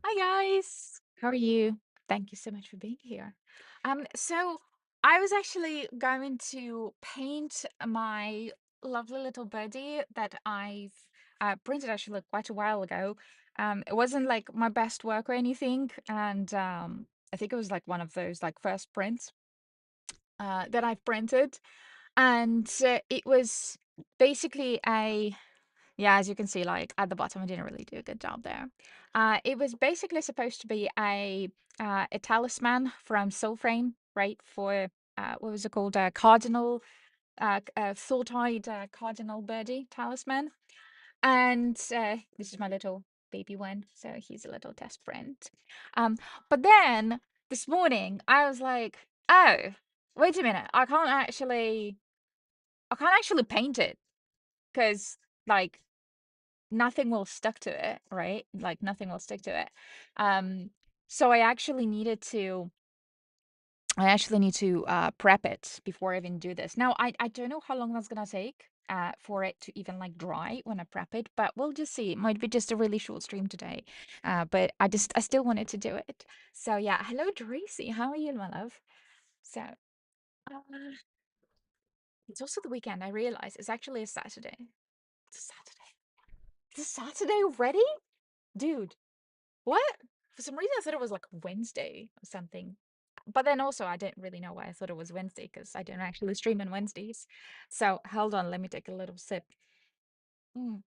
Hi guys, how are you? Thank you so much for being here. So I was actually going to paint my lovely little birdie that I've printed actually quite a while ago. It wasn't like my best work or anything, and I think it was like one of those like first prints that I've printed, and it was basically a yeah, as you can see, like at the bottom, I didn't really do a good job there. It was basically supposed to be a talisman from Soulframe, right? For what was it called? Cardinal, Thawtide Cardinal Birdie talisman. And this is my little baby one, so he's a little test print. But then this morning, I was like, oh, wait a minute, I can't actually paint it because like nothing will stick to it, right? Like nothing will stick to it. Um, so I actually need to prep it before I even do this. Now I don't know how long that's gonna take for it to even like dry when I prep it, but we'll just see. It might be just a really short stream today. But I still wanted to do it. So yeah, hello Tracy, how are you, my love? So it's also the weekend. I realize it's actually a Saturday. It's a Saturday. It's a Saturday already? Dude. What? For some reason, I thought it was like Wednesday or something. But then also, I didn't really know why I thought it was Wednesday because I don't actually stream on Wednesdays. So hold on, let me take a little sip. Mm.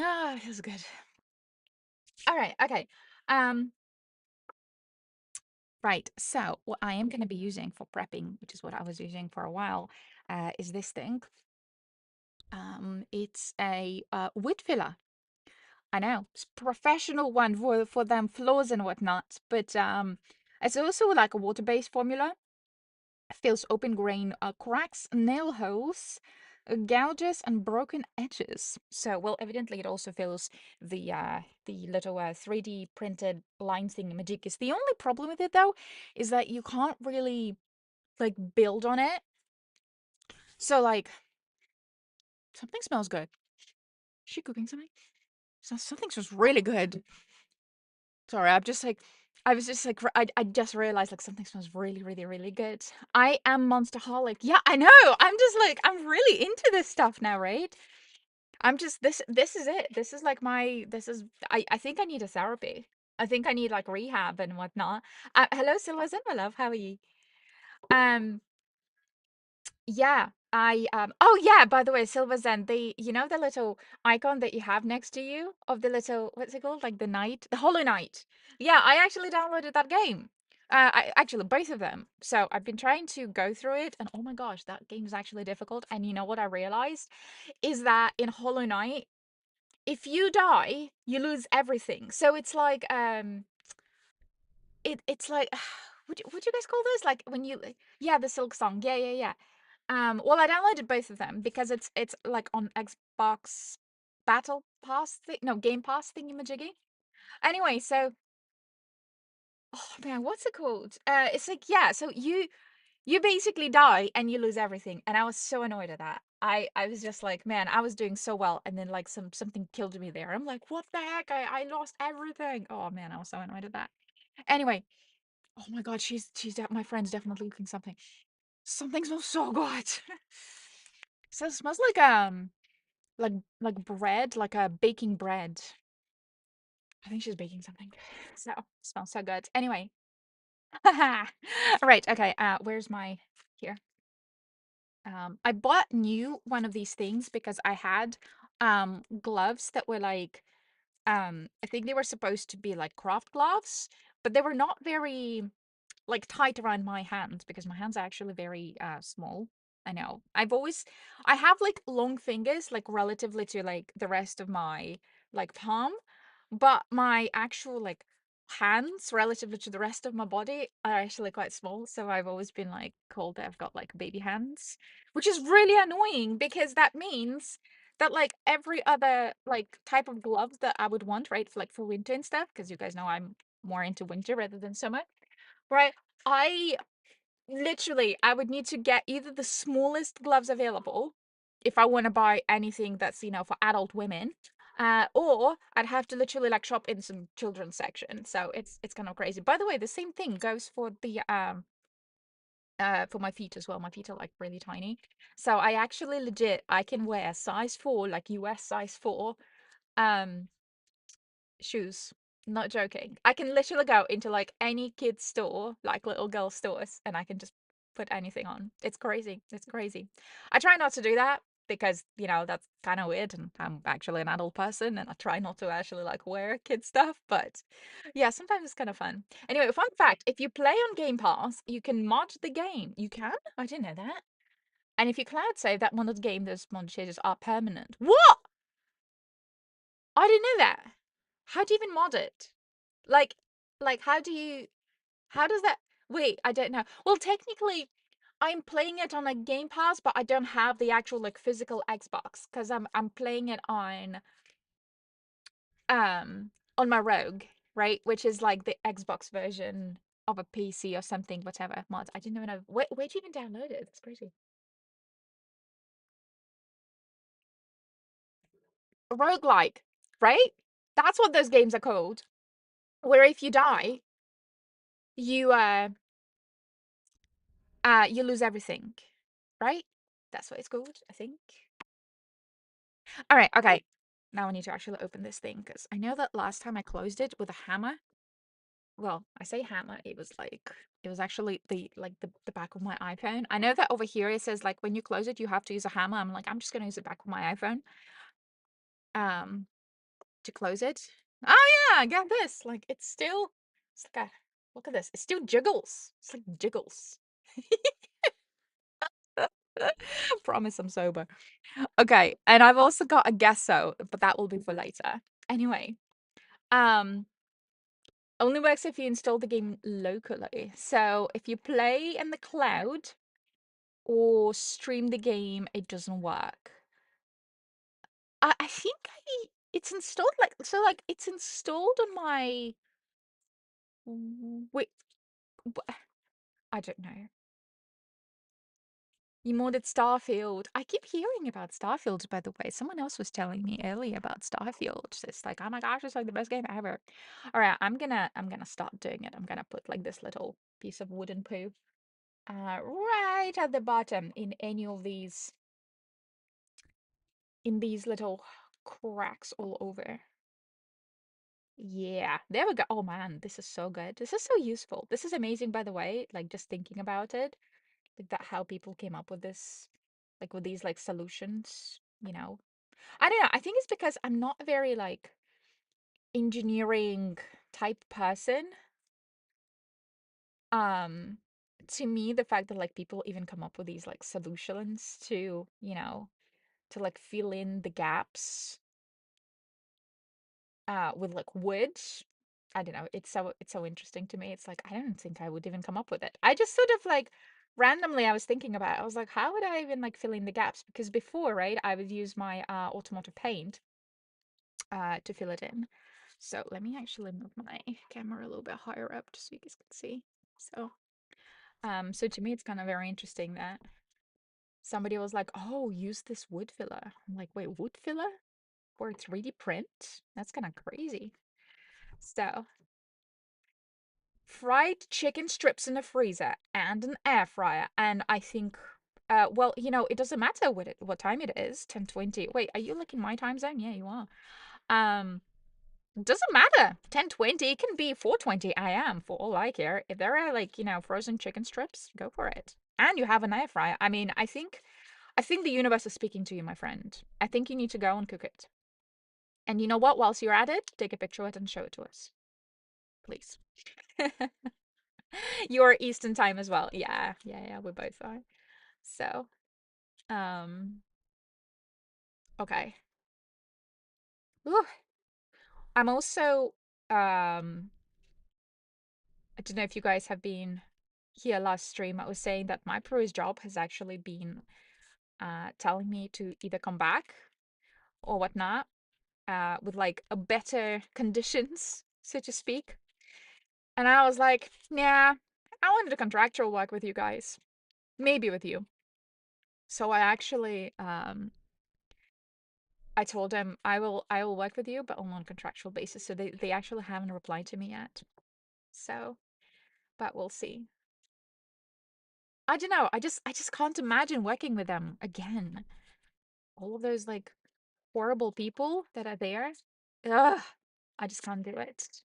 Ah, it feels good. All right, okay. Um, right. So what I am going to be using for prepping, which is what I was using for a while, is this thing. It's a wood filler. I know it's a professional one for them floors and whatnot, but it's also like a water-based formula. Fills open grain cracks, nail holes, gouges, and broken edges. So, well, evidently it also fills the little 3D printed line thingamajig. Is the only problem with it though is that you can't really like build on it. So like something smells good. Is she cooking something? Something smells really good. Sorry, I was just like, I just realized like something smells really, really, really good. I am Monsterholic. Yeah, I know. I'm just like, I'm really into this stuff now, right? I'm just, this is it. This is like I think I need a therapy. I think I need like rehab and whatnot. Hello, Silverzen, my love. How are you? Um, yeah, oh yeah, by the way, Silver Zen, the little icon that you have next to you of the little, what's it called? Like the knight, the Hollow Knight. Yeah, I actually downloaded that game. I actually both of them. So I've been trying to go through it, and oh my gosh, that game is actually difficult. And you know what I realized is that in Hollow Knight, if you die, you lose everything. So it's like it's like what do you guys call this? Like when you yeah, the Silk Song. Yeah, yeah, yeah. Well, I downloaded both of them because it's like on Xbox Battle Pass thing, no, Game Pass thingy-majiggy. Anyway, so oh man, what's it called? It's like yeah, so you basically die and you lose everything, and I was so annoyed at that. I was just like, man, I was doing so well, and then like something killed me there. I'm like, what the heck? I lost everything. Oh man, I was so annoyed at that. Anyway, oh my god, my friend's definitely cooking something. Something smells so good. So it smells like like bread, like a baking bread. I think she's baking something. So it smells so good. Anyway. Right, okay. Where's my here? I bought new one of these things because I had gloves that were like I think they were supposed to be like craft gloves, but they were not very like tight around my hands because my hands are actually very small. I know. I have like long fingers like relatively to like the rest of my like palm, but my actual like hands relatively to the rest of my body are actually quite small, so I've always been like called that I've got like baby hands, which is really annoying because that means that like every other like type of gloves that I would want, right, for like for winter and stuff, because you guys know I'm more into winter rather than summer. Right. I I would need to get either the smallest gloves available if I want to buy anything that's, for adult women. Or I'd have to literally like shop in some children's section. So it's kind of crazy. By the way, the same thing goes for my feet as well. My feet are like really tiny. So I actually legit I can wear size 4, like US size 4 um shoes. Not joking. I can literally go into like any kid's store, like little girl stores, and I can just put anything on. It's crazy. It's crazy. I try not to do that because, that's kind of weird and I'm actually an adult person and I try not to actually like wear kid stuff, but yeah, sometimes it's kind of fun. Anyway, fun fact, if you play on Game Pass, you can mod the game. You can? I didn't know that. And if you cloud save, that modded game, those mod changes are permanent. What? I didn't know that. How do you even mod it? Like, how do you, how does that, wait, I don't know. Well, technically, I'm playing it on a Game Pass, but I don't have the actual like physical Xbox because I'm playing it on my Rogue, right? Which is like the Xbox version of a PC or something, whatever mods. I didn't even know. Where'd you even download it? That's crazy. A roguelike, right? That's what those games are called. Where if you die, you you lose everything, right? That's what it's called, I think. All right, okay. Now I need to actually open this thing because I know that last time I closed it with a hammer. Well, I say hammer, it was actually the back of my iPhone. I know that over here it says like when you close it, you have to use a hammer. I'm like, I'm just gonna use the back of my iPhone um to close it. Oh yeah, get this. Like it's like a look at this. It still jiggles. It's like jiggles. Promise I'm sober. Okay, and I've also got a gesso, but that will be for later. Anyway, um, only works if you install the game locally. So if you play in the cloud or stream the game, it doesn't work. I think it's installed like it's installed on my wait, I don't know. You modded Starfield. I keep hearing about Starfield, by the way. Someone else was telling me earlier about Starfield. It's like, oh my gosh, it's like the best game ever. All right, I'm gonna start doing it. I'm gonna put like this little piece of wooden poo right at the bottom in these little cracks all over. Yeah, there we go. Oh man, this is so good. This is so useful. This is amazing, by the way. Like just thinking about it, like that how people came up with this, like with these like solutions. I don't know. I think it's because I'm not a very like engineering type person. Um, to me, the fact that like people even come up with these like solutions to like fill in the gaps with like wood. I don't know. It's so interesting to me. It's like I don't think I would even come up with it. I just sort of like randomly I was thinking about it. I was like, how would I even like fill in the gaps? Because before, right, I would use my automotive paint to fill it in. So let me actually move my camera a little bit higher up just so you guys can see. So to me, it's kind of very interesting that somebody was like, "Oh, use this wood filler." I'm like, "Wait, wood filler for a 3D print? That's kind of crazy." So, fried chicken strips in the freezer and an air fryer, and I think, well, it doesn't matter what time it is. 10:20. Wait, are you looking my time zone? Yeah, you are. Um, Doesn't matter. 10:20, it can be 4:20 a.m. for all I care. If there are like, frozen chicken strips, go for it. And you have an air fryer. I mean, I think the universe is speaking to you, my friend. I think you need to go and cook it. And you know what? Whilst you're at it, take a picture of it and show it to us. Please. You're Eastern time as well. Yeah, yeah, yeah, we both are. So, um, okay. Ooh. I'm also I don't know if you guys have been here last stream. I was saying that my previous job has actually been telling me to either come back or whatnot with like a better conditions, so to speak. And I was like, yeah, I wanted a contractual work with you guys, maybe with you. So I actually I told them I will work with you, but on a contractual basis. So they actually haven't replied to me yet. So, but we'll see. I don't know. I just can't imagine working with them again. All of those like horrible people that are there. Ugh, I just can't do it.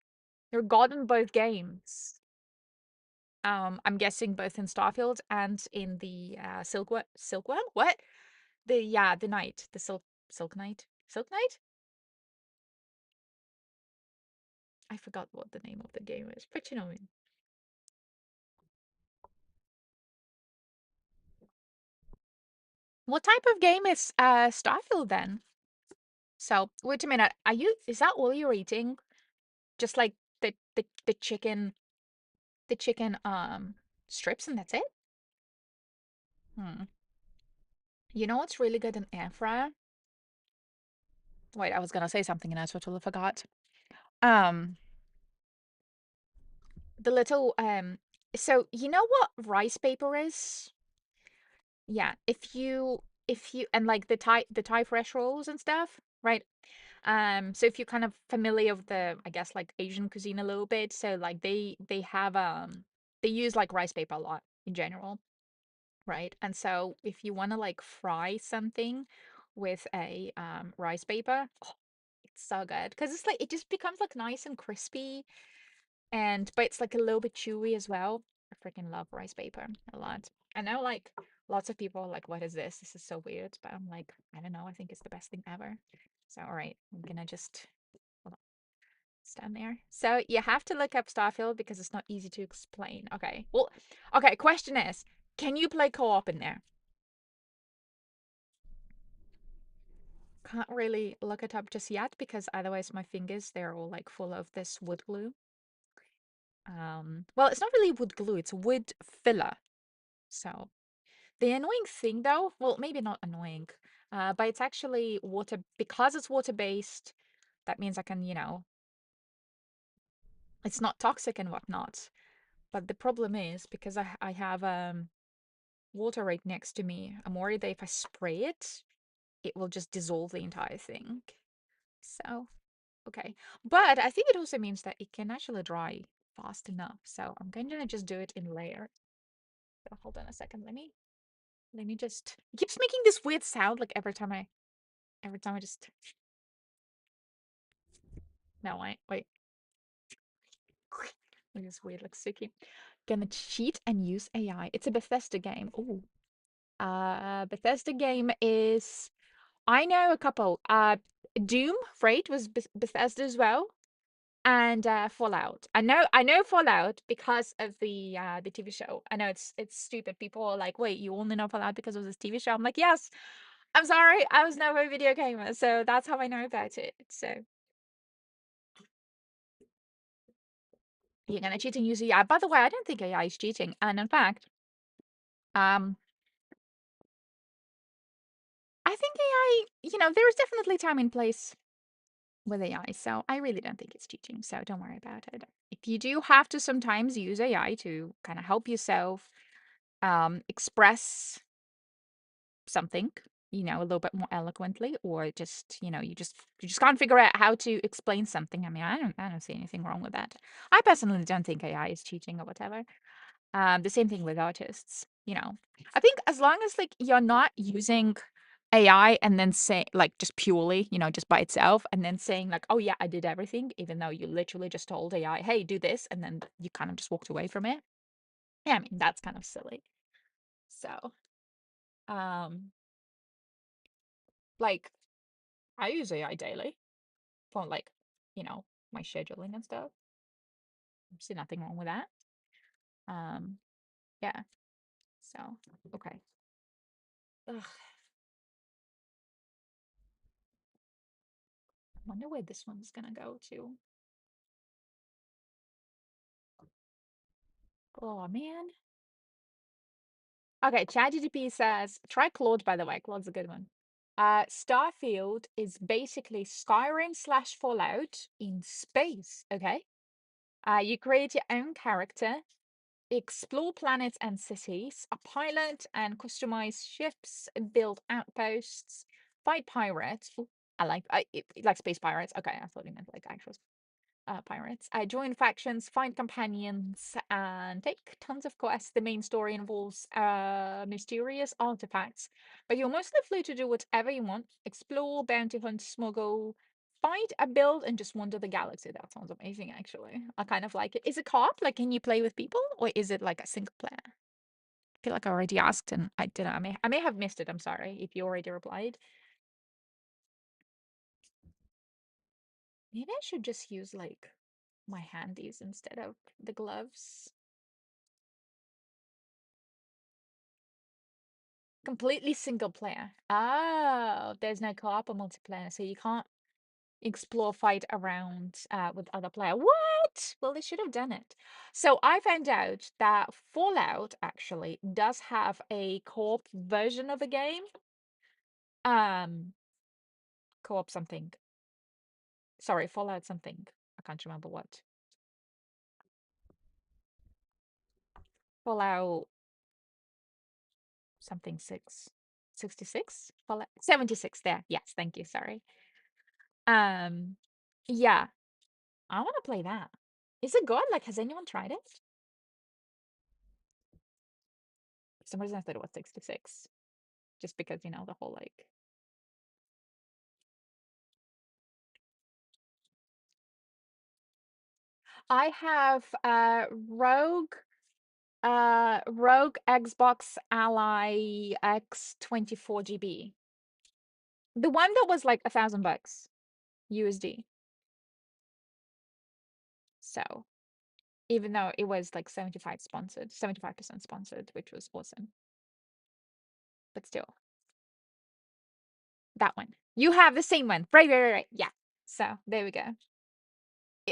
You're god in both games. I'm guessing both in Starfield and in the Silkworm? What? The Knight, the Silk Knight, Silk Knight. I forgot what the name of the game is, but you know me. What type of game is Starfield then? So wait a minute, are you? Is that all you're eating? Just like the chicken strips, and that's it? Hmm. You know what's really good in air fryer? Wait, I was gonna say something and I totally forgot. Um, the little so you know what rice paper is? Yeah, if you and like the Thai fresh rolls and stuff, right? So if you're kind of familiar with the, I guess like Asian cuisine a little bit, so like they have they use like rice paper a lot in general, right? And so if you want to like fry something with a rice paper, oh, it's so good because it's like it just becomes like nice and crispy and but it's like a little bit chewy as well. I freaking love rice paper a lot. I know like lots of people are like, what is this? This is so weird. But I'm like, I don't know, I think it's the best thing ever. So all right, I'm gonna just hold on, stand there. So you have to look up Starfield because it's not easy to explain. Okay. Well, okay, question is, can you play co-op in there? Can't really look it up just yet because otherwise my fingers they're all like full of this wood glue. Well, it's not really wood glue, it's wood filler. So the annoying thing though, well, maybe not annoying, but it's actually water because it's water based. That means I can, you know, it's not toxic and whatnot. But the problem is because I have water right next to me, I'm worried that if I spray it, it will just dissolve the entire thing. So, okay. But I think it also means that it can actually dry fast enough. So I'm going to just do it in layer. So hold on a second. Let me just it keeps making this weird sound like every time I just no wait. Look this weird like sticky. Gonna cheat and use AI. It's a Bethesda game. Oh. Bethesda game is I know a couple. Doom, Freight was Bethesda as well. And Fallout. I know Fallout because of the TV show. I know it's stupid. People are like, "Wait, you only know Fallout because of this TV show?" I'm like, "Yes. I'm sorry. I was never a video gamer, so that's how I know about it." So you're gonna cheat and use AI. By the way, I don't think AI is cheating, and in fact, um, I think AI. You know, there is definitely time and place with AI, so I really don't think it's cheating. So don't worry about it. If you do have to sometimes use AI to kind of help yourself express something, you know, a little bit more eloquently, or just, you know, you just can't figure out how to explain something. I mean, I don't see anything wrong with that. I personally don't think AI is cheating or whatever. The same thing with artists, you know. I think as long as like you're not using AI and then say like just purely, you know, just by itself and then saying like, oh yeah, I did everything, even though you literally just told AI, hey, do this, and then you kind of just walked away from it. Yeah, I mean, that's kind of silly. So, um, like I use AI daily for like, you know, my scheduling and stuff. I see nothing wrong with that. Um, yeah. So, okay. Ugh, I wonder where this one's gonna go to. Oh man. Okay, ChatGPT says try Claude by the way. Claude's a good one. Starfield is basically Skyrim slash Fallout in space. Okay. You create your own character, explore planets and cities, a pilot and customize ships, build outposts, fight pirates, like space pirates. Okay, I thought you meant like actual pirates. Join factions, find companions, and take tons of quests. The main story involves mysterious artifacts, but you're mostly free to do whatever you want: explore, bounty hunt, smuggle, find a build, and just wander the galaxy. That sounds amazing, actually. I kind of like it. Is it co-op? Like, can you play with people, or is it like a single player? I feel like I already asked and I didn't. I may have missed it. I'm sorry if you already replied. Maybe I should just use like my handies instead of the gloves. Completely single player. Oh, there's no co-op or multiplayer, so you can't explore, fight around with other player. What? Well, they should have done it. So I found out that Fallout actually does have a co-op version of a game. Um, co-op something. Sorry, Fallout something. I can't remember what. Fallout something 66? Fallout 76 there. Yes, thank you. Sorry. Um, yeah, I want to play that. Is it good? Like, has anyone tried it? For some reason, I thought it was 66. Just because, the whole like. I have Rogue Xbox Ally X 24 GB. The one that was like $1,000 USD. So even though it was like 75% sponsored, which was awesome. But still, that one. You have the same one. Right, right, right, right. Yeah. So there we go.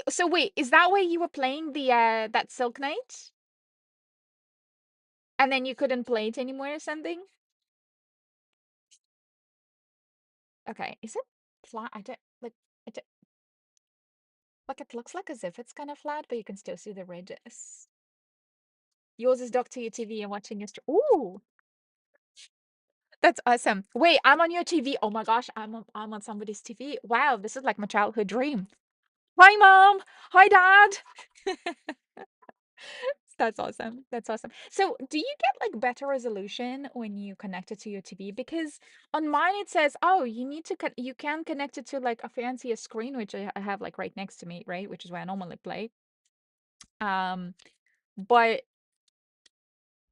So wait, is that where you were playing the that Silk Knight? And then you couldn't play it anymore or something? Okay, is it flat? I don't like it. Like it looks like as if it's kind of flat, but you can still see the ridges. Yours is docked to your TV and watching your stream. Ooh, that's awesome. Wait, I'm on your TV. Oh my gosh, I'm on somebody's TV. Wow, this is like my childhood dream. Hi, mom. Hi, dad. That's awesome. That's awesome. So, do you get like better resolution when you connect it to your TV? Because on mine it says, "Oh, you need to you can connect it to like a fancier screen," which I have like right next to me, right? Which is where I normally play. Um, but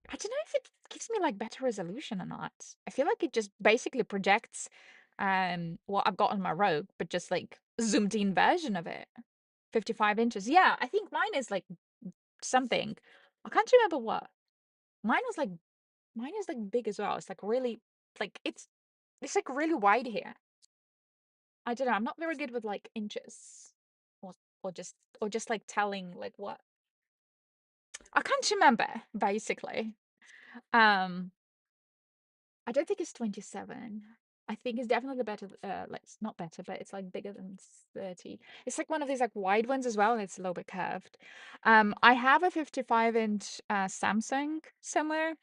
I don't know if it gives me like better resolution or not. I feel like it just basically projects what I've got on my Rogue, but just like zoomed in version of it. 55 inches. Yeah, I think mine is like something. I can't remember what. Mine was like Mine is like big as well. It's like really like it's like really wide here. I don't know. I'm not very good with like inches or or just like telling like what. I can't remember basically. Um I don't think it's 27. I think it's definitely better like it's not better, but it's like bigger than 30. It's like one of these like wide ones as well, and it's a little bit curved. I have a 55-inch Samsung somewhere.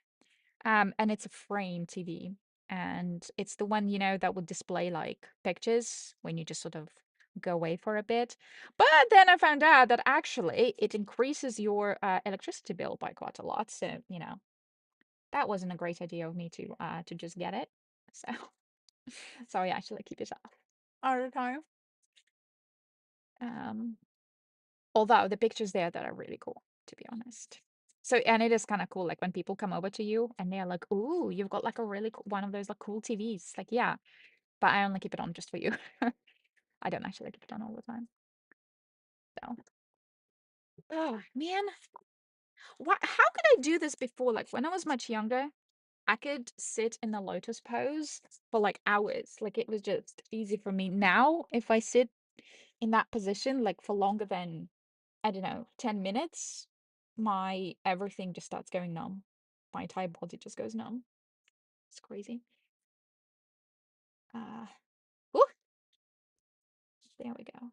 And it's a frame TV. And it's the one, that would display like pictures when you just sort of go away for a bit. But then I found out that actually it increases your electricity bill by quite a lot. So, that wasn't a great idea of me to just get it. So sorry, actually keep it off all the time. Um, although the pictures there that are really cool, to be honest. So, and it is kind of cool, like when people come over to you and they're like, "Ooh, you've got like a really one of those like cool TVs." Like, yeah, but I only keep it on just for you. I don't actually keep it on all the time. So, oh man, what? How could I do this before? Like when I was much younger, I could sit in the lotus pose for like hours. Like it was just easy for me. Now, if I sit in that position like for longer than I don't know 10 minutes, my everything just starts going numb. My entire body just goes numb. It's crazy. Uh, whew, there we go.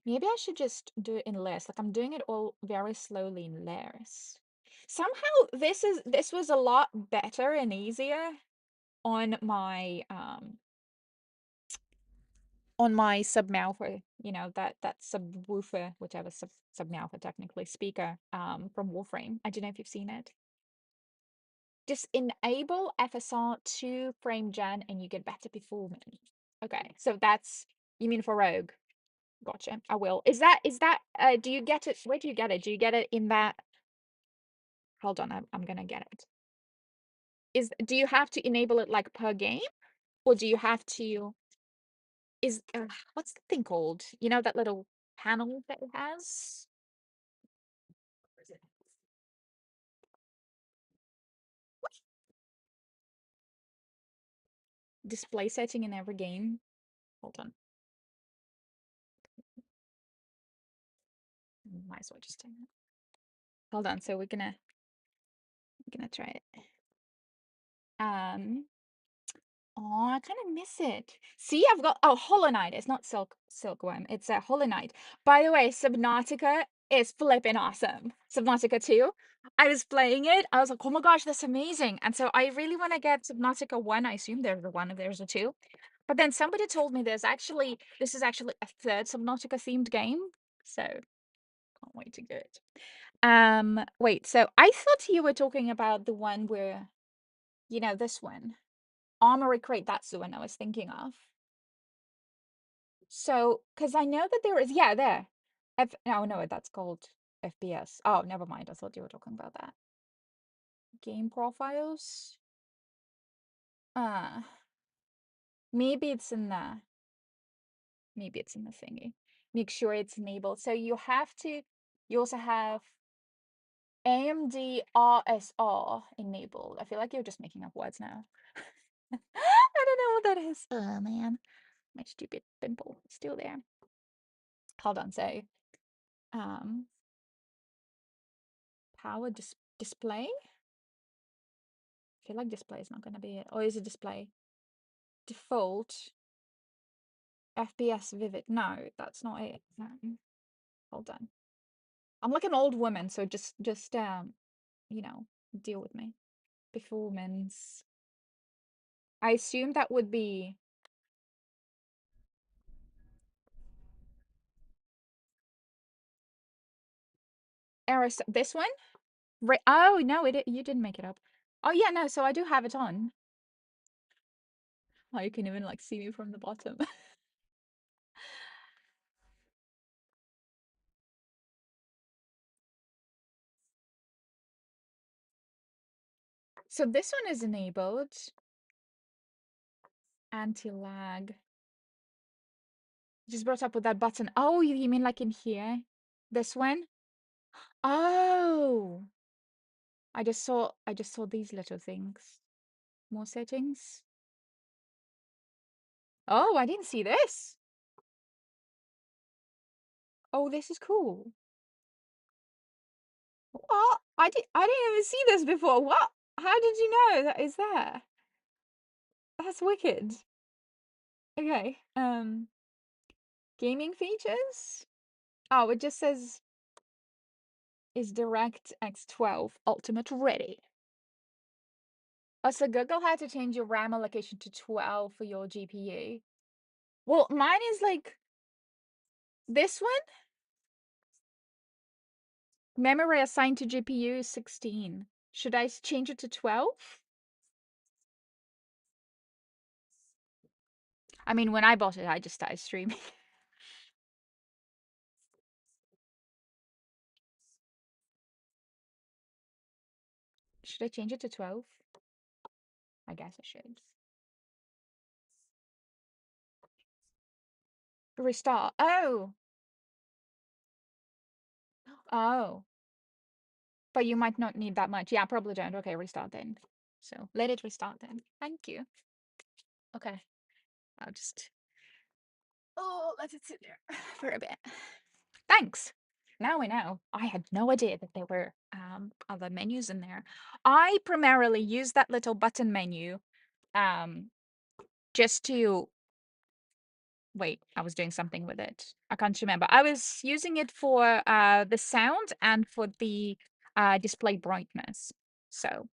Maybe I should just do it in layers. Like I'm doing it all very slowly in layers. Somehow this was a lot better and easier on my on my subwoofer, that subwoofer, whichever subwoofer technically speaker, from Warframe. I don't know if you've seen it. Just enable FSR to frame gen and you get better performance. Okay, so that's, you mean for Rogue? Gotcha. I will. Is that do you get it? Where do you get it? Do you get it in that? Hold on, I'm gonna get it. Do you have to enable it like per game? Or do you have to what's the thing called? You know that little panel that it has? Display setting in every game. Hold on. Might as well just take it. Hold on, so we're gonna try it. Oh, I kind of miss it. See, I've got Hollow Knight. It's not Silkworm. It's a Hollow Knight. By the way, Subnautica is flipping awesome. Subnautica 2. I was playing it. I was like, oh my gosh, that's amazing. And so I really want to get Subnautica 1. I assume there's a 1 if there's a 2. But then somebody told me this is actually a third Subnautica themed game. So can't wait to get it. Wait, so I thought you were talking about the one where, this one. Armory Crate, that's the one I was thinking of. So, because I know that there is, yeah, there. No, no, that's called FPS. Oh, never mind. I thought you were talking about that. Game profiles. Uh, maybe it's in the, thingy. Make sure it's enabled. So you also have AMD RSR enabled. I feel like you're just making up words now. I don't know what that is. Oh man, my stupid pimple is still there. Hold on, so power display. I feel like display is not going to be it. Or is it display? Default. FPS vivid. No, that's not it. Hold on. I'm like an old woman, so just deal with me. Performance. I assume that would be this one? Right. Oh, no, you didn't make it up. Oh, yeah, no, so I do have it on. Oh, you can even like see me from the bottom. So this one is enabled. Anti-lag. Just brought up with that button. Oh, you mean like in here? This one? Oh, I just saw these little things. More settings. Oh, I didn't see this. Oh, this is cool. What? I didn't even see this before. What? How did you know that is there? That's wicked. Okay. Gaming features? Oh, it just says is DirectX 12 Ultimate ready. Oh, so Google had to change your RAM allocation to 12 for your GPU. Well, mine is like this one. Memory assigned to GPU is 16. Should I change it to 12? I mean, when I bought it, I just started streaming. Should I change it to 12? I guess I should. Restart. Oh. Oh. But you might not need that much. Yeah, probably don't. Okay, restart then. So let it restart then. Thank you. Okay. I'll just let it sit there for a bit. Thanks. Now I know. I had no idea that there were other menus in there. I primarily use that little button menu just to wait, I was doing something with it. I can't remember. I was using it for the sound and for the display brightness. So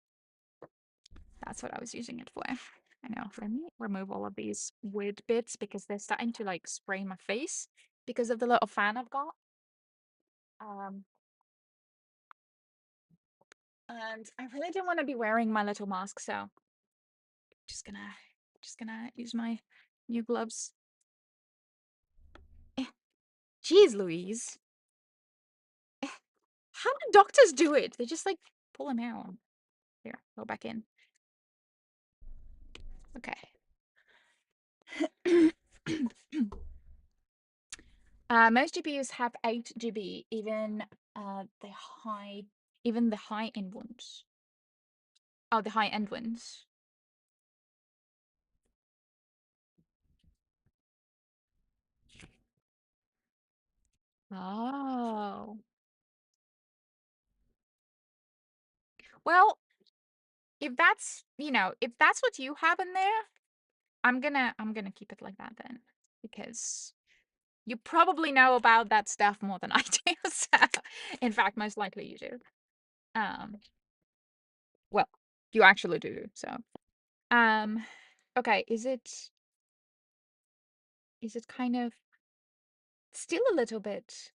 that's what I was using it for. I know. Let me remove all of these wood bits because they're starting to like spray my face because of the little fan I've got. Um, and I really don't want to be wearing my little mask, so just gonna just gonna use my new gloves. Eh, Jeez, Louise. How do doctors do it? They just like pull them out. Here, go back in. Okay. Most GPUs have 8 GB, even the high end ones. Oh, the high end ones. Oh. Well, if that's, if that's what you have in there, I'm gonna keep it like that then. Because you probably know about that stuff more than I do. So, in fact, most likely you do. Um, well, you actually do, so. Okay, is it kind of still a little bit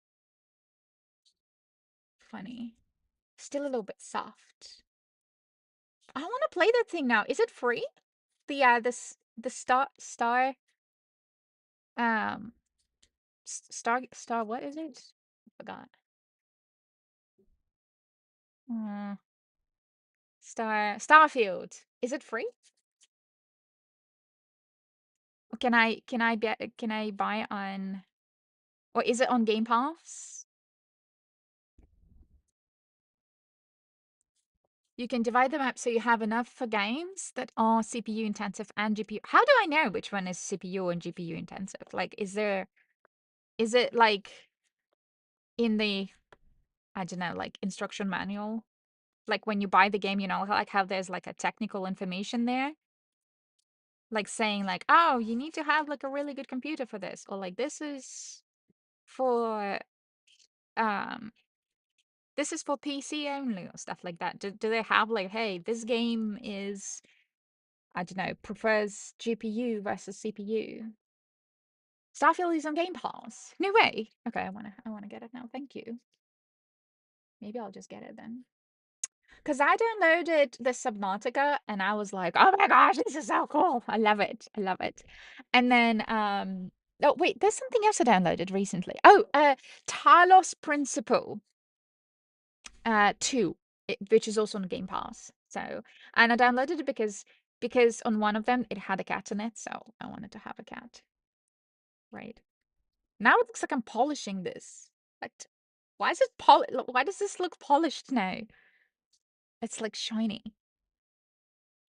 funny? Still a little bit soft. I want to play that thing now. Is it free? The um star what is it? I forgot. Uh, Starfield. Is it free? Or can I buy it on, or is it on Game Pass? You can divide them up so you have enough for games that are CPU intensive and GPU. How do I know which one is CPU and GPU intensive? Like, is it like in the, I don't know, like instruction manual? Like when you buy the game, like how there's like a technical information there, like saying like, oh, you need to have like a really good computer for this, or like for um this is for PC only, or stuff like that. Do they have like, hey, this game is, I don't know, prefers GPU versus CPU? Starfield is on Game Pass. No way. Okay, I wanna get it now. Thank you. Maybe I'll just get it then. Because I downloaded the Subnautica and I was like, oh my gosh, this is so cool. I love it. I love it. And then, oh, wait, there's something else I downloaded recently. Oh, Talos Principle 2, which is also on Game Pass. So, and I downloaded it because on one of them it had a cat in it. So I wanted to have a cat. Right. Now it looks like I'm polishing this. But why is it why does this look polished now? It's like shiny.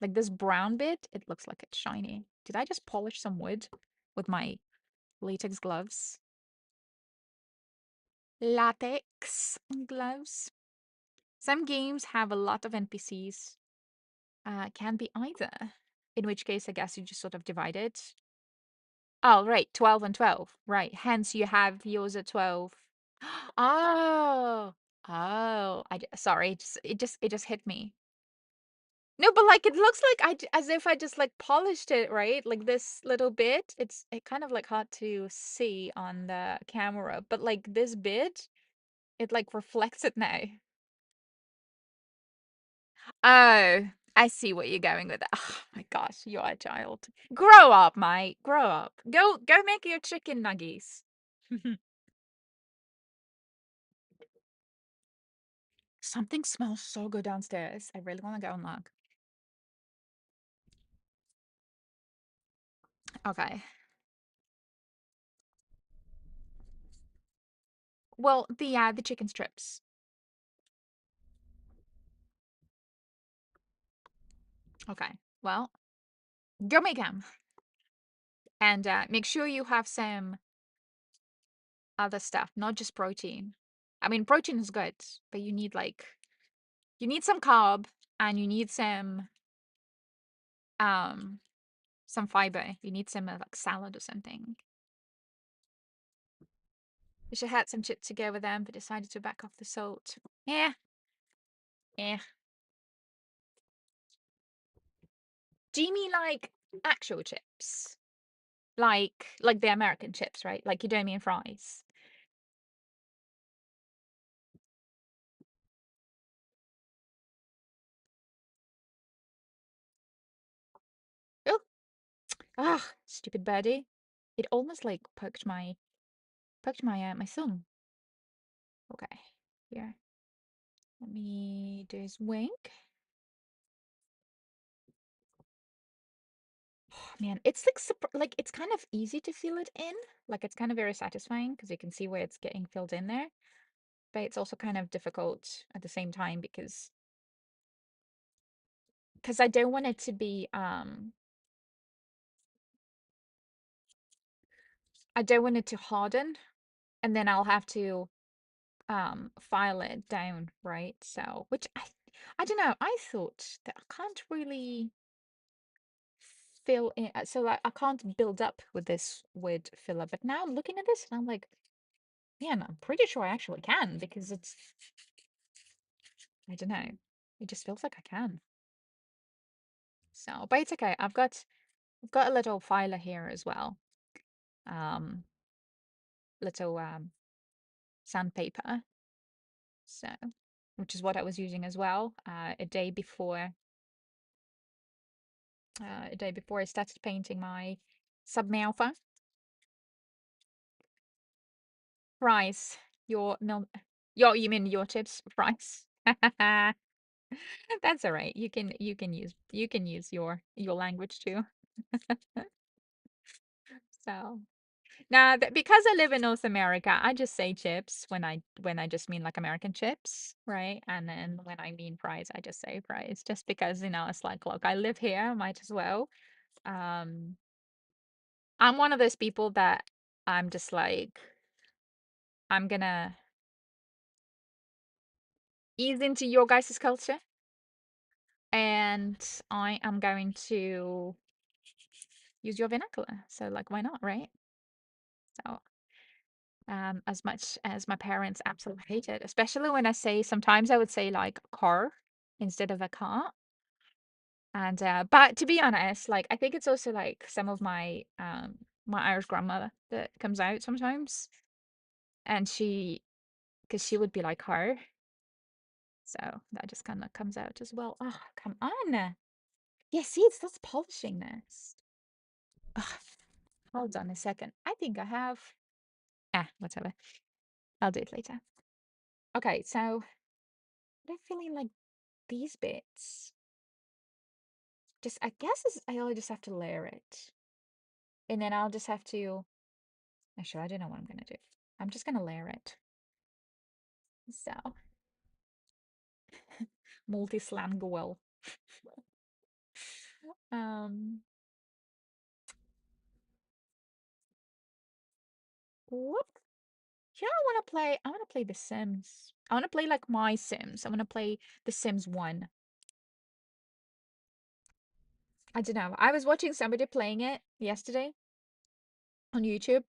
Like this brown bit, it looks like it's shiny. Did I just polish some wood with my latex gloves? Latex gloves. Some games have a lot of NPCs. Can be either. In which case, I guess you just sort of divide it. Oh, right, 12 and 12. Right, hence you have yours at 12. Oh, sorry, it just hit me. No, but like it looks like as if I just like polished it, right? Like this little bit. It kind of like hard to see on the camera, but like this bit, it like reflects it now. Oh, I see what you're going with. Oh my gosh, you're a child. Grow up, mate. Grow up. Go make your chicken nuggies. Something smells so good downstairs. I really want to go and look. Okay. Well, the chicken strips. Okay. Well, go make them. And make sure you have some other stuff, not just protein. I mean, protein is good, but you need some carb and you need um some fiber. You need some like salad or something. We should have some chips to go with them, but decided to back off the salt. Yeah. Yeah. Do you mean like Actual chips. Like the American chips, right? Like you don't mean fries. Oh, ah, stupid birdie. It almost like poked my my thumb. Okay, here. Let me do his wink. Oh, man, it's like like it's kind of easy to fill it in. Like it's kind of very satisfying because you can see where it's getting filled in there. But it's also kind of difficult at the same time because I don't want it to be I don't want it to harden and then I'll have to file it down, right? So, which I don't know. I thought that I can't really fill in so like I can't build up with this wood filler, but now I'm looking at this and I'm like, man, I'm pretty sure I actually can because it's I don't know. It just feels like I can. So, but it's okay. I've got a little filer here as well. Um, little sandpaper. So, which is what I was using as well. A day before I started painting my Submalfa. Fries. Your mil you mean your chips fries? That's all right. You can use your language too. So now that because I live in North America, I just say chips when I just mean like American chips, right? And then when I mean fries, I just say fries, just because it's like, look, I live here, might as well. Um, I'm one of those people that I'm just like I'm gonna ease into your guys' culture, and I am going to use your vernacular. So like, why not, right? So as much as my parents absolutely hate it, especially when I say sometimes I would say like car instead of a car. And but to be honest, like I think it's also like some of my Irish grandmother that comes out sometimes, and because she would be like her, so that just kind of comes out as well. Oh, come on. Yeah, see, it's that's polishing this. Ugh, hold on a second. I think I have. Whatever. I'll do it later. Okay, so I'm feeling like these bits. Just, I guess I'll just have to layer it. And then I'll just have to, actually, I don't know what I'm gonna do. I'm just gonna layer it. So, multi-slangual. Um, what? Yeah, I wanna play The Sims. I wanna play like my Sims. I wanna play The Sims 1. I don't know. I was watching somebody playing it yesterday on YouTube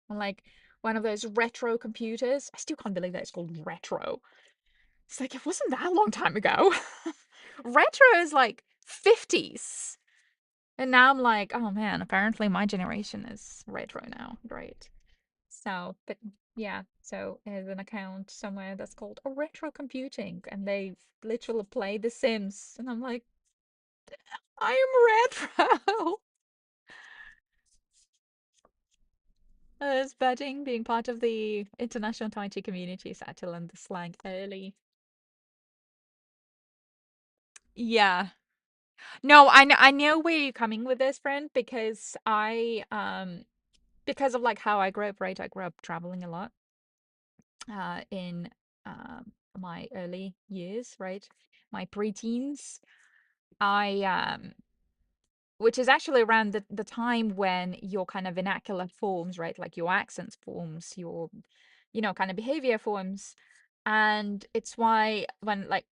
on like one of those retro computers. I still can't believe that it's called retro. It's like it wasn't that long time ago. Retro is like 50s. And now I'm like, oh man, apparently my generation is retro now. Great. So, but yeah, so there's an account somewhere that's called a retro computing and they literally play The Sims. And I'm like, I am retro. It's budding, being part of the international Tai Chi community, so I had to learn the slang early. Yeah. No, I know where you're coming with this, friend, because because of like how I grew up, right? I grew up traveling a lot in my early years, right? My preteens. I which is actually around the time when your kind of vernacular forms, right? Like your accents forms, your kind of behavior forms. And it's why when like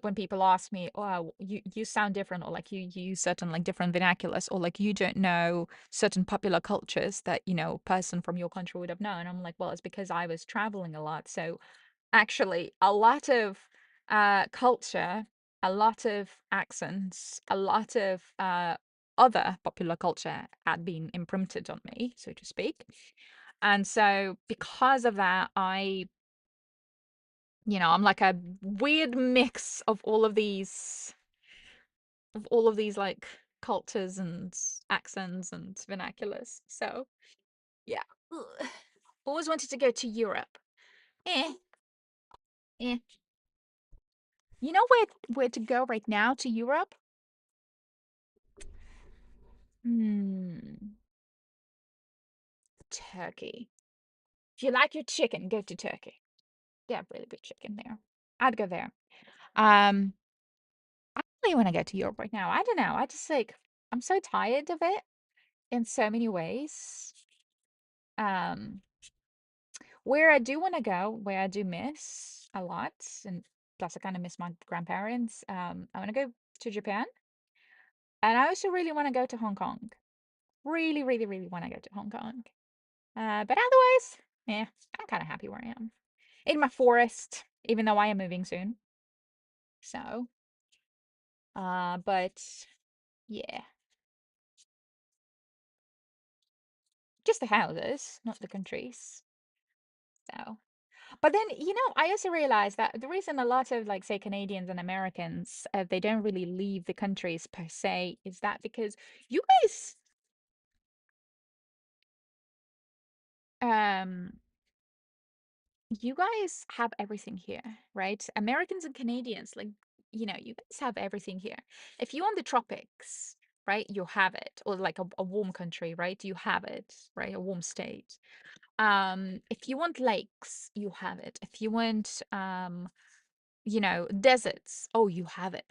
when people ask me, oh, you sound different, or like you use certain like different vernaculars, or like you don't know certain popular cultures that person from your country would have known. I'm like, well, it's because I was traveling a lot. So actually a lot of culture, a lot of accents, a lot of other popular culture had been imprinted on me, so to speak. And so because of that, I'm like a weird mix of all of these like cultures and accents and vernaculars. So yeah. Ugh. Always wanted to go to Europe. Eh, eh. You know where to go right now to Europe? Hmm, Turkey. If you like your chicken, go to Turkey. They have really good chicken there. I'd go there. Um, I really want to go to Europe right now. I don't know. I just like I'm so tired of it in so many ways. Um, where I do want to go, where I do miss a lot, and plus I kind of miss my grandparents. I want to go to Japan, and I also really want to go to Hong Kong. Really, really, really want to go to Hong Kong. But otherwise, yeah, I'm kind of happy where I am. In my forest, even though I am moving soon. So, but yeah, just the houses, not the countries. So, but then, I also realized that the reason a lot of, like, say, Canadians and Americans, they don't really leave the countries per se, is that because you guys, um, you guys have everything here, right? Americans and Canadians, like, you guys have everything here. If you want the tropics, right, you have it, or like a warm country, right, you have it, right, a warm state. If you want lakes, you have it. If you want, deserts, oh, you have it.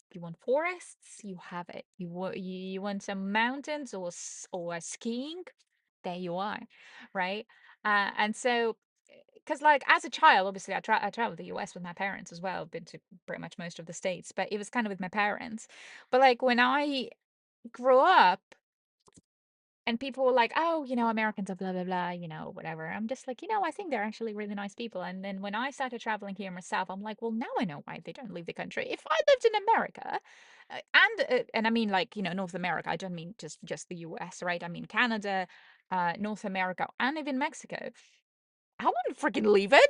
If you want forests, you have it. You want some mountains or skiing, there you are, right? And so, because like as a child, obviously I traveled the US with my parents as well. Been to pretty much most of the states, but it was kind of with my parents. But like when I grew up, and people were like, oh, Americans are blah, blah, blah, whatever. I'm just like, I think they're actually really nice people. And then when I started traveling here myself, I'm like, well, now I know why they don't leave the country. If I lived in America, and I mean like, North America, I don't mean just the US, right? I mean Canada, North America, and even Mexico. I wouldn't freaking leave it.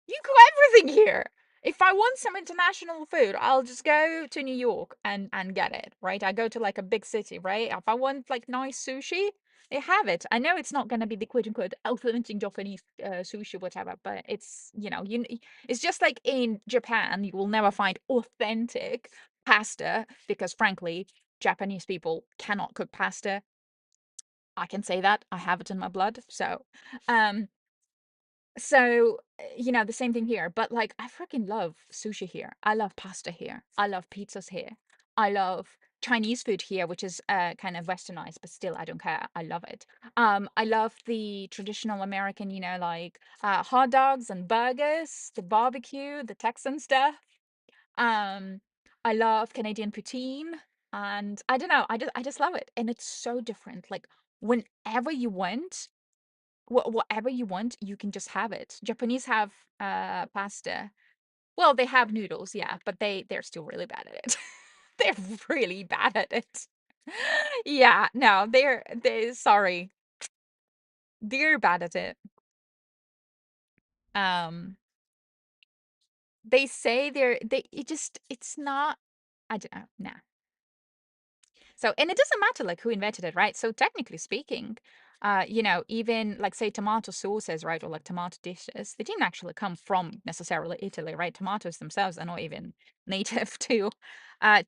You got everything here. If I want some international food, I'll just go to New York and get it, right? I go to like a big city, right? If I want like nice sushi, they have it. I know it's not going to be the quote unquote authentic Japanese sushi, whatever, but it's just like in Japan, you will never find authentic pasta because frankly, Japanese people cannot cook pasta. I can say that. I have it in my blood. Um, the same thing here, but like I freaking love sushi here. I love pasta here. I love pizzas here. I love Chinese food here, which is kind of westernized, but still I don't care. I love it. I love the traditional American, like hot dogs and burgers, the barbecue, the Texan stuff. Um, I love Canadian poutine, and I don't know, I just love it, and it's so different. Like whenever you want, whatever you want, you can just have it. Japanese have pasta. Well, they have noodles, yeah, but they're still really bad at it. They're really bad at it. Yeah, no, they sorry. They're bad at it. Um they say it's not, I don't know. Nah. So, and it doesn't matter like who invented it, right? So technically speaking, even like say tomato sauces, right, or like tomato dishes, they didn't actually come from necessarily Italy, right? Tomatoes themselves are not even native to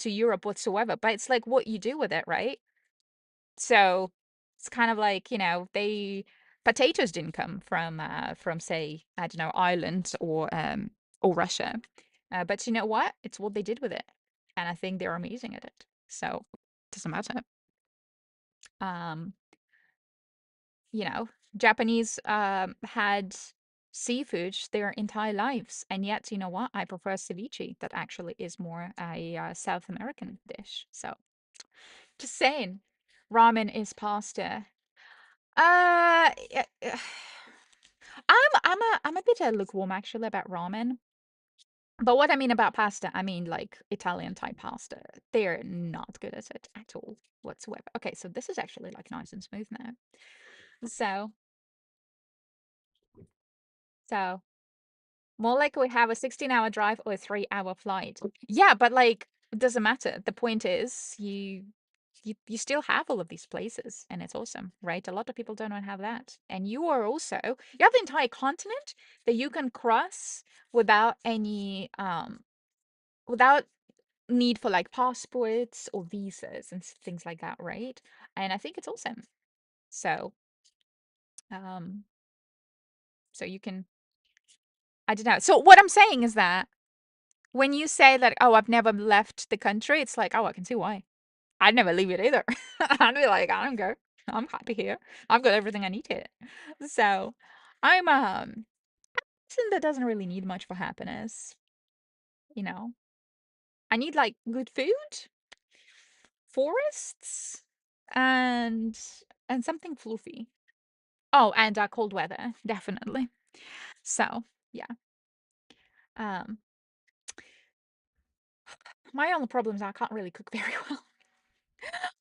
Europe whatsoever. But it's like what you do with it, right? So it's kind of like, they potatoes didn't come from say, I don't know, Ireland or Russia. But you know what? It's what they did with it. And I think they're amazing at it. So it doesn't matter. Um, you know, Japanese had seafood their entire lives, and yet, you know what? I prefer ceviche. That actually is more a South American dish. So, just saying, ramen is pasta. Yeah, I'm a bit lukewarm actually about ramen. But what I mean about pasta, I mean like Italian type pasta. They're not good at it at all whatsoever. Okay, so this is actually like nice and smooth now. So, so more like we have a 16-hour drive or a 3-hour flight. Yeah, but like it doesn't matter. The point is you still have all of these places and it's awesome, right? A lot of people don't have that. And you are also you have the entire continent that you can cross without any without need for like passports or visas and things like that, right? And I think it's awesome. So, um, so you can, I don't know. So what I'm saying is that when you say that, oh, I've never left the country, it's like, oh, I can see why. I'd never leave it either. I'd be like, I don't go. I'm happy here. I've got everything I need here. So, I'm person that doesn't really need much for happiness. You know, I need like good food, forests, and something fluffy. Oh, and cold weather, definitely. So, yeah. Um, my only problem is I can't really cook very well.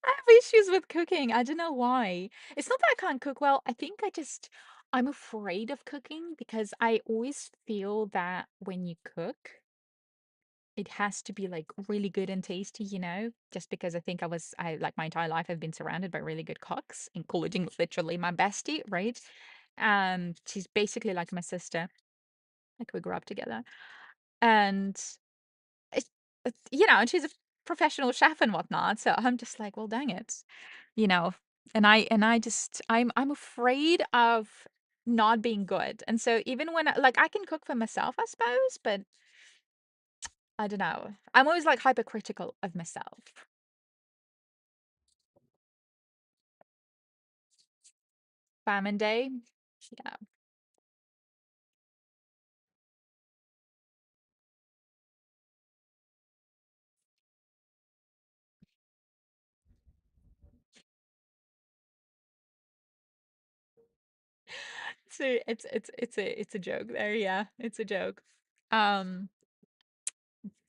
I have issues with cooking. I don't know why. It's not that I can't cook well. I think I'm afraid of cooking because I always feel that when you cook, it has to be like really good and tasty, just because I think I like my entire life I've been surrounded by really good cooks, including literally my bestie, right? She's basically like my sister. Like we grew up together. And and she's a professional chef and whatnot. So I'm just like, well, dang it, you know. I'm afraid of not being good. And so even when like I can cook for myself, I suppose, but I don't know. I'm always like hypercritical of myself. Famine day, yeah. So it's a joke there. Yeah, it's a joke. Um,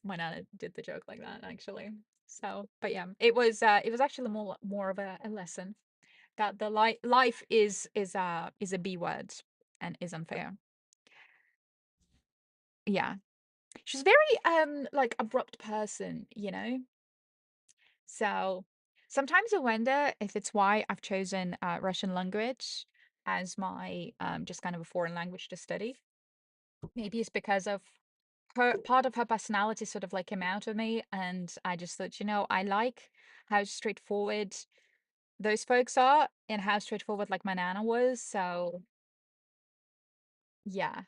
my nana did the joke like that actually. So, but yeah, it was actually more of a lesson that the life is a B word and is unfair. Yeah. She's very like abrupt person. So sometimes I wonder if it's why I've chosen Russian language as my just kind of a foreign language to study. Maybe it's because of her part of her personality sort of like came out of me and I just thought, I like how straightforward those folks are and how straightforward like my nana was. So yeah,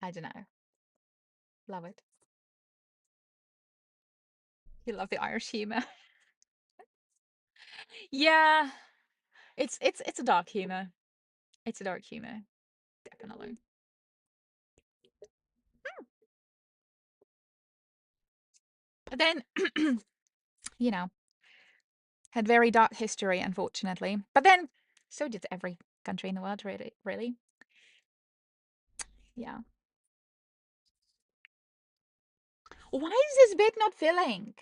I don't know. Love it. You love the Irish humor. Yeah, it's a dark humor. It's a dark humor, definitely. But then, you know, had very dark history, unfortunately. But then, so did every country in the world, really. Really, yeah. Why is this bit not filling?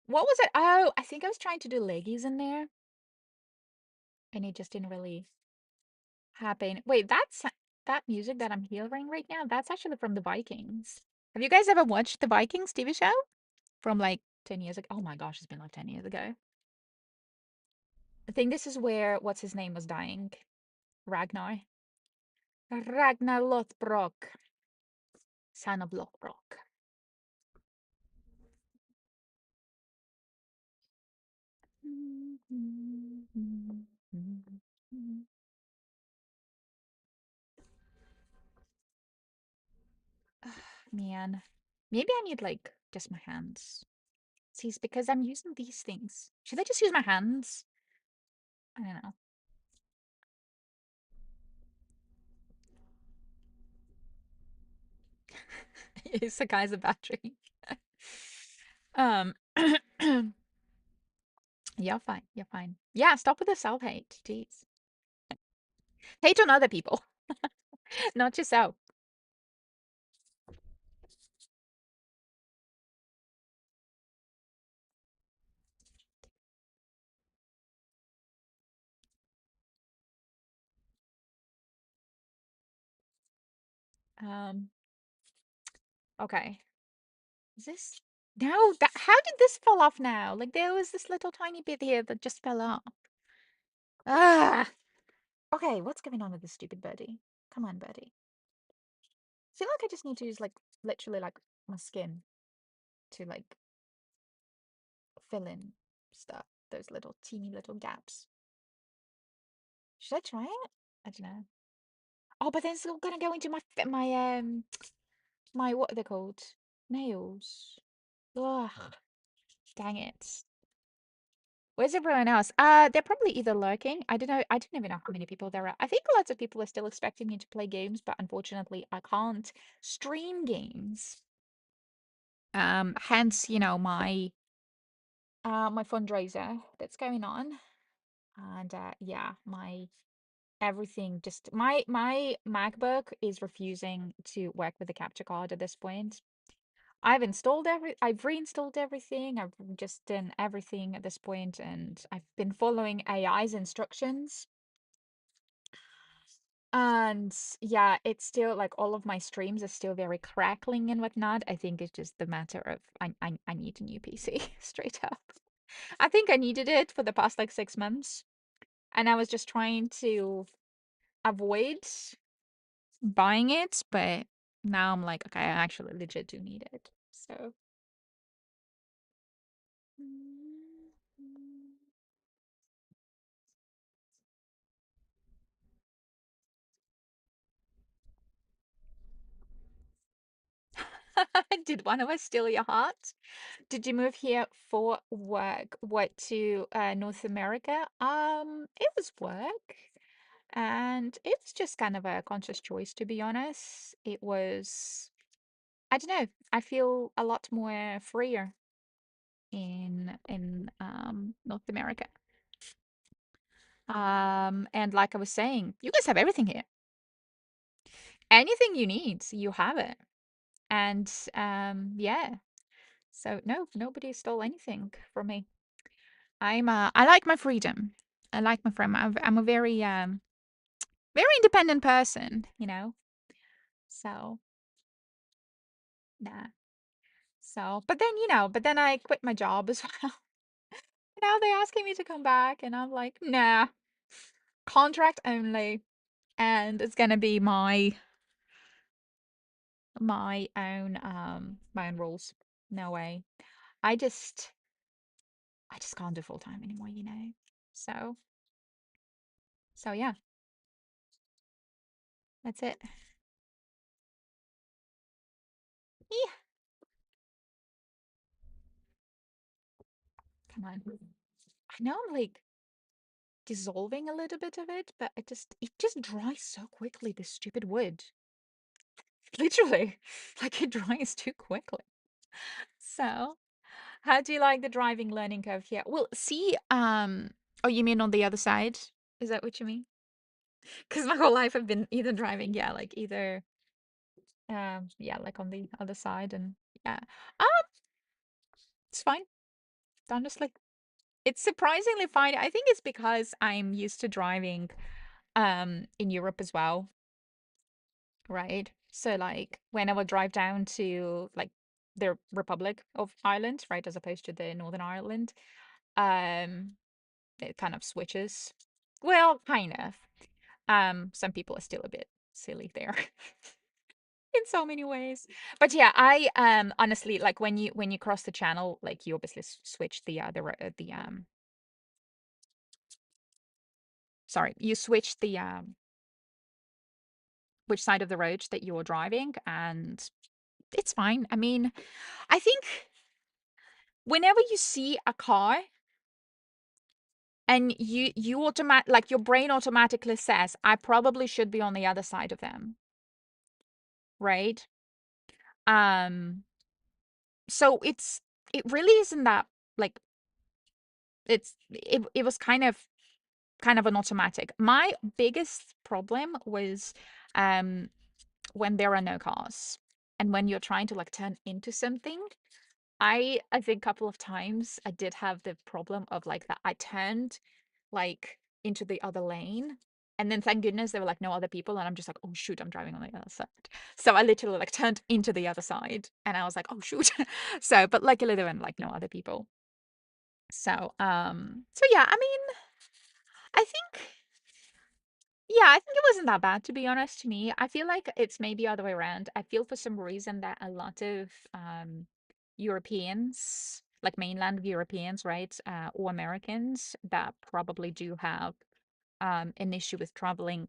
What was it? Oh, I think I was trying to do leggies in there, and it just didn't really happen. Wait, that music that I'm hearing right now. That's actually from the Vikings. Have you guys ever watched the Vikings TV show from like 10 years ago? Oh my gosh, it's been like 10 years ago. I think this is where what's his name was dying. Ragnar. Ragnar Lothbrok, son of Lothbrok. Man, maybe I need like just my hands. See, it's because I'm using these things. Should I just use my hands? I don't know. It's the guy's a battery. um, you're fine. You're fine. Yeah, stop with the self hate. Jeez, hate on other people, not yourself. Um, okay. Is this no, that how did this fall off now? Like there was this little tiny bit here that just fell off. Ah. Okay, what's going on with this stupid birdie? Come on, birdie. I feel like I just need to use like literally like my skin to like fill in stuff, those little teeny little gaps. Should I try it? I don't know. Oh, but then it's all gonna go into my what are they called? Nails. Ugh, dang it. Where's everyone else? They're probably either lurking. I don't know. I don't even know how many people there are. I think lots of people are still expecting me to play games, but unfortunately, I can't stream games. Hence, my fundraiser that's going on, and yeah, my everything just my MacBook is refusing to work with the capture card at this point. I've reinstalled everything. I've just done everything at this point, and I've been following AI's instructions. And yeah, it's still like all of my streams are still very crackling and whatnot. I think it's just the matter of I need a new PC, straight up. I think I needed it for the past like 6 months, and I was just trying to avoid buying it, but now I'm like, okay, I actually legit do need it. So did one of us steal your heart? Did you move here for work? What, to North America? It was work. And it was just kind of a conscious choice, to be honest. It was, I don't know, I feel a lot more freer in North America. And like I was saying, you guys have everything here. Anything you need, you have it. And yeah. So no, nobody stole anything from me. I like my freedom. I like my freedom. I'm a very independent person, you know. So nah. So, but then but then I quit my job as well. Now they're asking me to come back, and I'm like, nah, contract only, and it's gonna be my own rules. No way. I just I just can't do full time anymore, you know. So yeah, that's it. Yeah, come on. I know I'm like dissolving a little bit of it, but it just dries so quickly, this stupid wood. Literally, like it dries too quickly. So, how do you like the driving learning curve here? Well, see, oh, you mean on the other side? Is that what you mean? Because my whole life I've been either driving, yeah, like either, yeah, like on the other side, and yeah, um, it's fine, honestly. It's surprisingly fine. I think it's because I'm used to driving, in Europe as well, right? So like when I would drive down to like the Republic of Ireland, right, as opposed to the Northern Ireland, um, it kind of switches. Well, kind of. Some people are still a bit silly there in so many ways. But yeah, I honestly like when you cross the channel, like you obviously switch the sorry, you switch the which side of the road that you're driving, and it's fine. I mean, I think whenever you see a car and you like your brain automatically says, I probably should be on the other side of them, right? Um, so it really isn't that like it was kind of an automatic. My biggest problem was um when there are no cars and when you're trying to like turn into something. I think a couple of times I did have the problem of like that I turned like into the other lane And then thank goodness there were like no other people, and I'm just like, oh shoot, I'm driving on the other side. So I literally like turned into the other side, and I was like, oh shoot. So, but luckily there were like no other people. So yeah, I mean, I think yeah, I think it wasn't that bad, to be honest. To me, I feel like it's maybe other way around. I feel for some reason that a lot of Europeans, like mainland Europeans, right, or Americans, that probably do have an issue with traveling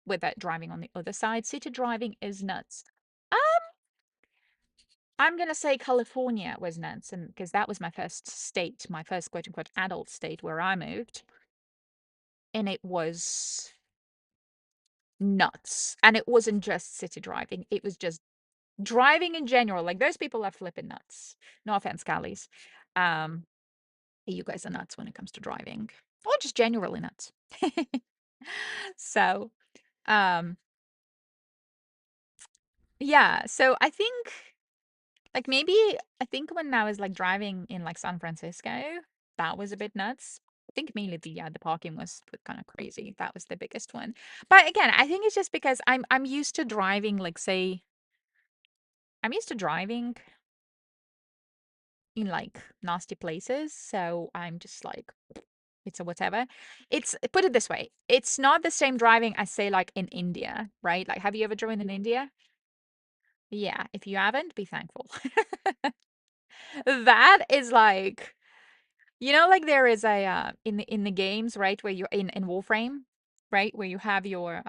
with that driving on the other side. City driving is nuts. Um, I'm gonna say California was nuts, and because that was my first state, my first quote unquote adult state where I moved, and it was nuts. And it wasn't just city driving; it was just driving in general. Like those people are flipping nuts. No offense, Callies. Um, you guys are nuts when it comes to driving, or just generally nuts. So, um, yeah. So I think. Like maybe I think when I was like driving in like San Francisco, that was a bit nuts. I think mainly the parking was kind of crazy. That was the biggest one. But again, I think it's just because I'm used to driving like say I'm used to driving in like nasty places, so I'm just like it's a whatever. It's put it this way, it's not the same driving as say like in India, right? Like have you ever driven in India? Yeah, if you haven't, be thankful. That is like you know, like there is a in the games, right, where you're in Warframe, right, where you have your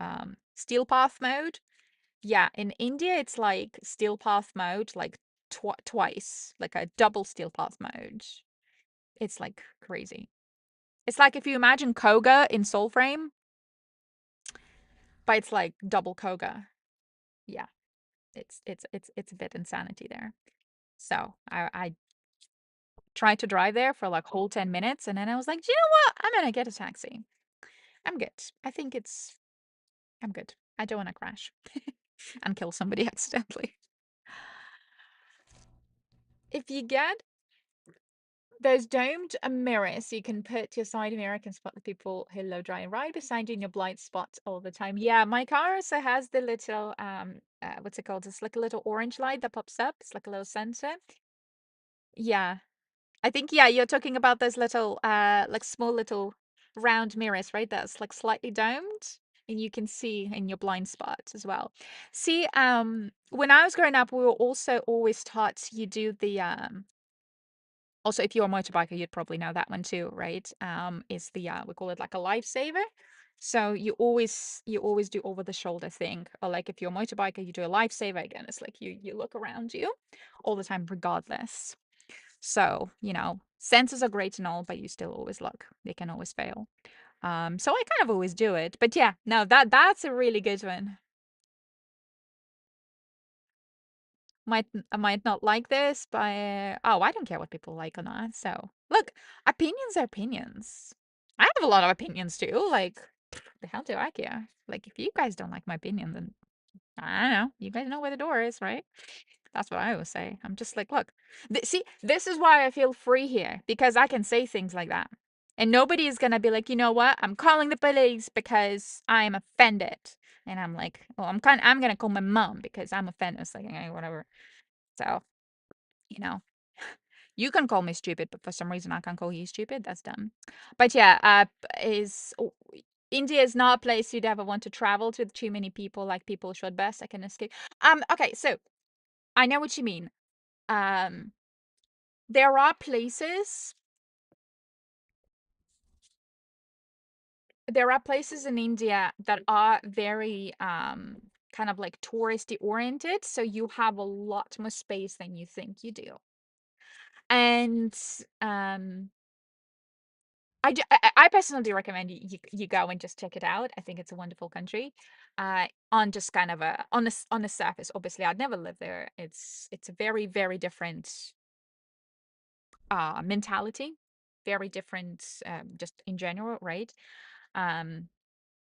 steel path mode. Yeah, in India it's like steel path mode, like twice, like a double steel path mode. It's like crazy. It's like if you imagine Koga in Soulframe, but it's like double Koga. Yeah, it's a bit insanity there. So I tried to drive there for like whole 10 minutes, and then I was like, you know what? I'm gonna get a taxi. I'm good. I think I'm good. I don't want to crash and kill somebody accidentally. If you get those domed mirrors, you can put your side mirror can spot the people who low dry and right beside you in your blind spot all the time. Yeah, my car also has the little what's it called? It's like a little orange light that pops up. It's like a little sensor. Yeah. I think yeah, you're talking about those little like small little round mirrors, right? That's like slightly domed and you can see in your blind spot as well. See, when I was growing up, we were also always taught you do the also if you're a motorbiker, you'd probably know that one too, right? Is the we call it like a lifesaver. So you always do over the shoulder thing. Or like if you're a motorbiker, you do a lifesaver again. It's like you look around you all the time regardless. So, sensors are great and all, but you still always look. They can always fail. So I kind of always do it. But yeah, no, that's a really good one. I might not like this, but oh, I don't care what people like or not. So look, opinions are opinions. I have a lot of opinions too. Like, the hell do I care? Like, if you guys don't like my opinion, then I don't know. You guys know where the door is, right? That's what I always say. I'm just like, look, see, this is why I feel free here because I can say things like that. And nobody is going to be like, you know what? I'm calling the police because I am offended. And I'm like, well, I'm going to call my mom because I'm offended. It's like, okay, whatever. So, you know, you can call me stupid, but for some reason I can't call you stupid. That's dumb. But yeah, India is not a place you'd ever want to travel to with too many people, like people should best. I can escape. Okay, so I know what you mean. Um, there are places in India that are very kind of like touristy oriented, so you have a lot more space than you think you do. And I personally do recommend you go and just check it out. I think it's a wonderful country. On just kind of on the surface, obviously, I'd never live there. It's a very very different mentality, very different just in general, right? Um,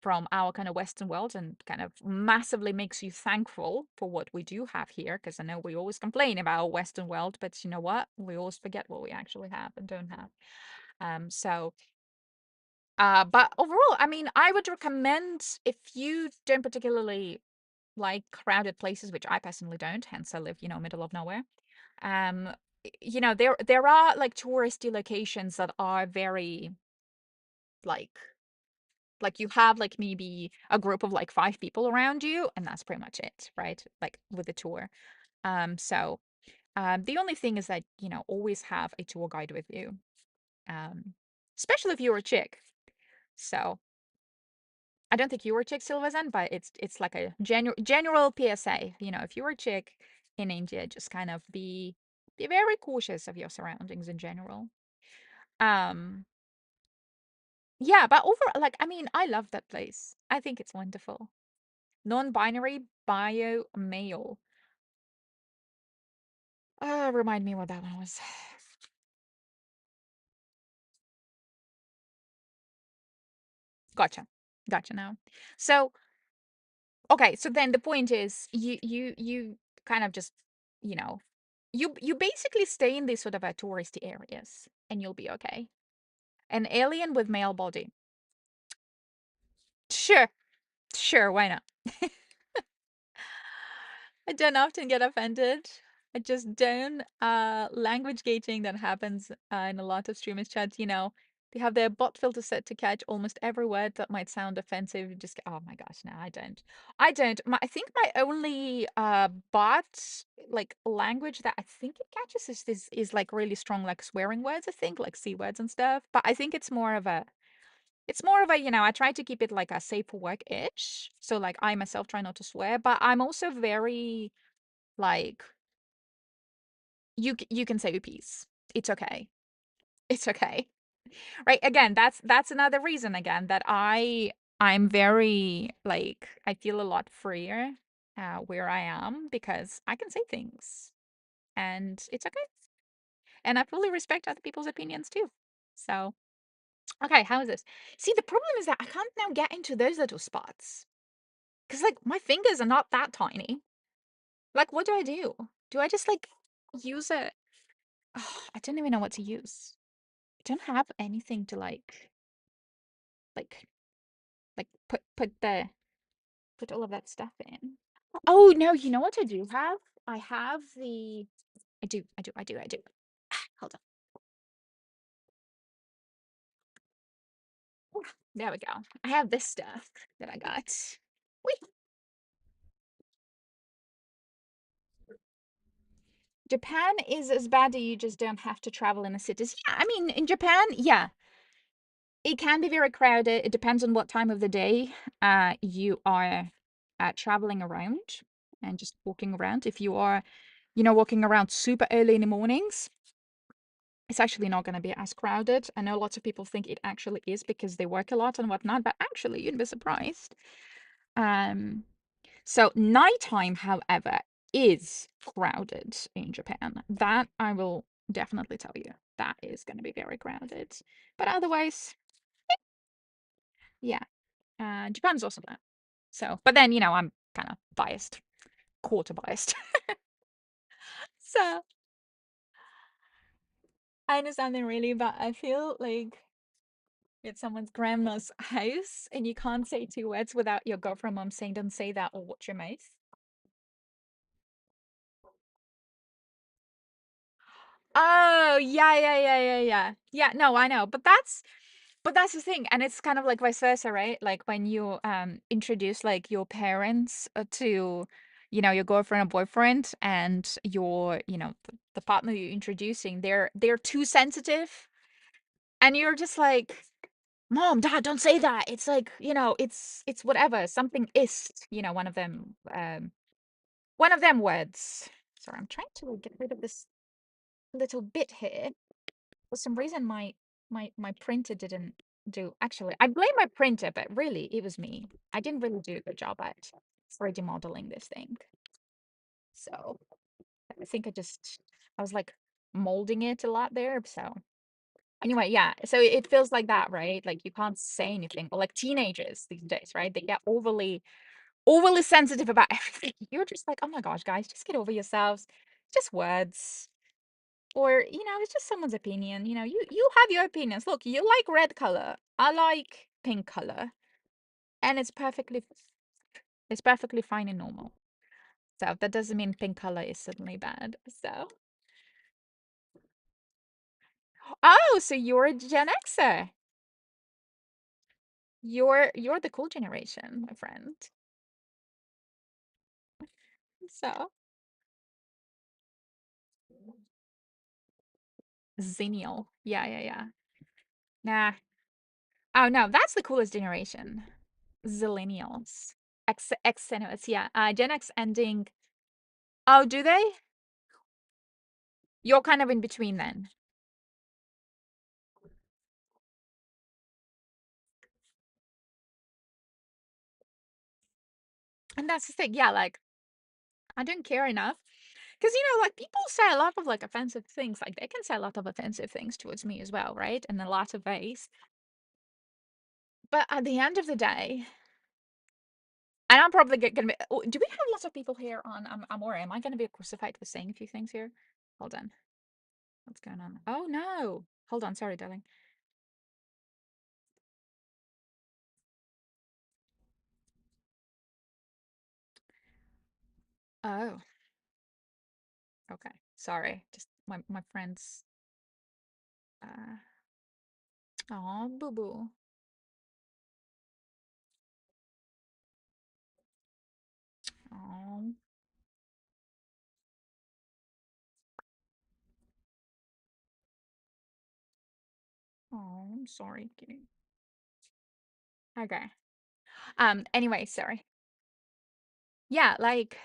from our kind of Western world and kind of massively makes you thankful for what we do have here. Because I know we always complain about our Western world, but you know what? We always forget what we actually have and don't have. So But overall, I mean, I would recommend if you don't particularly like crowded places, which I personally don't, hence I live, middle of nowhere. Um, there are like touristy locations that are very like you have like maybe a group of like 5 people around you, and that's pretty much it, right? Like with the tour. So the only thing is that, always have a tour guide with you. Um, especially if you're a chick. So I don't think you were a chick, Silverzan, but it's like a general PSA. If you're a chick in India, just kind of be very cautious of your surroundings in general. Um, yeah, but overall, like, I mean, I love that place. I think it's wonderful. Non-binary bio male. Remind me what that one was. Gotcha. Gotcha now. So, okay, so then the point is you kind of just, you know, you basically stay in these sort of touristy areas and you'll be okay. An alien with male body. Sure. Sure, why not? I don't often get offended. I just don't. Language gating that happens in a lot of streamers chats, they have their bot filter set to catch almost every word that might sound offensive. You just go, oh my gosh, no, I don't. I don't. I think my only bot like language that I think it catches is like really strong like swearing words, I think, like C words and stuff. But I think it's more of a, I try to keep it like a safe for work-ish. So like I myself try not to swear, but I'm also very like you can say your piece. It's okay. It's okay. Right? Again, that's another reason again that I'm very like I feel a lot freer where I am because I can say things and it's okay. And I fully respect other people's opinions too. So, okay, how is this? See, the problem is that I can't now get into those little spots. Because, like, my fingers are not that tiny. Like, what do I do? Do I just, like, use it? Oh, I don't even know what to use. I don't have anything to, like, put all of that stuff in. Oh, no, you know what I do have? I have I do. Hold on. Ooh, there we go. I have this stuff that I got. Whee! Japan is as bad as you just don't have to travel in the cities. Yeah, I mean, in Japan, yeah, it can be very crowded. It depends on what time of the day you are traveling around and just walking around. If you are, walking around super early in the mornings, it's actually not going to be as crowded. I know lots of people think it actually is because they work a lot and whatnot, but actually, you'd be surprised. Um, so nighttime, however, is crowded in Japan. That I will definitely tell you. That is going to be very crowded. But otherwise, yeah. Japan's also that. So, but then, I'm kind of biased, quarter biased. So, I understand them really, but I feel like it's someone's grandma's house and you can't say 2 words without your girlfriend mom saying, don't say that or watch your mouth. Oh, yeah, yeah, yeah, yeah, yeah. Yeah, no, I know. But that's the thing. And it's kind of like vice versa, right? Like when you introduce like your parents to, your girlfriend or boyfriend and your, the partner you're introducing, they're too sensitive. And you're just like, Mom, Dad, don't say that. It's like, it's whatever. Something is, one of them words. Sorry, I'm trying to like, get rid of this little bit here. For some reason my printer didn't do. Actually, I blame my printer, but really it was me. I didn't really do a good job at 3D modeling this thing. So I think I was like molding it a lot there. So anyway, yeah. So it feels like that, right? Like you can't say anything. Or like teenagers these days, right? They get overly sensitive about everything. You're just like, oh my gosh, guys, just get over yourselves. Just words. Or, it's just someone's opinion. You have your opinions. Look, you like red color. I like pink color. And it's perfectly fine and normal. So that doesn't mean pink color is suddenly bad. So, oh, so you're a Gen Xer. You're the cool generation, my friend. So, Xennial. Yeah, yeah, yeah. Nah. Oh no, that's the coolest generation. Zillennials. Xennials, yeah. Gen X ending. Oh, do they? You're kind of in between then. And that's the thing. Yeah, like I don't care enough. Because, like people say a lot of like offensive things. Like they can say a lot of offensive things towards me as well, right? In a lot of ways. But at the end of the day, and I'm probably gonna be. Oh, do we have lots of people here on Amore? Am I gonna be crucified for saying a few things here? Hold on. What's going on? Oh no. Hold on. Sorry, darling. Oh, okay. Sorry. Just my friends. Uh, oh, boo boo. Oh, oh, I'm sorry, kitty. Okay. Anyway, sorry. Yeah, like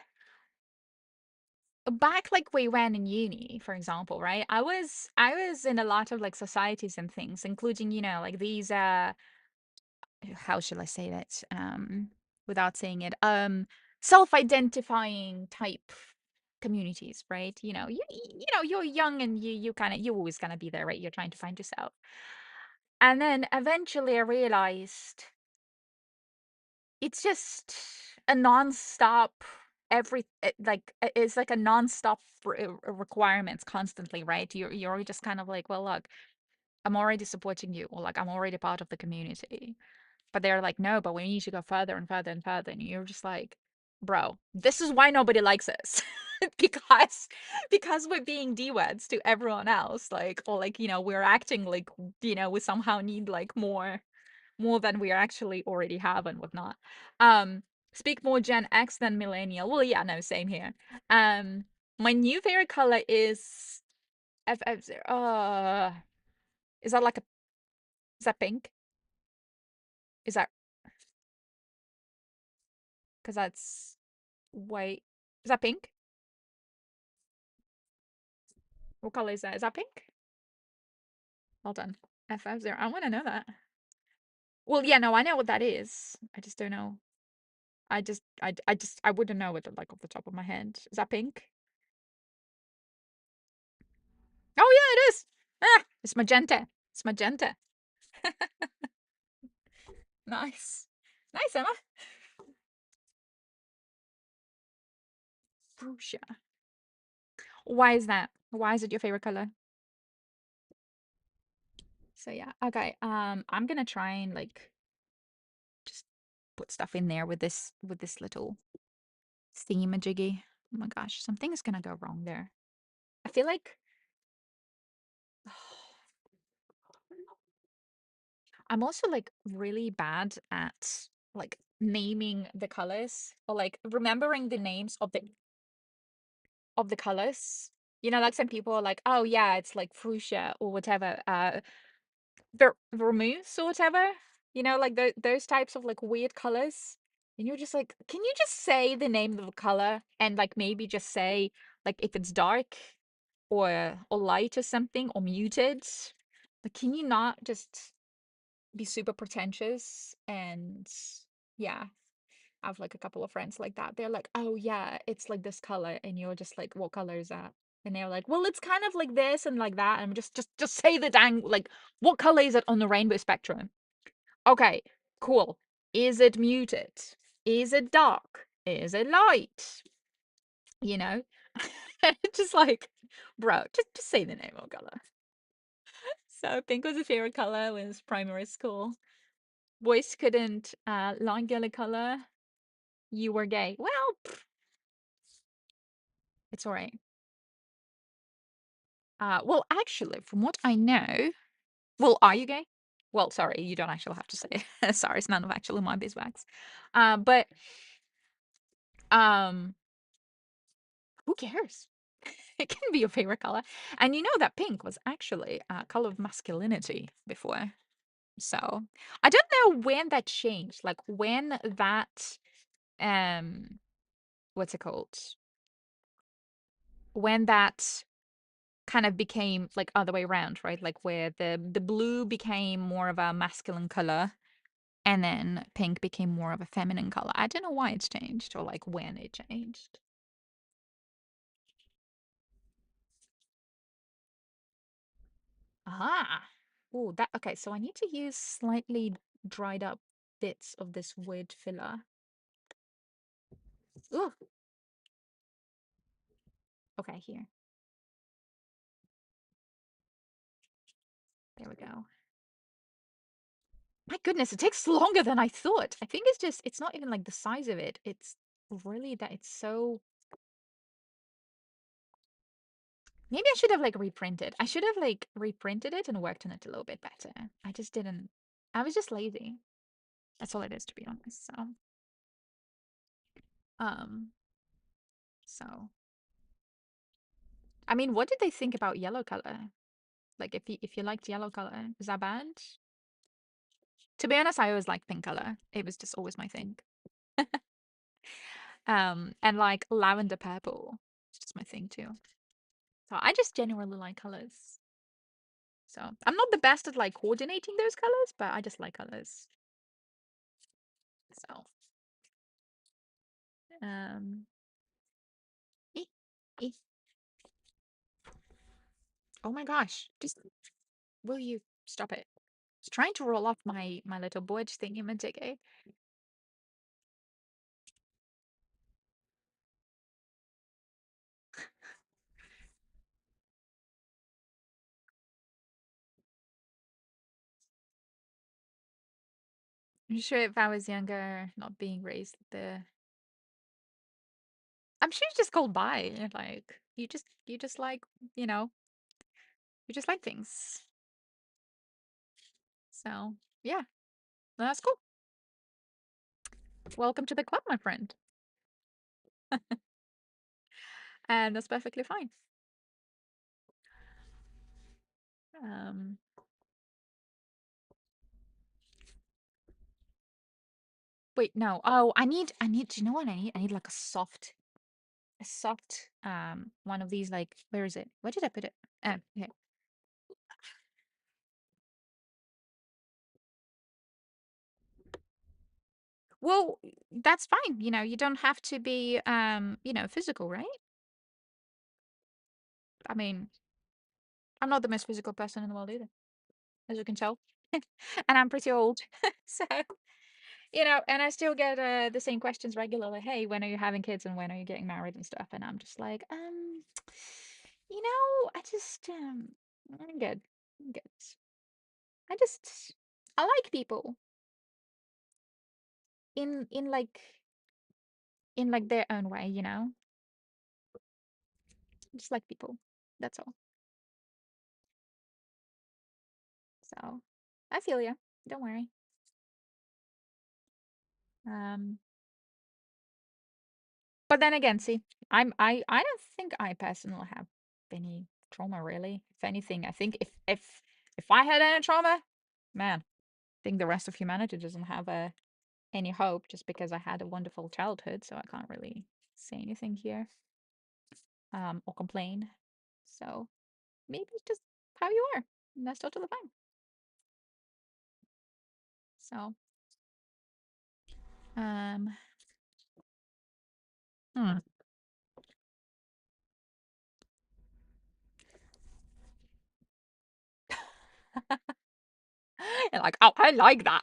back like we went in uni, for example, right? I was in a lot of like societies and things, including, like these how shall I say that? Without saying it, self-identifying type communities, right? You're young and you always gonna be there, right? You're trying to find yourself. And then eventually I realized it's just a non-stop it's like a non-stop requirements constantly, right? You're just kind of like, well, look, I'm already supporting you, or like I'm already part of the community. But they're like, no, but we need to go further and further and further. And you're just like, bro, this is why nobody likes us. because we're being D-words to everyone else. Like, or like, we're acting like, we somehow need like more than we actually already have and whatnot. Um, speak more Gen X than millennial. Well, yeah, no, same here. My new favorite color is FF0. Is that like a is that pink? Is that because that's white? Is that pink? What color is that? Is that pink? Hold on. FF0. I want to know that. Well, yeah, no, I know what that is. I just don't know. I wouldn't know it like off the top of my head. Is that pink? Oh yeah, it is. Ah, it's magenta. It's magenta. Nice. Nice, Emma. Fuchsia. Why is that? Why is it your favorite color? So yeah. Okay. I'm gonna try and like just put stuff in there with this little thingamajiggy. Oh my gosh, something is gonna go wrong there. I feel like I'm also like really bad at like naming the colors or like remembering the names of the colors. Like some people are like, oh yeah, it's like fuchsia or whatever, vermouth or whatever. Like those types of like weird colors. And you're just like, can you just say the name of the color and like maybe just say like if it's dark or light or something or muted? Like, can you not just be super pretentious? And yeah, I have like a couple of friends like that. They're like, oh yeah, it's like this color, and you're just like, what color is that? And they're like, well, it's kind of like this and like that. And just say the dang like, what color is it on the rainbow spectrum? Okay, cool. Is it muted? Is it dark? Is it light? You know, just like Bro, just say the name of color. So pink was a favorite color when it was primary school. Boys couldn't like yellow color. You were gay. Well, it's all right. Well, actually, from what I know, well, are you gay? Well, sorry, you don't actually have to say it. Sorry, it's none of actually my beeswax. But um, who cares? It can be your favorite color. And you know that pink was actually a color of masculinity before. So I don't know when that changed. Like when that what's it called? When that kind of became like other way around, right? Like where the blue became more of a masculine color and then pink became more of a feminine color. I don't know why it's changed or like when it changed. Ah. Oh, that okay, so I need to use slightly dried up bits of this wood filler. Ooh. Okay, here. There we go. My goodness, it takes longer than I thought. I think it's just, it's not even like the size of it. It's really that it's so. Maybe I should have like reprinted. I should have like reprinted it and worked on it a little bit better. I just didn't. I was just lazy. That's all it is, to be honest. Um, so I mean, what did they think about yellow color? Like, if you liked yellow color, is that bad? To be honest, I always liked pink color. It was just always my thing. And like lavender purple, it's just my thing too. So I just genuinely like colors. So I'm not the best at like coordinating those colors, but I just like colors. So um, eh, eh. Oh my gosh, just will you stop it? It's trying to roll off my little board thingy majiggy. I'm sure if I was younger, not being raised the I'm sure it's just called by. Like you just like, you know, you just like things. So yeah, that's cool. Welcome to the club, my friend. And that's perfectly fine. Um Wait, no. Oh, I need do you know what I need? I need like a soft one of these, like, where is it? Where did I put it? Okay. Well, that's fine. You don't have to be physical, right? I mean, I'm not the most physical person in the world either, as you can tell. And I'm pretty old. So, and I still get the same questions regularly. Hey, when are you having kids and when are you getting married and stuff? And I'm just like, I just I'm good. I'm good. I just I like people in like their own way. Just like people. That's all. So I feel you. Don't worry. Um, but then again, see, I don't think I personally have any trauma really. If anything, I think if I had any trauma, man, I think the rest of humanity doesn't have any hope just because I had a wonderful childhood, so I can't really say anything here or complain. So maybe it's just how you are. And that's totally fine. So um hmm. And like, oh, I like that.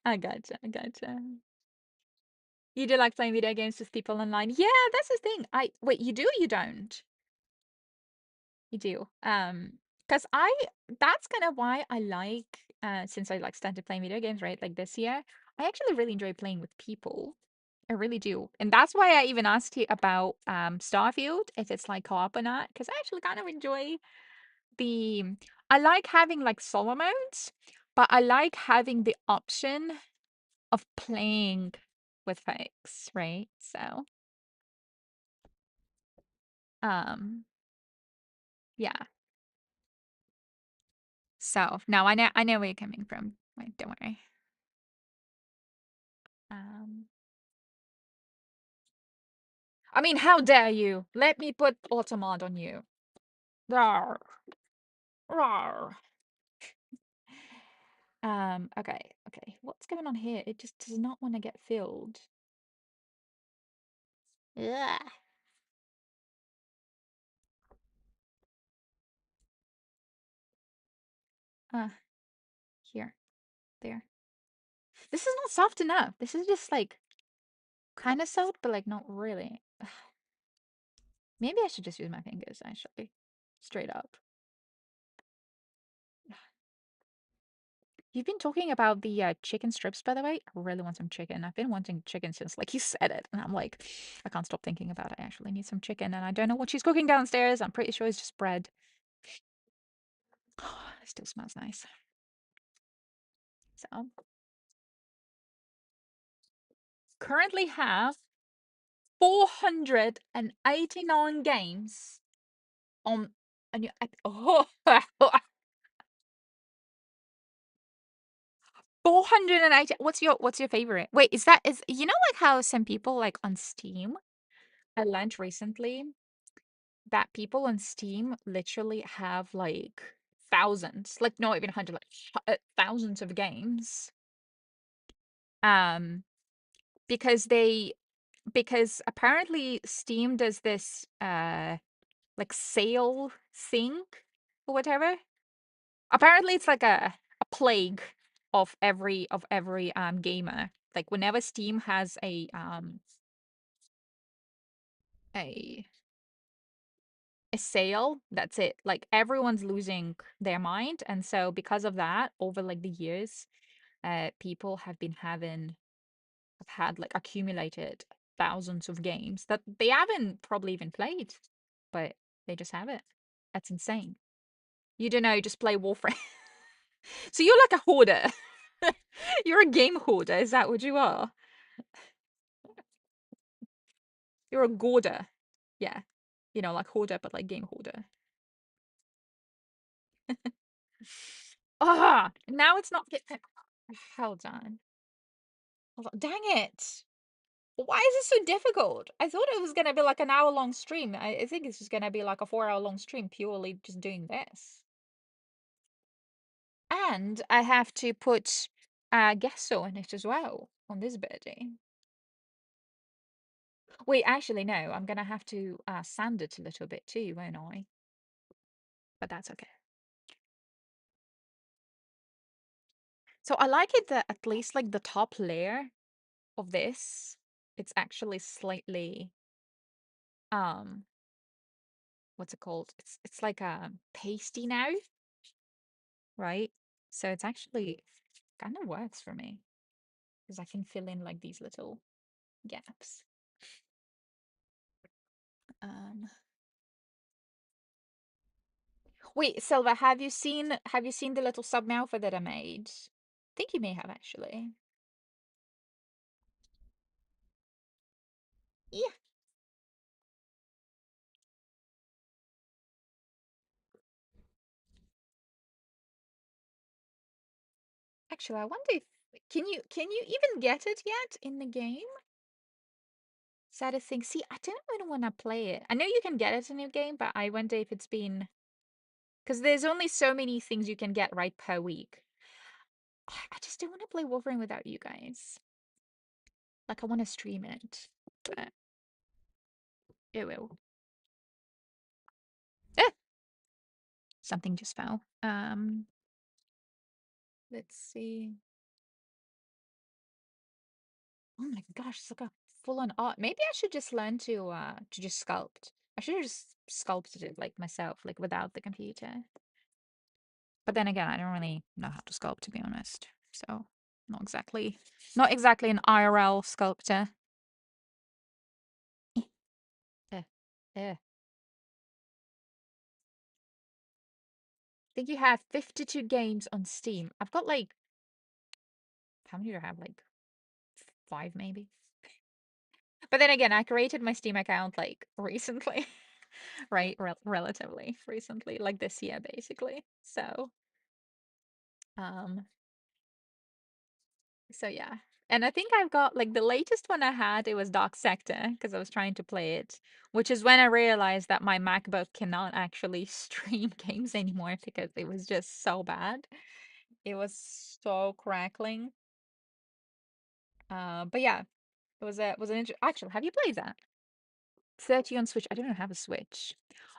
I gotcha. I gotcha. You do like playing video games with people online? Yeah, that's the thing. Wait, you do or you don't? You do. Because that's kind of why I like, since I like started playing video games, right? Like this year, I actually really enjoy playing with people. I really do. And that's why I even asked you about Starfield, if it's like co-op or not, because I actually kind of enjoy the I like having like solo modes, but I like having the option of playing with folks, right? So, um, yeah. So, no, I know where you're coming from. Wait, don't worry. Um, I mean, how dare you? Let me put Automod on you. Rawr. Rawr. Okay. What's going on here? It just does not want to get filled. Yeah. Uh, here. There. This is not soft enough. This is just like kind of soft, but like not really. Maybe I should just use my fingers, actually. Straight up. You've been talking about the chicken strips, by the way. I really want some chicken. I've been wanting chicken since, like, you said it. And I'm like, I can't stop thinking about it. I actually need some chicken. And I don't know what she's cooking downstairs. I'm pretty sure it's just bread. It still smells nice. So, currently have 489 games on a new. Oh, 480. What's your favorite? Wait, is you know like how some people like on Steam? I learned recently that people on Steam literally have like thousands, like not even 100, like thousands of games. Um, because apparently Steam does this like sale thing or whatever. Apparently it's like a plague of every gamer. Like whenever Steam has a a sale, that's it. Like everyone's losing their mind. And so because of that, over like the years, people have had like accumulated thousands of games that they haven't probably even played, but they just have it. That's insane. You don't know, you just play Warframe. So you're like a hoarder. You're a game hoarder. Is that what you are? You're a gourder. Yeah. You know, like hoarder, but like game hoarder. Ah, now it's not getting. Hold on. Hold on. Dang it. Why is this so difficult? I thought it was gonna be like an hour-long stream. I think it's just gonna be like a 4-hour-long stream purely just doing this. And I have to put gesso in it as well on this birdie. Wait, actually, no. I'm gonna have to sand it a little bit too, won't I? But that's okay. So I like it that at least like the top layer of this, it's actually slightly um what's it called? It's like a pasty now, right? So it's actually kind of works for me because I can fill in like these little gaps. Um Wait, Silva, have you seen the little submouther that I made? I think you may have actually. Yeah. Actually, I wonder if can you even get it yet in the game? Is that a thing? See, I don't even want to play it. I know you can get it in your game, but I wonder if it's been because there's only so many things you can get right per week. I just don't want to play Wolverine without you guys. Like I want to stream it, but it will. Eh! Something just fell. Let's see. Oh my gosh, look up. full on art. Maybe I should just learn to just sculpt. I should have just sculpted it like myself, like without the computer. But then again, I don't really know how to sculpt, to be honest. So not exactly an IRL sculptor. Eh, eh. I think you have 52 games on Steam. I've got like, how many do I have? Like five maybe. But then again, I created my Steam account like recently, right? Relatively recently, like this year basically. Um, so yeah. And I think I've got like the latest one I had, it was Dark Sector because I was trying to play it, which is when I realized that my MacBook cannot actually stream games anymore because it was just so bad. It was so crackling. But yeah, it was an actually, have you played that? 30 on Switch. I don't have a Switch.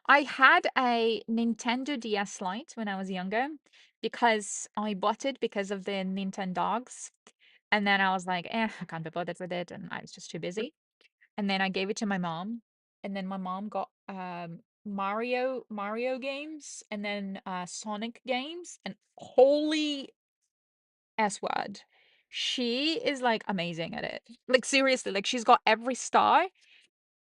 I had a Nintendo DS Lite when I was younger because I bought it because of the Nintendogs. And then I was like, I can't be bothered with it. And I was just too busy. And then I gave it to my mom. And then my mom got Mario games and then Sonic games. And holy S word. She is like amazing at it. Like seriously, like she's got every star,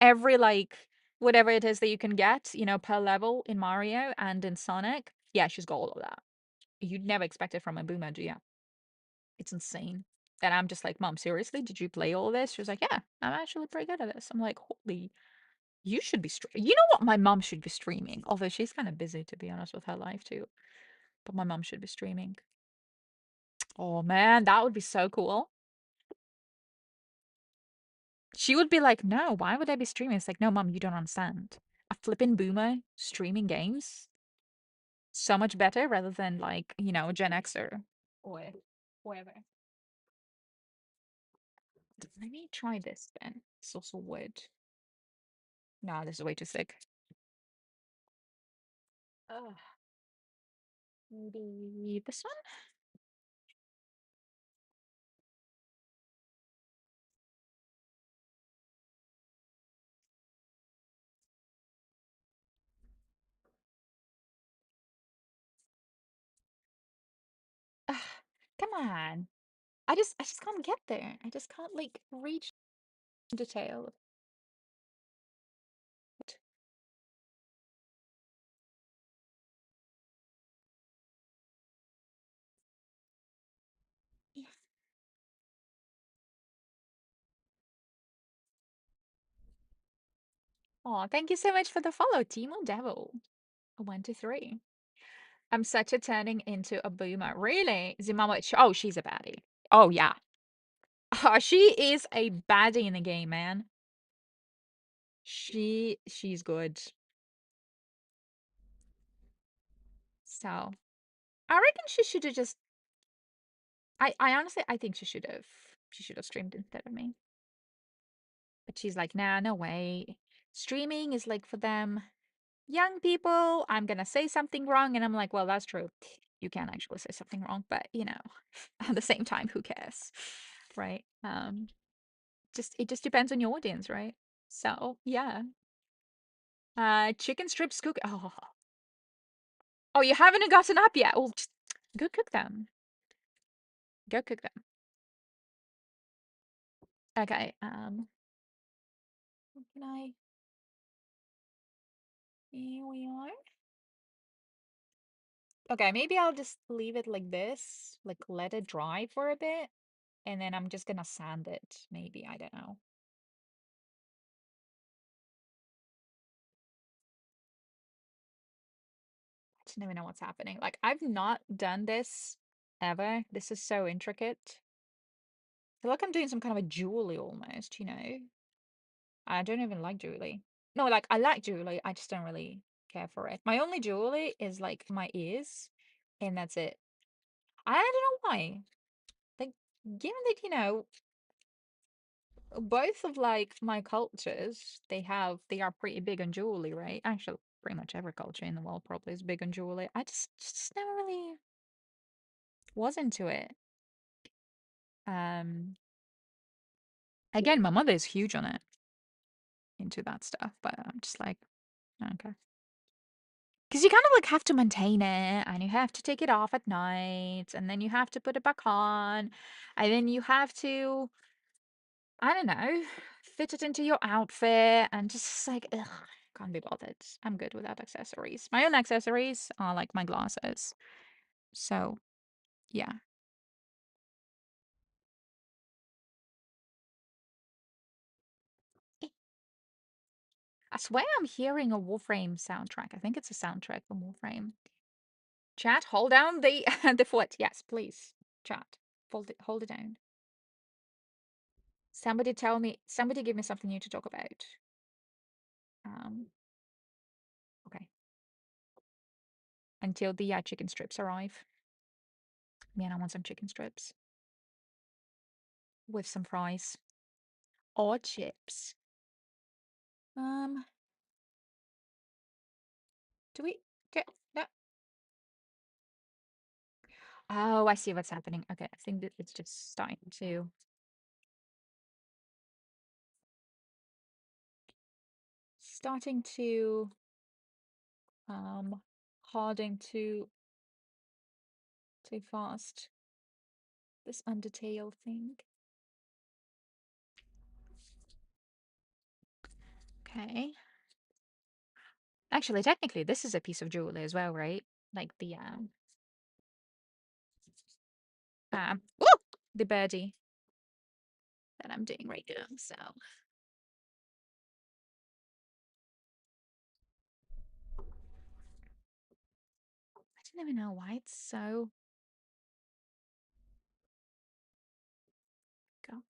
every like whatever it is that you can get, per level in Mario and in Sonic. Yeah, she's got all of that. You'd never expect it from a boomer, do you? It's insane. And I'm just like, Mom, seriously? Did you play all this? She was like, Yeah, I'm actually pretty good at this. I'm like, holy, you should be You know what? My mom should be streaming. Although she's kind of busy, to be honest, with her life too. But my mom should be streaming. Oh man, that would be so cool. She would be like, No, why would I be streaming? It's like, No, Mom, you don't understand. A flippin' boomer streaming games? So much better rather than like, Gen Xer or whatever. Let me try this then. It's also wood. No, this is way too thick. Ugh. Maybe this one? Ugh, come on. I just can't get there. I just can't like reach detail. Oh, thank you so much for the follow, Timo Devil. 1, 2, 3. I'm such a turning into a boomer. Really? Zimama, oh, she's a baddie. Oh yeah. She is a baddie in the game, man. She's good. So I reckon she should have just I honestly I think she should have streamed instead of me. But she's like, nah, no way. Streaming is like for them young people. I'm gonna say something wrong, and I'm like, well, that's true. You can actually say something wrong, but at the same time, who cares, right? Just it just depends on your audience, right? So yeah. Chicken strips cook. Oh, you haven't gotten up yet. Oh, just go cook them. Go cook them. Okay. Can I? Here we are. Okay, maybe I'll just leave it like this, like let it dry for a bit, and then I'm just gonna sand it, maybe, I don't know. I don't even know what's happening. Like, I've not done this ever. This is so intricate. I feel like I'm doing some kind of a jewelry almost. I don't even like jewelry. No, like, I like jewelry, I just don't really care for it. My only jewelry is like my ears, and that's it. I don't know why. Like, given that, both of like my cultures, they are pretty big on jewelry, right? Actually, pretty much every culture in the world probably is big on jewelry. I just never really was into it. Um, Again, my mother is huge on it, into that stuff, but I'm just like, okay. Because you kind of like have to maintain it, and you have to take it off at night, and then you have to put it back on, and then you have to, I don't know, fit it into your outfit, and just like, ugh, can't be bothered. I'm good without accessories. My own accessories are like my glasses. So, yeah. I swear I'm hearing a Warframe soundtrack. I think it's a soundtrack from Warframe. Chat, hold down the the foot. Yes, please. Chat, hold it down. Somebody give me something new to talk about. Okay. Until the chicken strips arrive. Man, I want some chicken strips with some fries or chips. Do we get that? Oh, I see what's happening. Okay, I think that it's just starting to harden too fast. This Undertale thing. Okay. Actually, technically, this is a piece of jewelry as well, right? Like woo! The birdie that I'm doing right now. So I don't even know why it's so. Go.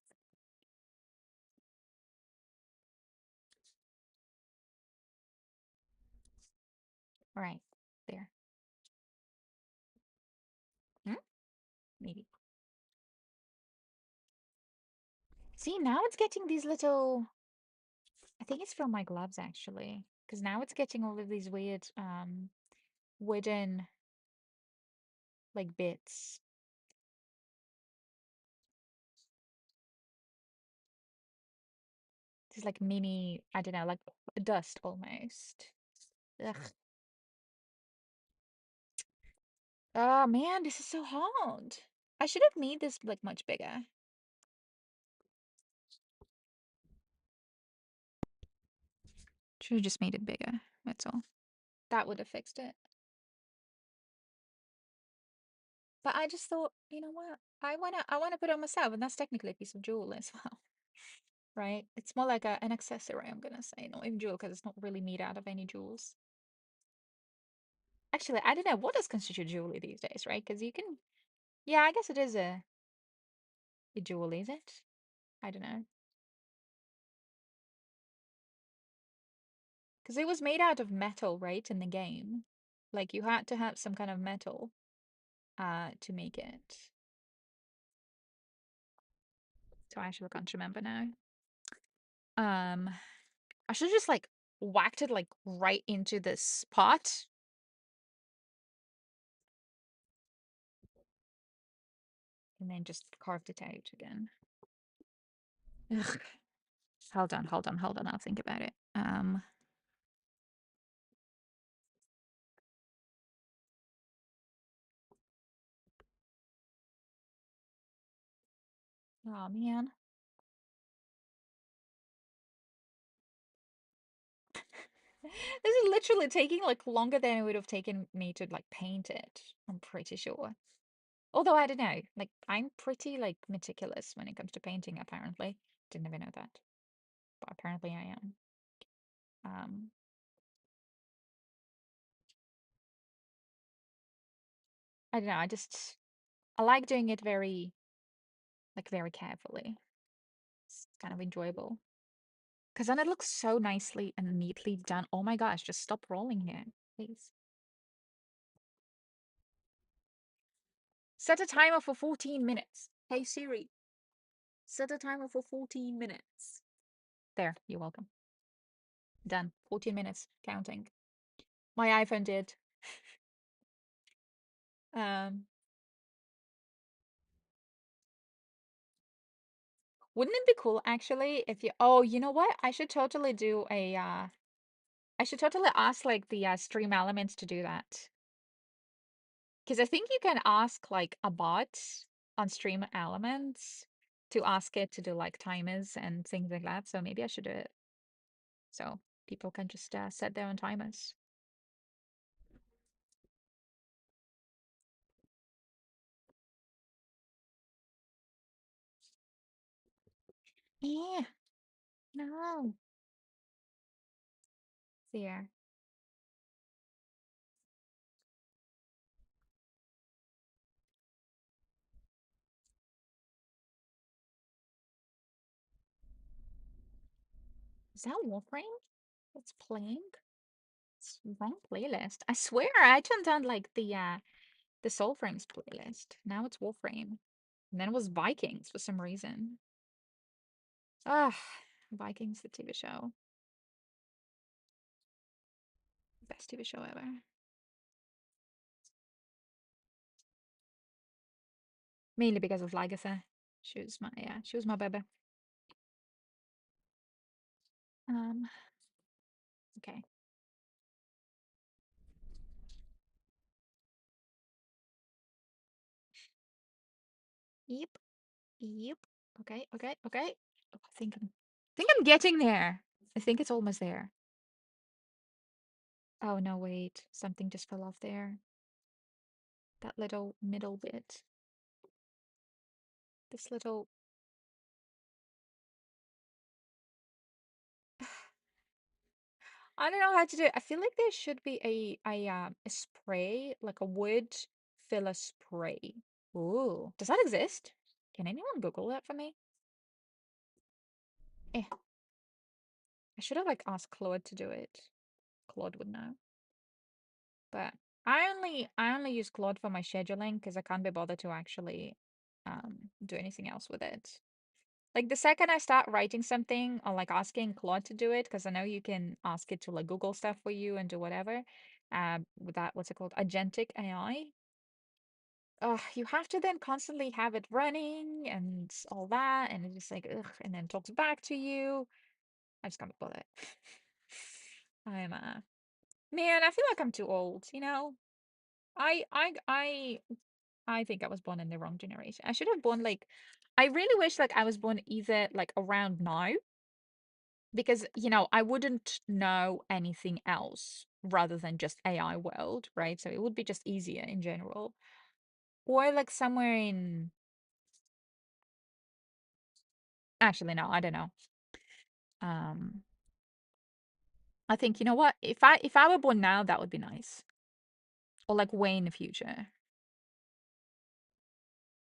All right, there. Maybe. See, now it's getting these little. I think it's from my gloves actually, because now it's getting all of these weird wooden like bits. It's like mini, I don't know, like dust almost. Ugh. Oh man, this is so hard. I should have made this like much bigger. Should have just made it bigger. That's all. That would have fixed it. But I just thought, you know what? I wanna put it on myself, and that's technically a piece of jewelry as well. Right? It's more like an accessory, I'm gonna say, not even jewel, because it's not really made out of any jewels. Actually, I don't know what does constitute jewelry these days, right? Because you can, yeah, I guess it is a jewel, is it? I don't know. Because it was made out of metal, right, in the game. Like you had to have some kind of metal to make it. So I actually can't remember now. I should have just like whacked it like right into this pot. And then just carved it out again. Ugh. Hold on. I'll think about it. Oh man. This is literally taking like longer than it would have taken me to like paint it. I'm pretty sure. Although I don't know, like I'm pretty like meticulous when it comes to painting, apparently. Didn't even know that. But apparently I am. Um I don't know, I like doing it very carefully. It's kind of enjoyable. Because then it looks so nicely and neatly done. Oh my gosh, just stop rolling here, please. Set a timer for 14 minutes. Hey Siri, set a timer for 14 minutes. There, you're welcome. Done. 14 minutes, counting. My iPhone did. Um, Wouldn't it be cool actually if you oh, you know what? I should totally ask like the stream elements to do that. Because I think you can ask like a bot on stream elements to ask it to do like timers and things like that. So maybe I should do it. So people can just set their own timers. Yeah, no. There. Is that Warframe that's playing? It's wrong playlist. I swear I turned on like the Soul Frames playlist. Now it's Warframe. And then it was Vikings for some reason. Ah, Vikings, the TV show. Best TV show ever. Mainly because of Lagatha. She was my baby. Um, okay. Yep. Yep. Okay, okay, okay. Oh, think I'm getting there. I think it's almost there. Oh no, wait. Something just fell off there. That little middle bit. This little I don't know how to do it. I feel like there should be a spray, like a wood filler spray. Ooh, does that exist? Can anyone Google that for me? Eh, I should have like asked Claude to do it. Claude would know. But I only use Claude for my scheduling because I can't be bothered to actually do anything else with it. Like the second I start writing something or like asking Claude to do it, because I know you can ask it to like Google stuff for you and do whatever. With that, what's it called? Agentic AI. You have to then constantly have it running and all that, and it's just like ugh, and then talks back to you. I just can't be bothered. I'm man, I feel like I'm too old, you know? I I I I think I was born in the wrong generation. I should have born like I really wish like I was born either like around now because I wouldn't know anything else rather than just AI world, right? So it would be just easier in general. Or like somewhere in actually no, I don't know. Um I think you know what? If I were born now, that would be nice. Or like way in the future.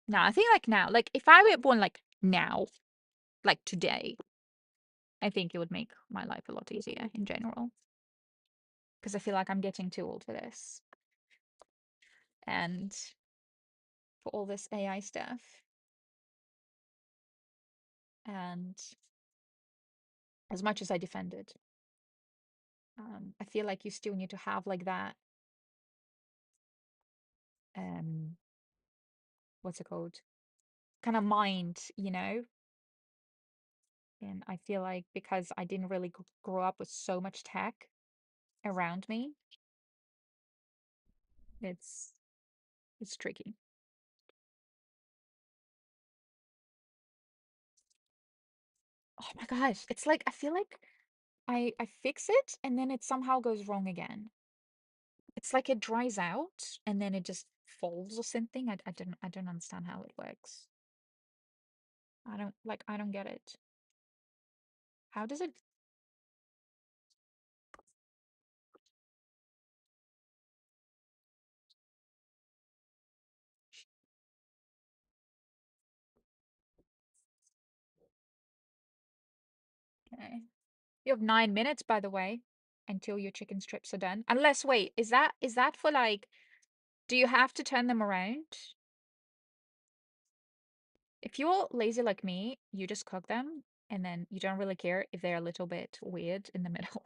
No, I think like now. Like if I were born like now, like today, I think it would make my life a lot easier in general. Because I feel like I'm getting too old for this. And for all this AI stuff. And as much as I defend it, I feel like you still need to have like that um what's it called? Kind of mind. And I feel like because I didn't really grow up with so much tech around me, it's it's tricky. Oh my gosh, it's like I feel like I fix it and then it somehow goes wrong again. It's like it dries out and then it just falls or something. I don't understand how it works. I don't get it. How does it okay. You have 9 minutes, by the way, until your chicken strips are done. Unless, wait, is that for like, do you have to turn them around? If you're lazy like me, you just cook them and then you don't really care if they're a little bit weird in the middle.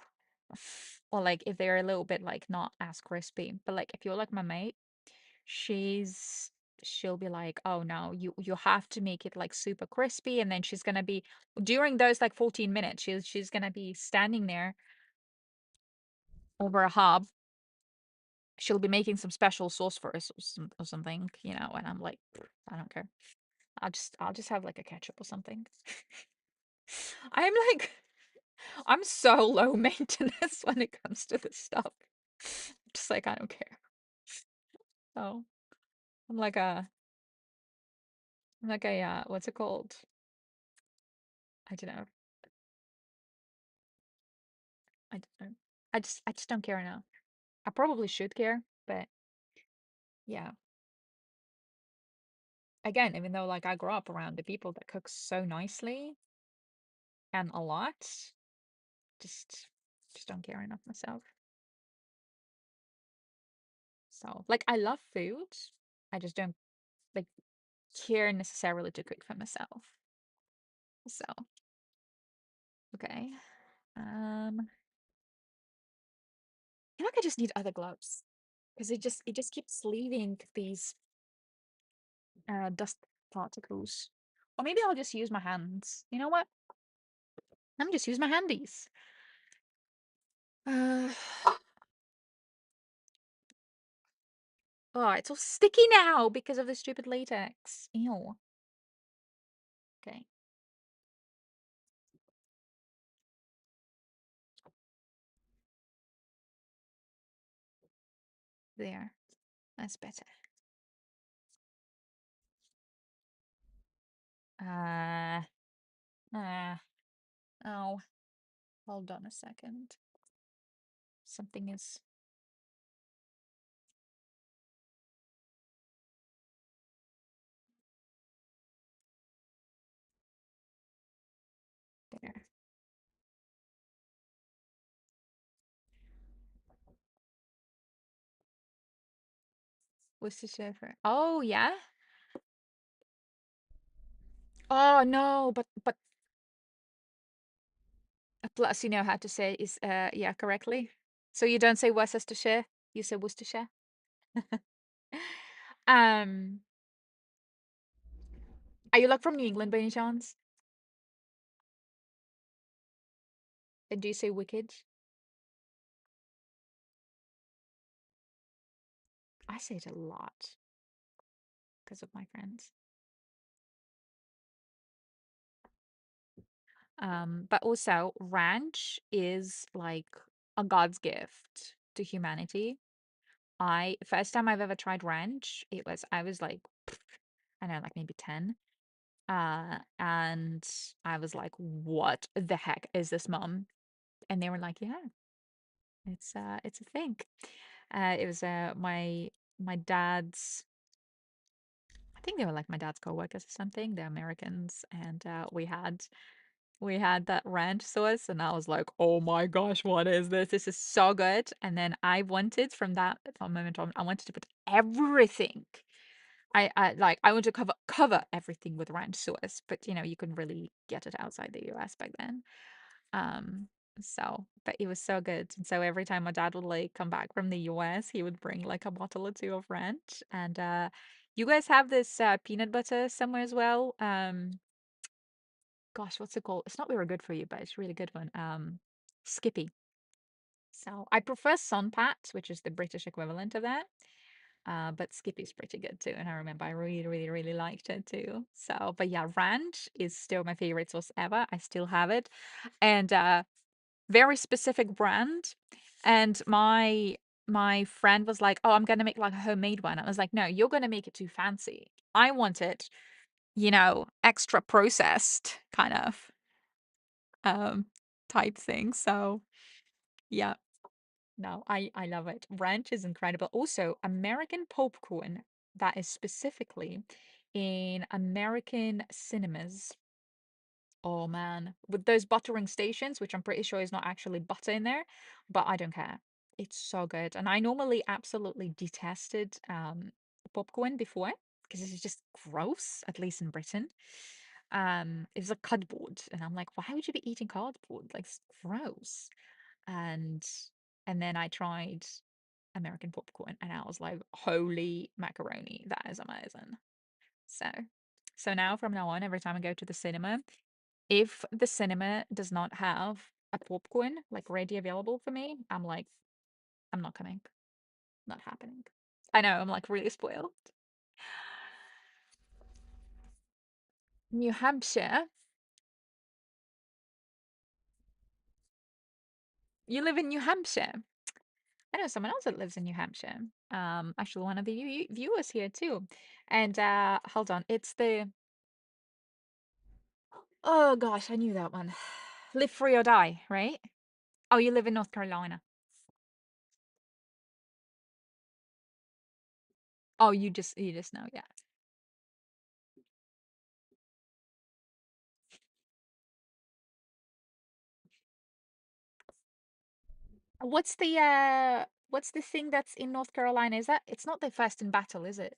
Or like if they're a little bit like not as crispy. But like if you're like my mate, she's she'll be like, "Oh no, you have to make it like super crispy." And then she's gonna be during those like 14 minutes, she's gonna be standing there over a hob. She'll be making some special sauce for us or something, you know, and I'm like, I don't care. I'll just have like a ketchup or something. I'm like I'm so low maintenance when it comes to this stuff. Just like I don't care. So I'm like a what's it called? I don't know. I don't know. I just don't care enough. I probably should care, but yeah. Again, even though like I grew up around the people that cook so nicely and a lot, just just don't care enough myself. So like I love food. I just don't like care necessarily to cook for myself. So okay. I feel like I just need other gloves because it just keeps leaving these dust particles. Or maybe I'll just use my hands. You know what? Let me just use my handies. Uh, oh, it's all sticky now because of the stupid latex. Ew. Okay, there. That's better. Uh, oh, hold on a second. Something is there. Worcestershire for. Oh yeah. Oh no, but plus you know how to say is yeah correctly. So you don't say Worcestershire, you say Worcestershire. Um, are you like from New England by any chance? And do you say wicked? I say it a lot because of my friends. But also ranch is like a God's gift to humanity. I first time I've ever tried ranch, I was like I don't know, like maybe 10. And I was like, what the heck is this, mom? And they were like, yeah, it's a thing. It was my dad's I think they were like my dad's coworkers or something. They're Americans, and we had that ranch sauce, and I was like, "Oh my gosh, what is this? This is so good!" And then I wanted from that moment on, I wanted to put everything. I want to cover everything with ranch sauce, but you know you couldn't really get it outside the US back then. Um, but it was so good. And so every time my dad would like come back from the US, he would bring like a bottle or two of ranch. And you guys have this peanut butter somewhere as well. Gosh, what's it called? It's not very good for you, but it's a really good one. Skippy. So I prefer Sun Pat, which is the British equivalent of that. But Skippy's pretty good too. And I remember I really, really, really liked it too. So, but yeah, ranch is still my favorite sauce ever. I still have it. And very specific brand. And my friend was like, "Oh, I'm gonna make like a homemade one." I was like, "No, you're gonna make it too fancy. I want it, extra processed kind of um type thing." So yeah, no, I love it. Ranch is incredible. Also, American popcorn that is specifically in American cinemas. Oh man, with those buttering stations, which I'm pretty sure is not actually butter in there, but I don't care. It's so good. And I normally absolutely detested popcorn before because it's just gross, at least in Britain. It was like cardboard, and I'm like, why would you be eating cardboard? Like it's gross. And and then I tried American popcorn, and I was like, holy macaroni, that is amazing. So, so now from now on, every time I go to the cinema, if the cinema does not have a popcorn like ready available for me, I'm like, I'm not coming. Not happening. I know, I'm like really spoiled. New Hampshire. You live in New Hampshire. I know someone else that lives in New Hampshire. Actually, one of the viewers here too. And hold on, it's the oh gosh, I knew that one. Live free or die, right? Oh, you live in North Carolina. Oh, you just know, yeah. What's the thing that's in North Carolina? Is that it's not the first in battle, is it?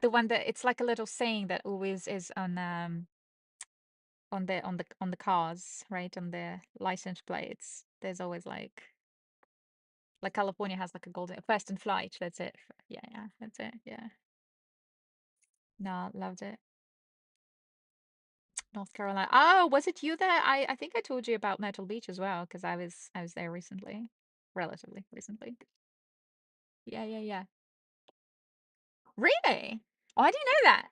The one that it's like a little saying that always is on the cars, right? On the license plates. There's always like California has like a golden first in flight. That's it. Yeah, yeah, that's it. Yeah. No, loved it. North Carolina. Oh, was it you there? I think I told you about Myrtle Beach as well because I was there recently, relatively recently. Yeah, yeah, yeah. Really? Oh, I didn't know that.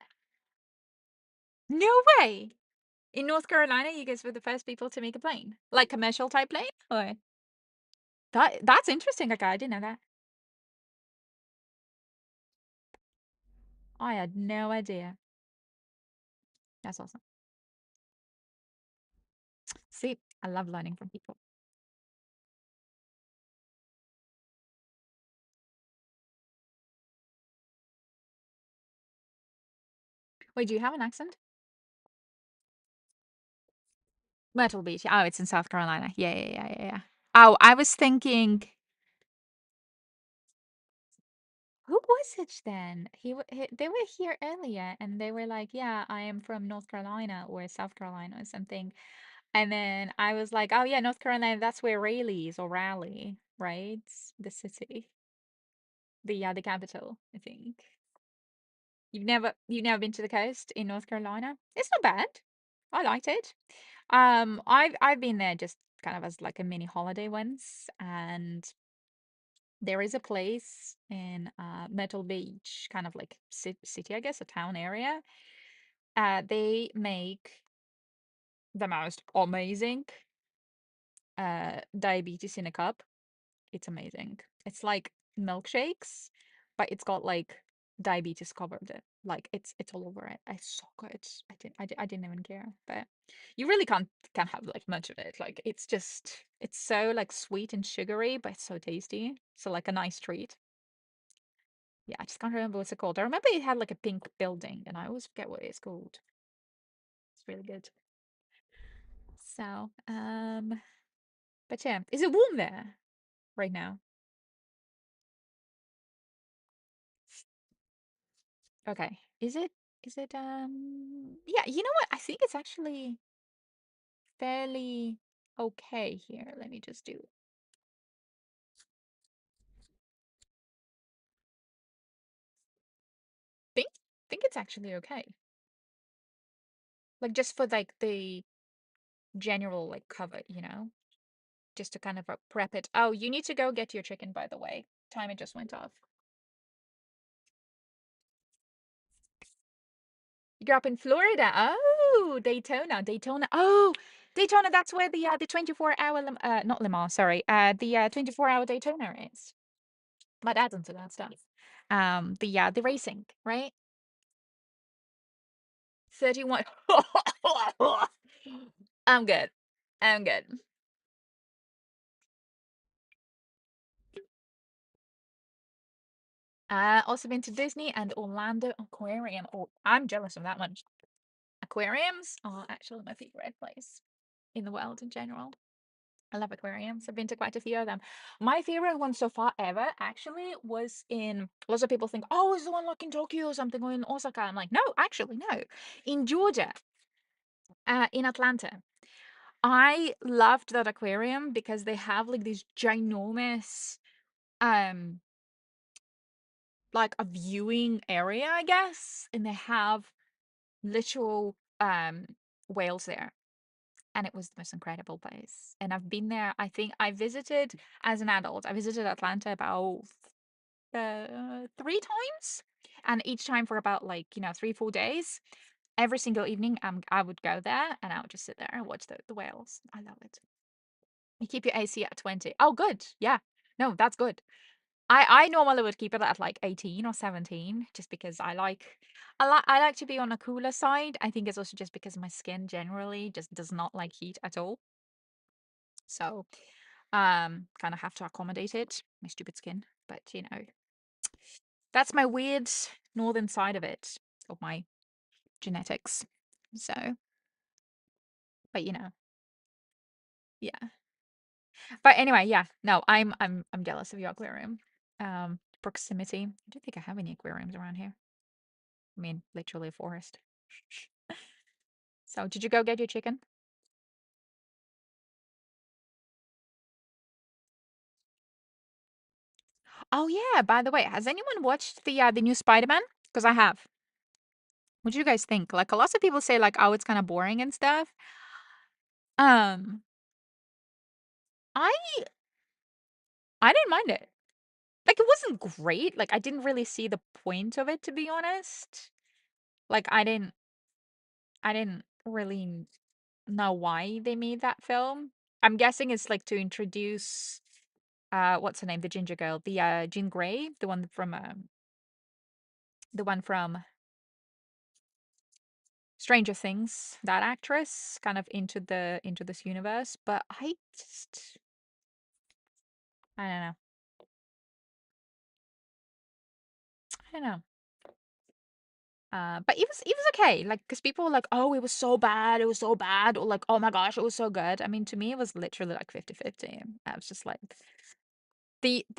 No way. In North Carolina, you guys were the first people to make a plane, like commercial type plane. Or that's interesting. Okay, I didn't know that. I had no idea. That's awesome. See, I love learning from people. Wait, do you have an accent? Myrtle Beach. Oh, it's in South Carolina. Yeah, yeah, yeah, yeah, yeah. Oh, I was thinking, who was it then? They were here earlier, and they were like, "Yeah, I am from North Carolina or South Carolina or something." And then I was like, "Oh yeah, North Carolina. That's where Raleigh is, or Raleigh, right? The city, the capital, I think." You've never been to the coast in North Carolina? It's not bad. I liked it. I've been there just kind of as like a mini holiday once, and there is a place in Myrtle Beach, kind of like city, I guess, a town area. They make the most amazing diabetes in a cup. It's amazing. It's like milkshakes, but it's got like diabetes covered it. Like it's all over it. It's so good. I didn't even care. But you really can't have like much of it. Like it's so like sweet and sugary, but it's so tasty. So like a nice treat. Yeah, I just can't remember what's it called. I remember it had like a pink building, and I always forget what it's called. It's really good. So, but yeah, is it warm there right now? Okay. Is it yeah, you know what? I think it's actually fairly okay here. Let me just do think think it's actually okay. Like just for like the general like cover, just to kind of prep it. Oh, you need to go get your chicken, by the way. Timer just went off. You grew up in Florida. Oh, Daytona, Daytona. Oh, Daytona, that's where the 24-hour not Le Mans, sorry. The 24-hour Daytona is. My dad's into that stuff. The racing, right? 31. I'm good. I'm good. Also been to Disney and Orlando Aquarium. Oh, I'm jealous of that one. Aquariums are actually my favorite place in the world in general. I love aquariums. I've been to quite a few of them. My favorite one so far ever actually was in, lots of people think, oh, it's the one like in Tokyo or something or in Osaka. I'm like, no, actually, no. In Georgia, in Atlanta. I loved that aquarium because they have like these ginormous um like a viewing area, I guess, and they have literal whales there. And it was the most incredible place. And I've been there, I think I visited as an adult. I visited Atlanta about 3 times. And each time for about like, 3, 4 days. Every single evening, I would go there and I would just sit there and watch the whales. I love it. You keep your AC at 20. Oh, good. Yeah. No, that's good. I normally would keep it at like 18 or 17 just because I like to be on a cooler side. I think it's also just because my skin generally just does not like heat at all. So, kind of have to accommodate it, my stupid skin. But, that's my weird northern side of it, of my genetics. So, but yeah. But anyway, yeah. No, I'm jealous of your aquarium. Proximity. I don't think I have any aquariums around here. I mean, literally a forest. So, did you go get your chicken? Oh yeah, by the way, has anyone watched the new Spider-Man? Because I have. What do you guys think? Like a lot of people say like, oh, it's kind of boring and stuff. Um, I I didn't mind it. Like it wasn't great. Like I didn't really see the point of it to be honest. Like I didn't really know why they made that film. I'm guessing it's like to introduce what's her name? The ginger girl, the Jean Grey, the one from Stranger Things, that actress, kind of into this universe. But I don't know. I don't know. But it was okay. Like, because people were like, "Oh, it was so bad. It was so bad," or like, "Oh my gosh, it was so good." I mean, to me, it was literally like 50-50. I was just like,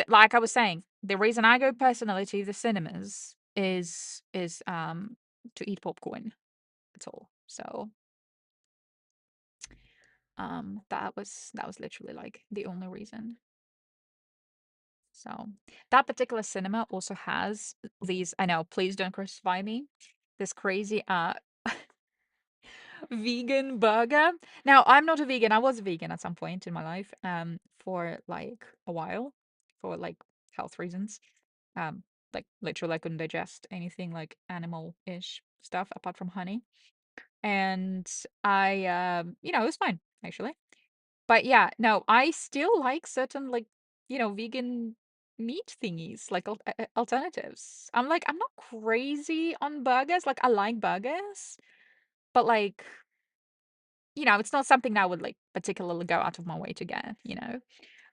like I was saying, the reason I go personally to the cinemas is to eat popcorn. That's all. So that was literally like the only reason. So that particular cinema also has these. I know, please don't crucify me. This crazy vegan burger. Now, I'm not a vegan. I was a vegan at some point in my life, for like a while, for like health reasons. Um, like literally I couldn't digest anything like animal-ish stuff apart from honey. And it was fine actually. But yeah, no, I still like certain like, vegan meat thingies, like alternatives. I'm not crazy on burgers. Like I like burgers, but like it's not something that I would like particularly go out of my way to get.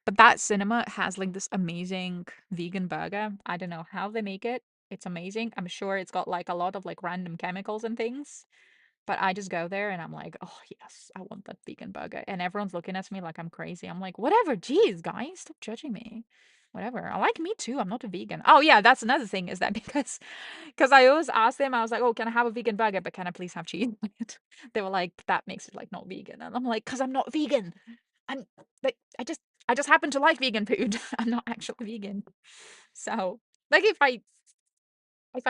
But that cinema has like this amazing vegan burger. I don't know how they make it. It's amazing. I'm sure it's got like a lot of like random chemicals and things. But I just go there and I'm like, oh yes, I want that vegan burger. And everyone's looking at me like I'm crazy. I'm like, whatever, geez, guys, stop judging me. Whatever. I like meat too. I'm not a vegan. Oh yeah, that's another thing is that because I always asked them, I was like, oh, can I have a vegan burger? But can I please have cheese on it? They were like, that makes it like not vegan. And I'm like, because I'm not vegan. I'm like, I just happen to like vegan food. I'm not actually vegan. So like if I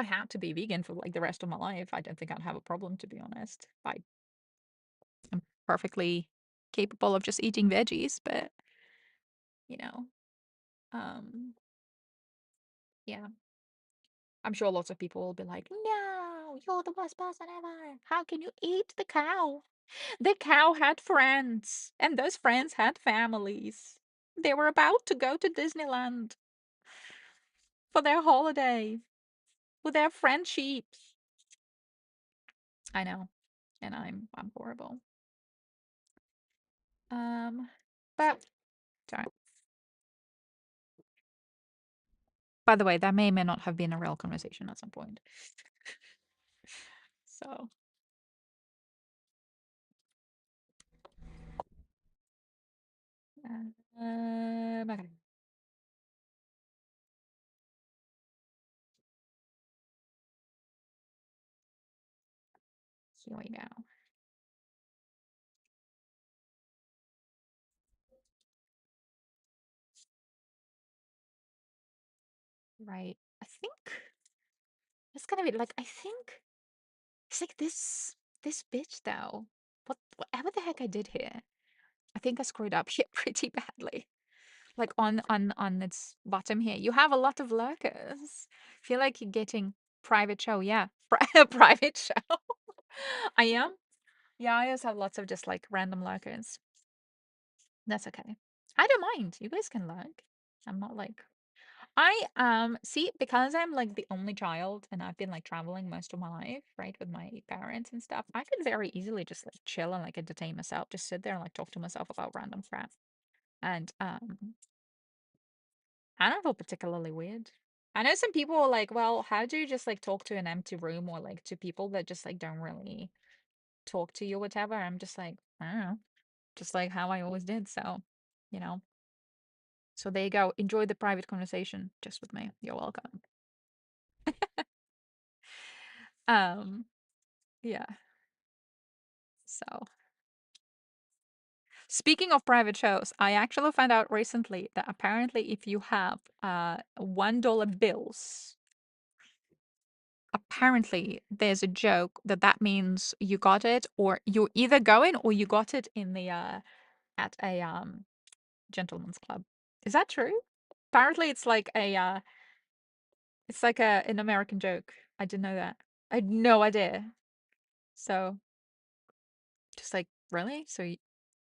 had to be vegan for like the rest of my life, I don't think I'd have a problem, to be honest. I'm perfectly capable of just eating veggies, but you know, um, yeah, I'm sure lots of people will be like, "No, you're the worst person ever. How can you eat the cow? The cow had friends, and those friends had families. They were about to go to Disneyland for their holiday with their friend sheep." I know, and I'm horrible. Um, but sorry. By the way, that may not have been a real conversation at some point. So, okay. Here we go. Right. I think it's gonna be like I think it's like this bitch though. Whatever the heck I did here. I think I screwed up here pretty badly. Like on its bottom here. You have a lot of lurkers. Feel like you're getting private show. Yeah. Private show. I am. Yeah, I also have lots of just like random lurkers. That's okay. I don't mind. You guys can lurk. I'm not like I see because I'm like the only child and I've been like traveling most of my life, right, with my parents and stuff. I could very easily just like chill and like entertain myself, just sit there and like talk to myself about random crap. And I don't feel particularly weird. I know some people are like, well, how do you just like talk to an empty room or like to people that just like don't really talk to you or whatever? I'm just like, I don't know, just like how I always did. So, you know. So there you go. Enjoy the private conversation just with me. You're welcome. Um, yeah. So, speaking of private shows, I actually found out recently that apparently if you have $1 bills, apparently there's a joke that that means you got it or you're either going or you got it in the at a gentleman's club. Is that true? Apparently it's like a an American joke. I didn't know that. I had no idea. So just like really? So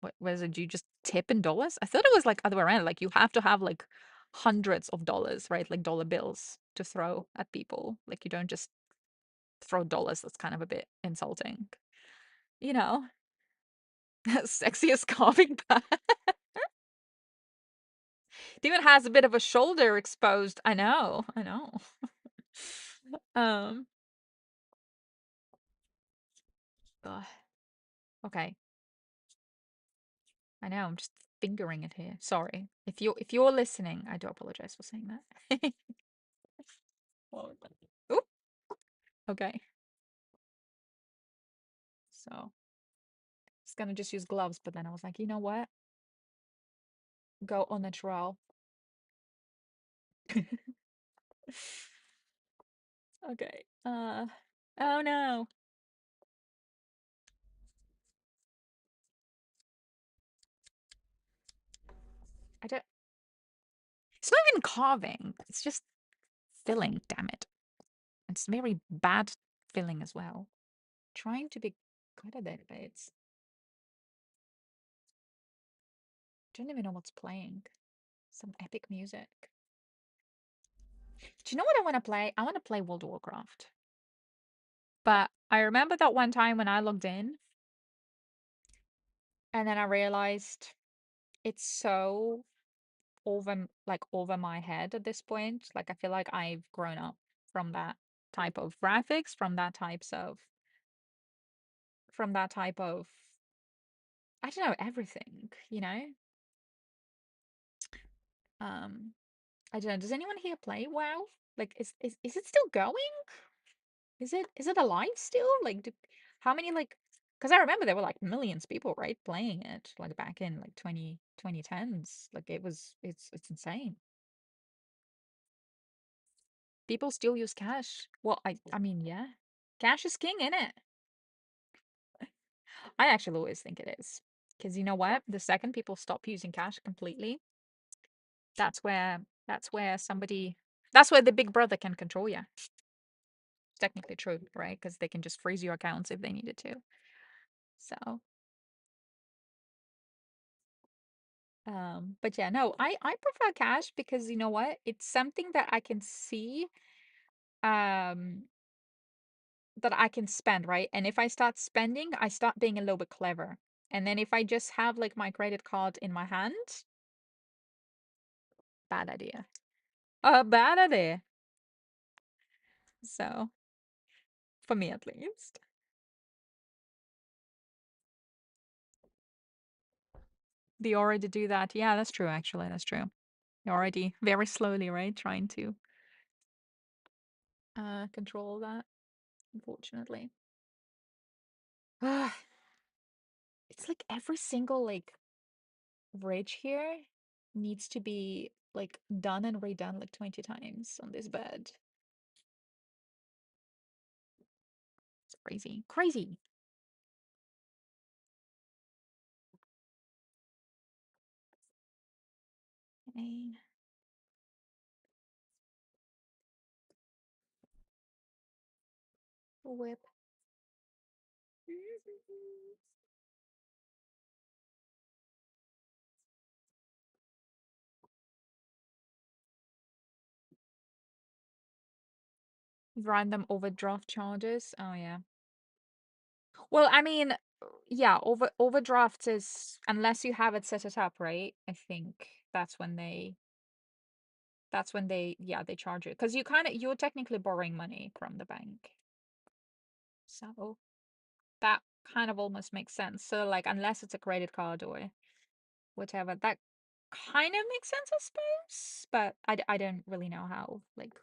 what was it? You just tip in dollars? I thought it was like other way around. Like you have to have like hundreds of dollars, right? Like dollar bills to throw at people. Like you don't just throw dollars. That's kind of a bit insulting. You know, sexiest carving pad. It even has a bit of a shoulder exposed. I know. I know. um. Ugh. Okay. I know. I'm just fingering it here. Sorry. If you're listening, I do apologize for saying that. What was that? Oop. Okay. So I was gonna just use gloves, but then I was like, you know what? Go on natural. Okay. Oh no. I don't. It's not even carving. It's just filling. Damn it. It's very bad filling as well. Trying to be good at it, but it's. Don't even know what's playing. Some epic music. Do you know what I want to play? I want to play World of Warcraft. But I remember that one time when I logged in, and then I realized it's so over my head at this point. Like I feel like I've grown up from that type of graphics, from that type of I don't know, everything, you know? Um I don't know, does anyone here play WoW? Like is it still going? Is it alive still? Like how many like because I remember there were like millions of people, right, playing it like back in like 2010s. Like it's insane. People still use cash. Well, I mean, yeah. Cash is king, isn't it? I actually always think it is. Because you know what? The second people stop using cash completely, that's where that's where somebody that's where the big brother can control you. Technically true, right? Because they can just freeze your accounts if they needed to. So, but yeah, no, I prefer cash because you know what? It's something that I can see, um, that I can spend, right? And if I start spending, I start being a little bit clever. And then if I just have like my credit card in my hand, bad idea. A bad idea. So, for me at least. They already do that. Yeah, that's true, actually. That's true. They're already very slowly, right? Trying to control that, unfortunately. It's like every single like bridge here needs to be like done and redone like 20 times on this bed. It's crazy. Crazy. Okay. Whip. Random overdraft charges. Oh yeah. Well, I mean, yeah, overdraft is unless you have it set it up, right? I think that's when they yeah, they charge it because you're technically borrowing money from the bank. So that kind of almost makes sense. So like unless it's a credit card or whatever, that kind of makes sense, I suppose. But I don't really know how like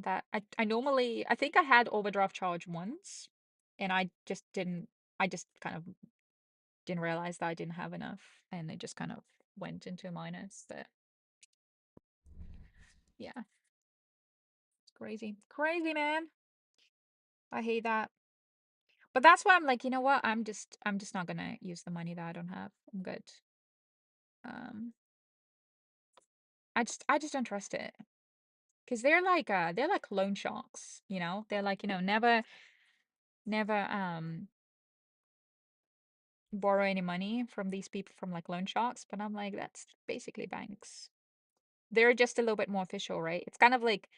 that I normally I think I had overdraft charge once and I just kind of didn't realize that I didn't have enough and it just kind of went into a minus. But yeah, it's crazy. Crazy, man. I hate that. But that's why I'm like, you know what? I'm just not gonna use the money that I don't have. I'm good. Um I just don't trust it. Because they're like loan sharks, you know? They're like, never borrow any money from these people from like loan sharks. But I'm like, that's basically banks. They're just a little bit more official, right? It's kind of like,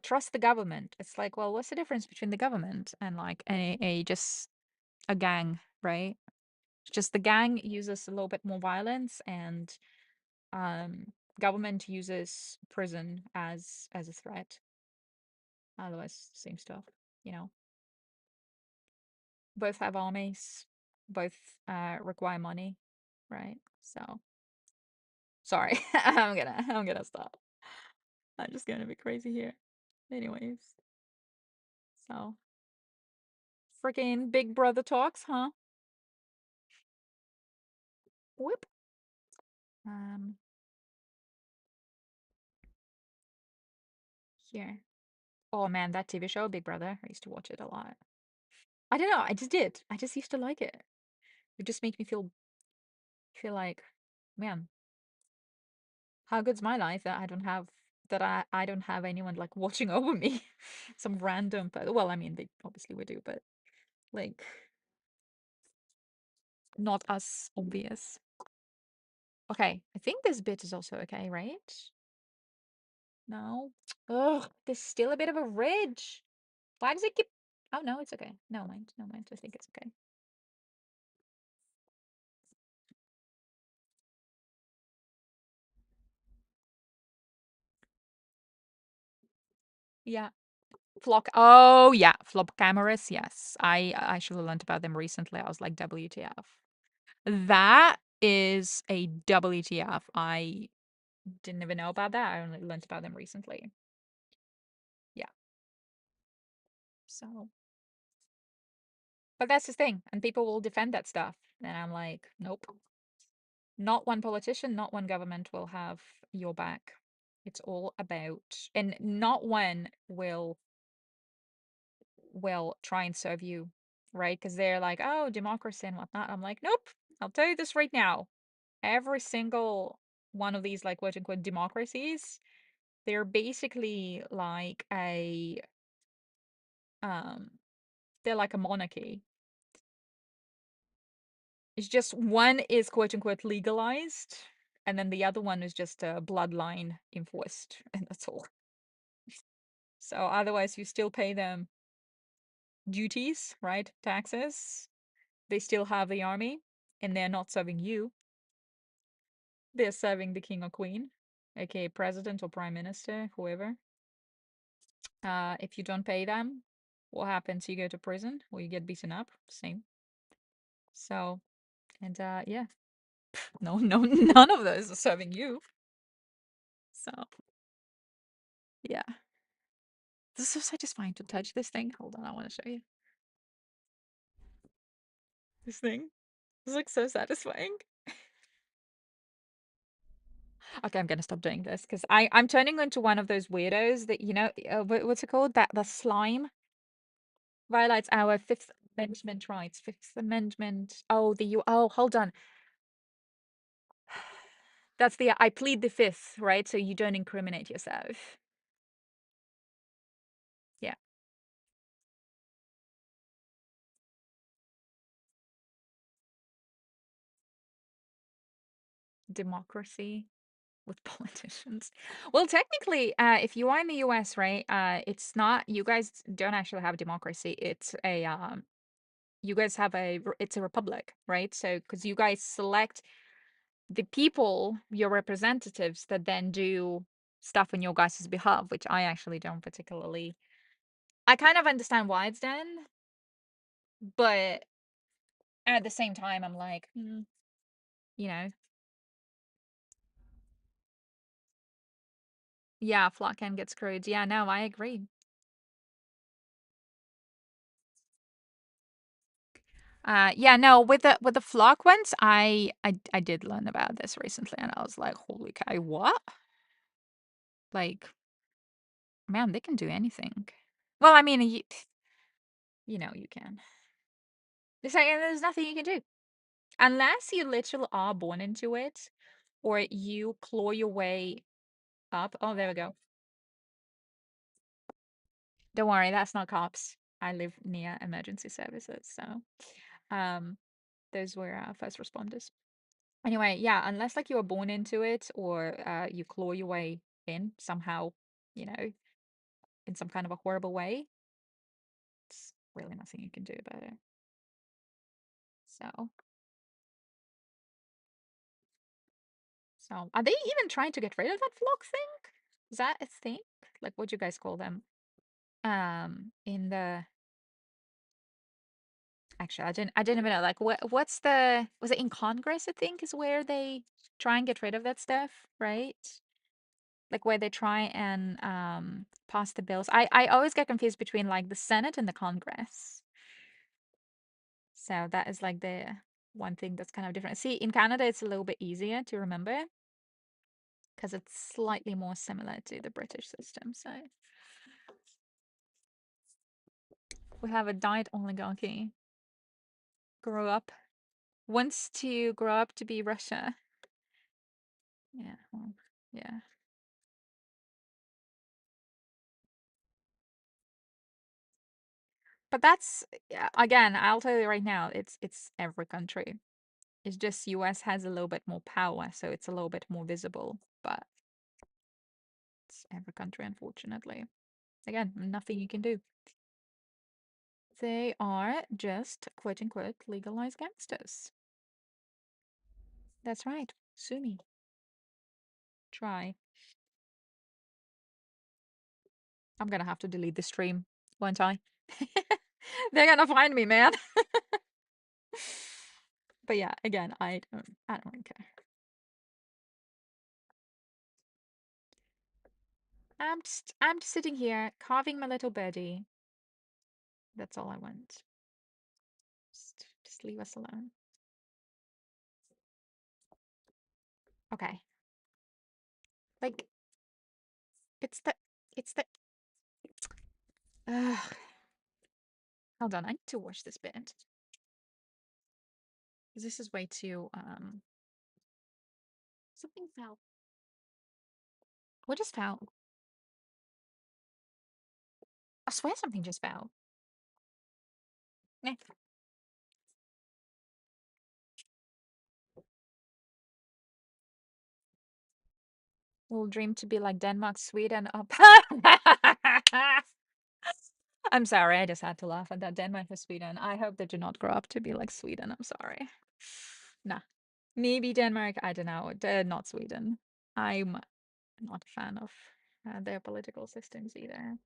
trust the government. It's like, well, what's the difference between the government and like a just a gang, right? Just the gang uses a little bit more violence and um government uses prison as a threat. Otherwise, same stuff, you know. Both have armies, both require money, right? So sorry, I'm gonna stop. I'm just gonna be crazy here. Anyways, so freaking Big Brother talks, huh? Whoop. Um, here. Oh man, that TV show, Big Brother. I used to watch it a lot. I don't know. I just did. I just used to like it. It just makes me feel like, man, how good's my life that I don't have anyone like watching over me. Some random, but well, I mean, they obviously would do, but like not as obvious. Okay, I think this bit is also okay, right? No. Ugh, there's still a bit of a ridge. Why does it keep? Oh no, it's okay. No mind, no mind. I think it's okay. Yeah. Flock. Oh yeah, flop cameras. Yes, I should have learned about them recently. I was like, WTF? That is a WTF. I didn't even know about that. I only learned about them recently. Yeah. So, but that's the thing, and people will defend that stuff, and I'm like, nope. Not one politician, not one government will have your back. It's all about, and not one will try and serve you, right? Because they're like, oh, democracy and whatnot. I'm like, nope. I'll tell you this right now. Every single one of these, like, quote unquote, democracies, they're basically like um, they're like a monarchy. It's just one is quote unquote legalized, and then the other one is just a bloodline enforced, and that's all. So otherwise, you still pay them duties, right? Taxes. They still have the army, and they're not serving you. They're serving the king or queen, aka president or prime minister, whoever. If you don't pay them, what happens? You go to prison or you get beaten up. Same. So, and yeah, no, no, none of those are serving you. So, yeah, this is so satisfying to touch this thing. Hold on, I want to show you this thing. This looks so satisfying. Okay, I'm gonna stop doing this because I'm turning into one of those weirdos that what's it called? That the slime violates our Fifth Amendment rights. Fifth Amendment. Oh, hold on. That's the I plead the fifth, right? So you don't incriminate yourself. Yeah, democracy with politicians. Well, technically, if you are in the US, right, it's not, you guys don't actually have democracy. It's a you guys have it's a republic, right? So because you guys select the people, your representatives, that then do stuff on your guys' behalf, which I actually don't particularly. I kind of understand why it's done, but at the same time, I'm like, you know, yeah, flock can get screwed. Yeah, no, I agree. Yeah, no, with the flock ones, I did learn about this recently, and I was like, holy cow, what? Like, man, they can do anything. Well, I mean, you can. It's like, there's nothing you can do unless you literally are born into it, or you claw your way up. Oh, there we go. Don't worry, that's not cops. I live near emergency services, so um, those were first responders. Anyway, yeah, unless like you were born into it or you claw your way in somehow, you know, in some kind of a horrible way, it's really nothing you can do about it. So, so are they even trying to get rid of that flock thing? Is that a thing? Like, what do you guys call them? In the actually, I didn't even know. Like, what's the was it in Congress? I think is where they try and get rid of that stuff, right? Like where they try and pass the bills. I always get confused between like the Senate and the Congress. So that is like the one thing that's kind of different. See, in Canada, it's a little bit easier to remember because it's slightly more similar to the British system. So we have a diet oligarchy. Grow up, wants to grow up to be Russia. Yeah, well, yeah. But that's again, I'll tell you right now, it's every country. It's just US has a little bit more power, so it's a little bit more visible. But it's every country, unfortunately. Again, nothing you can do. They are just quote unquote legalized gangsters. That's right. Sue me. Try. I'm gonna have to delete the stream, won't I? They're gonna find me, man. But yeah, again, I don't really care. I'm just sitting here carving my little birdie. That's all I want. Just leave us alone. Okay. Like it's the ugh. Hold on, I need to wash this bit. Because this is way too something fell. What just fell? I swear something just fell. Eh. We'll dream to be like Denmark, Sweden, up. I'm sorry, I just had to laugh at that. Denmark or Sweden. I hope they do not grow up to be like Sweden. I'm sorry. Nah. Maybe Denmark. I don't know. Not Sweden. I'm not a fan of their political systems either.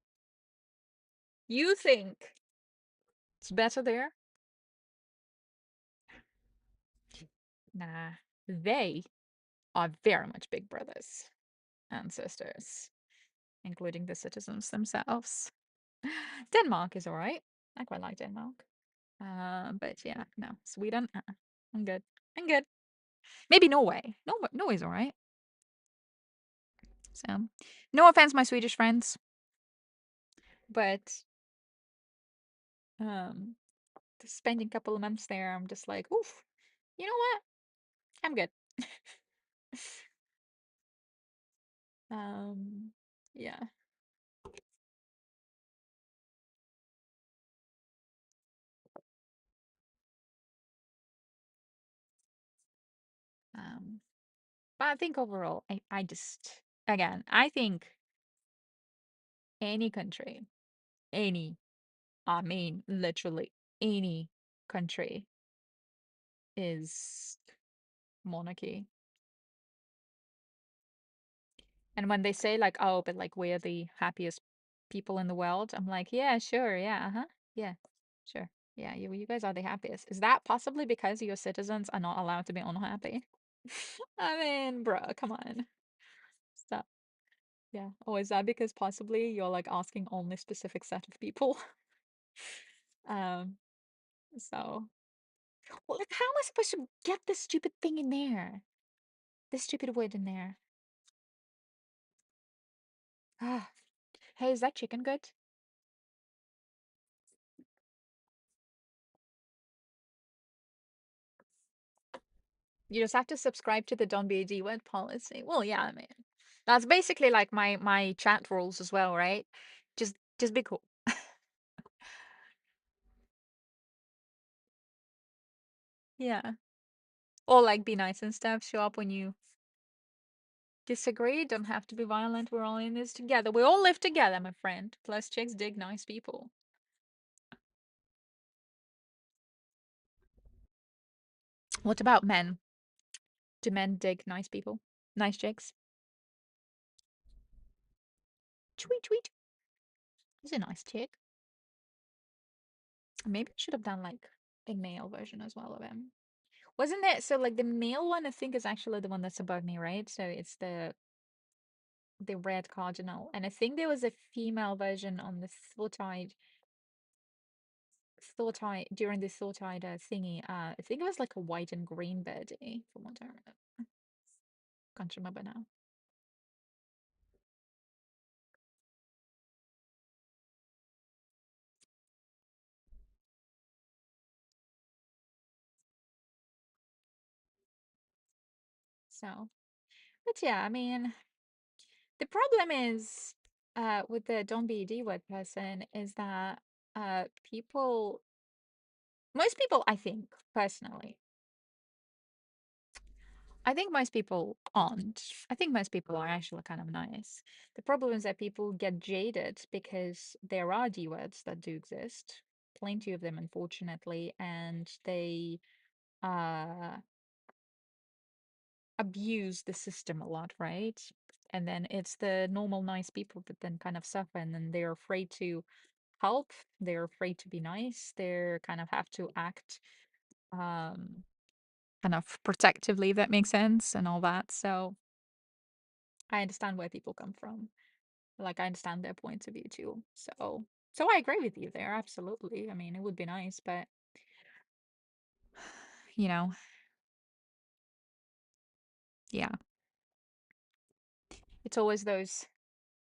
You think it's better there? Nah. They are very much big brothers and sisters, including the citizens themselves. Denmark is all right. I quite like Denmark. But yeah, no, Sweden. I'm good. I'm good. Maybe Norway. Norway's all right. So, no offense, my Swedish friends, but um, spending a couple of months there, I'm just like, oof, you know what? I'm good. Um, yeah. Um, but I think overall, I just, again, I think any country, any, I mean, literally any country is monarchy. And when they say like, oh, but like we're the happiest people in the world, I'm like, yeah, sure, yeah, uh-huh, yeah, sure, yeah, you guys are the happiest. Is that possibly because your citizens are not allowed to be unhappy? I mean, bro, come on, stop. Yeah. Or is that because possibly you're like asking only specific set of people? Um, so well, like how am I supposed to get this stupid thing in there? This stupid word in there. Ah. Hey, is that chicken good? You just have to subscribe to the Don't Be a D word policy. Well, yeah, I mean, that's basically like my chat rules as well, right? Just be cool. Yeah. Or like be nice and stuff. Show up when you disagree. Don't have to be violent. We're all in this together. We all live together, my friend. Plus, chicks dig nice people. What about men? Do men dig nice people? Nice chicks? Tweet, tweet. He's a nice chick. Maybe I should have done like a male version as well of him. Wasn't it? So like the male one, I think is actually the one that's above me, right? So it's the red cardinal, and I think there was a female version on the Thawtide during the Thawtide thingy. I think it was like a white and green birdie from what I remember. Can't remember now. So, but yeah, I mean, the problem is with the don't be a D-word person is that people, most people, I think, personally, I think most people aren't. I think most people are actually kind of nice. The problem is that people get jaded because there are D-words that do exist, plenty of them, unfortunately, and they uh abuse the system a lot, right? And then it's the normal nice people that then kind of suffer, and then they're afraid to help. They're afraid to be nice. They're kind of have to act um kind of protectively, if that makes sense, and all that. So I understand where people come from. Like I understand their points of view too. So I agree with you there, absolutely. I mean, it would be nice, but you know, yeah. It's always those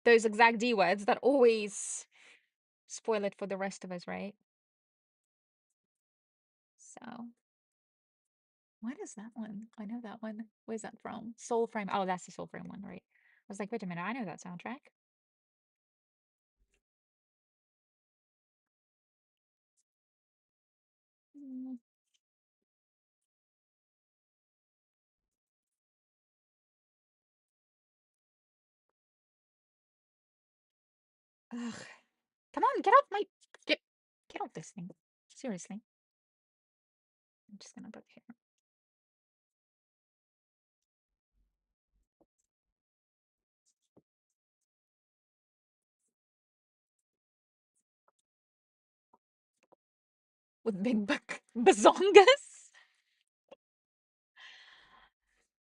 exact D words that always spoil it for the rest of us, right? So what is that one? I know that one. Where's that from? Soul Frame. Oh, that's the Soul Frame one, right? I was like, wait a minute, I know that soundtrack. Mm, ugh. Come on, get off my get get off this thing. Seriously. I'm just gonna put here. With big bazongas.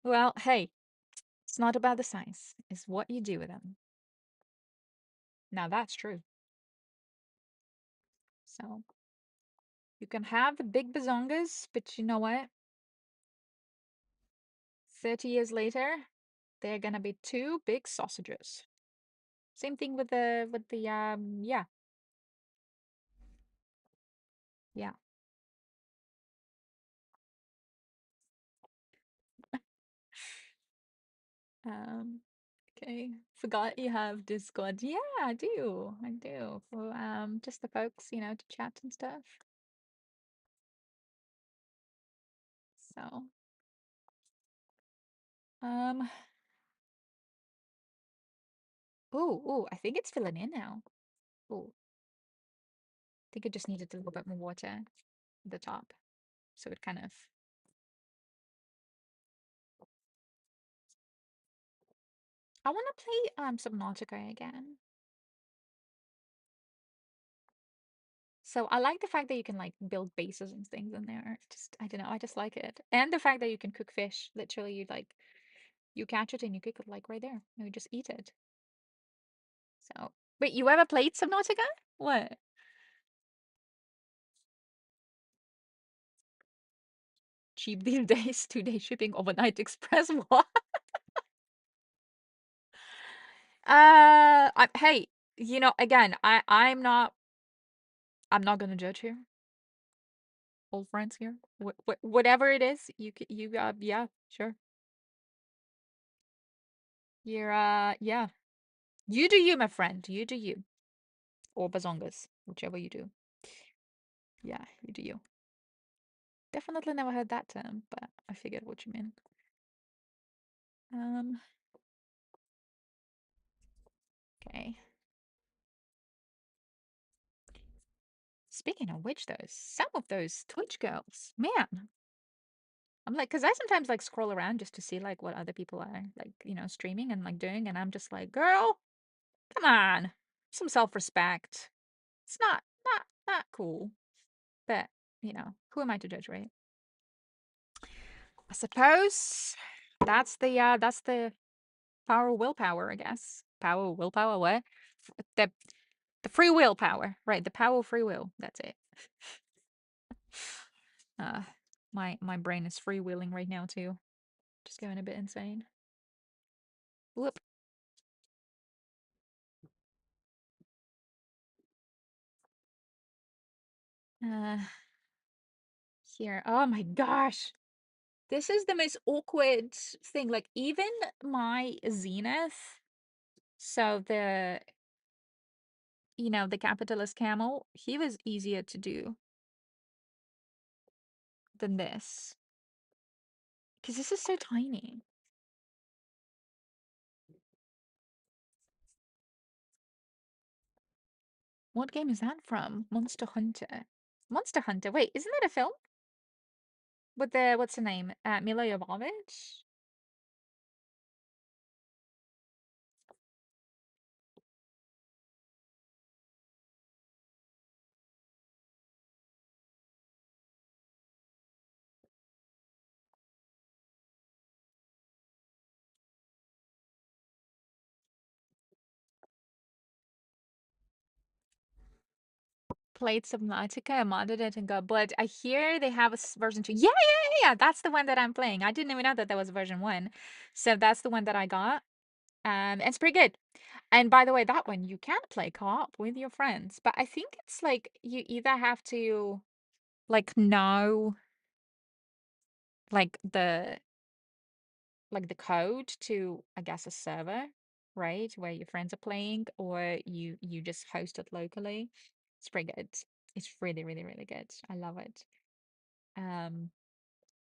Well, hey, it's not about the size, it's what you do with them. Now that's true. So you can have the big bazongas, but you know what? 30 years later, They're gonna be two big sausages. Same thing with the yeah. Yeah. Um okay. Forgot you have Discord. Yeah, I do. I do. For just the folks, to chat and stuff. So um I think it's filling in now. Oh, I think it just needed a little bit more water at the top. So it kind of I wanna play Subnautica again. So I like the fact that you can like build bases and things in there. Just I don't know, I just like it. And the fact that you can cook fish. Literally you catch it and you cook it like right there. You just eat it. So wait, you ever played Subnautica? What? Cheap these days, 2-day shipping, overnight express. What? Hey, again, I'm not gonna judge here. Old friends here. Whatever it is, yeah, sure. You're yeah. You do you, my friend. You do you. Or bazongas, whichever you do. Yeah, you do you. Definitely never heard that term, but I figured what you mean. Um, okay. Speaking of which, though, some of those Twitch girls, man, I'm like, because I sometimes like scroll around just to see like what other people are like, streaming and like doing, and I'm just like, girl, come on, some self-respect. It's not cool, but who am I to judge, right? I suppose that's the power of willpower, I guess. Power of willpower, what? The the free will power, right? The power of free will. That's it. Uh, my brain is freewheeling right now too. Just going a bit insane. Whoop. Uh, here. Oh my gosh. This is the most awkward thing. Like even my Zenith, so the capitalist camel, he was easier to do than this. Because this is so tiny. What game is that from? Monster Hunter. Monster Hunter. Wait, isn't that a film? With what's the name? Mila Jovovich? Played Subnautica, I modded it and got blood. I hear they have a version 2. Yeah, yeah, yeah, yeah. That's the one that I'm playing. I didn't even know that there was a version 1. So that's the one that I got. It's pretty good. And by the way, that one you can play co-op with your friends. But I think it's like you either have to like know like the code to, I guess, a server, right? Where your friends are playing, or you just host it locally. It's pretty good. It's really, really, really good. I love it. Um,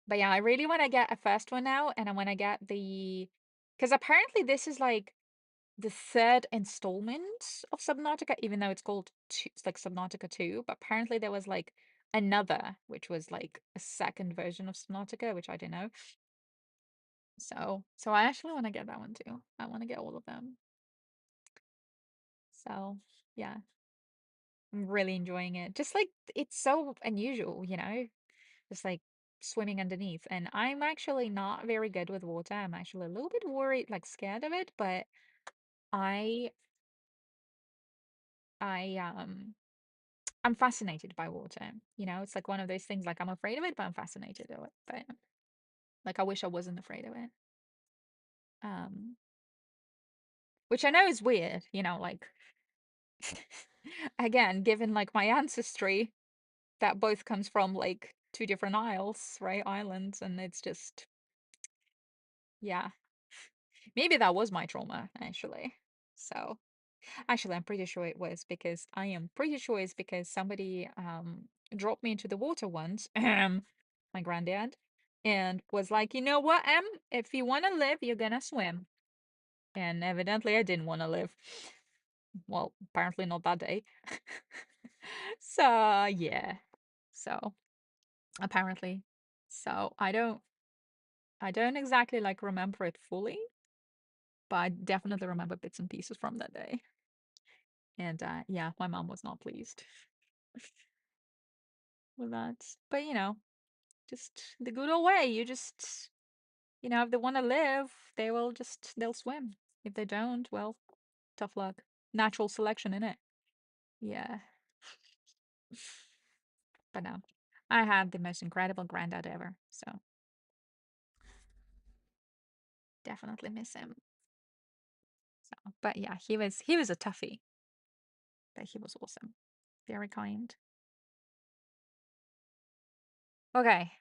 but yeah, I really want to get a first one now, and I want to get because apparently this is like the third installment of Subnautica, even though it's like Subnautica 2, but apparently there was like another, which was like a second version of Subnautica, which I don't know. So I actually want to get that one too. I want to get all of them. So yeah, I'm really enjoying it. Just like it's so unusual, just like swimming underneath. And I'm actually not very good with water. I'm actually a little bit worried, like scared of it, but I I I'm fascinated by water. It's like one of those things like I'm afraid of it, but I'm fascinated of it. But like I wish I wasn't afraid of it. Um, which I know is weird, like again, given like my ancestry, that both comes from like two different isles, right? Islands, and it's just yeah. Maybe that was my trauma, actually. So actually I'm pretty sure it was because I am pretty sure it's because somebody dropped me into the water once, my granddad, and was like, you know what, Em, if you wanna live, you're gonna swim. And evidently I didn't want to live. Well, apparently not that day. So yeah. So apparently. So I don't exactly like remember it fully, but I definitely remember bits and pieces from that day. And yeah, my mom was not pleased with that. But just the good old way. You just if they want to live, they'll swim. If they don't, well, tough luck. Natural selection in it. Yeah. But no. I had the most incredible granddad ever, so definitely miss him. So, but yeah, he was a toughie, but he was awesome. Very kind. Okay.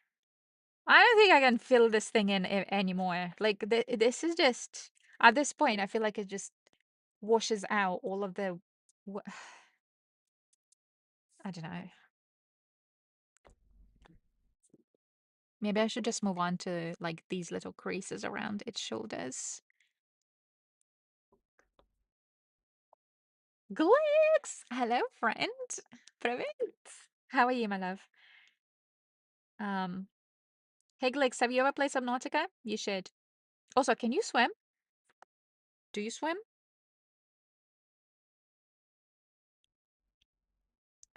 I don't think I can fill this thing in anymore. Like this is just at this point I feel like it just washes out all of the I don't know. Maybe I should just move on to like these little creases around its shoulders. Glix! Hello, friend. Привет. How are you, my love? Um, hey, Glix, have you ever played Subnautica? You should. Also, can you swim? Do you swim?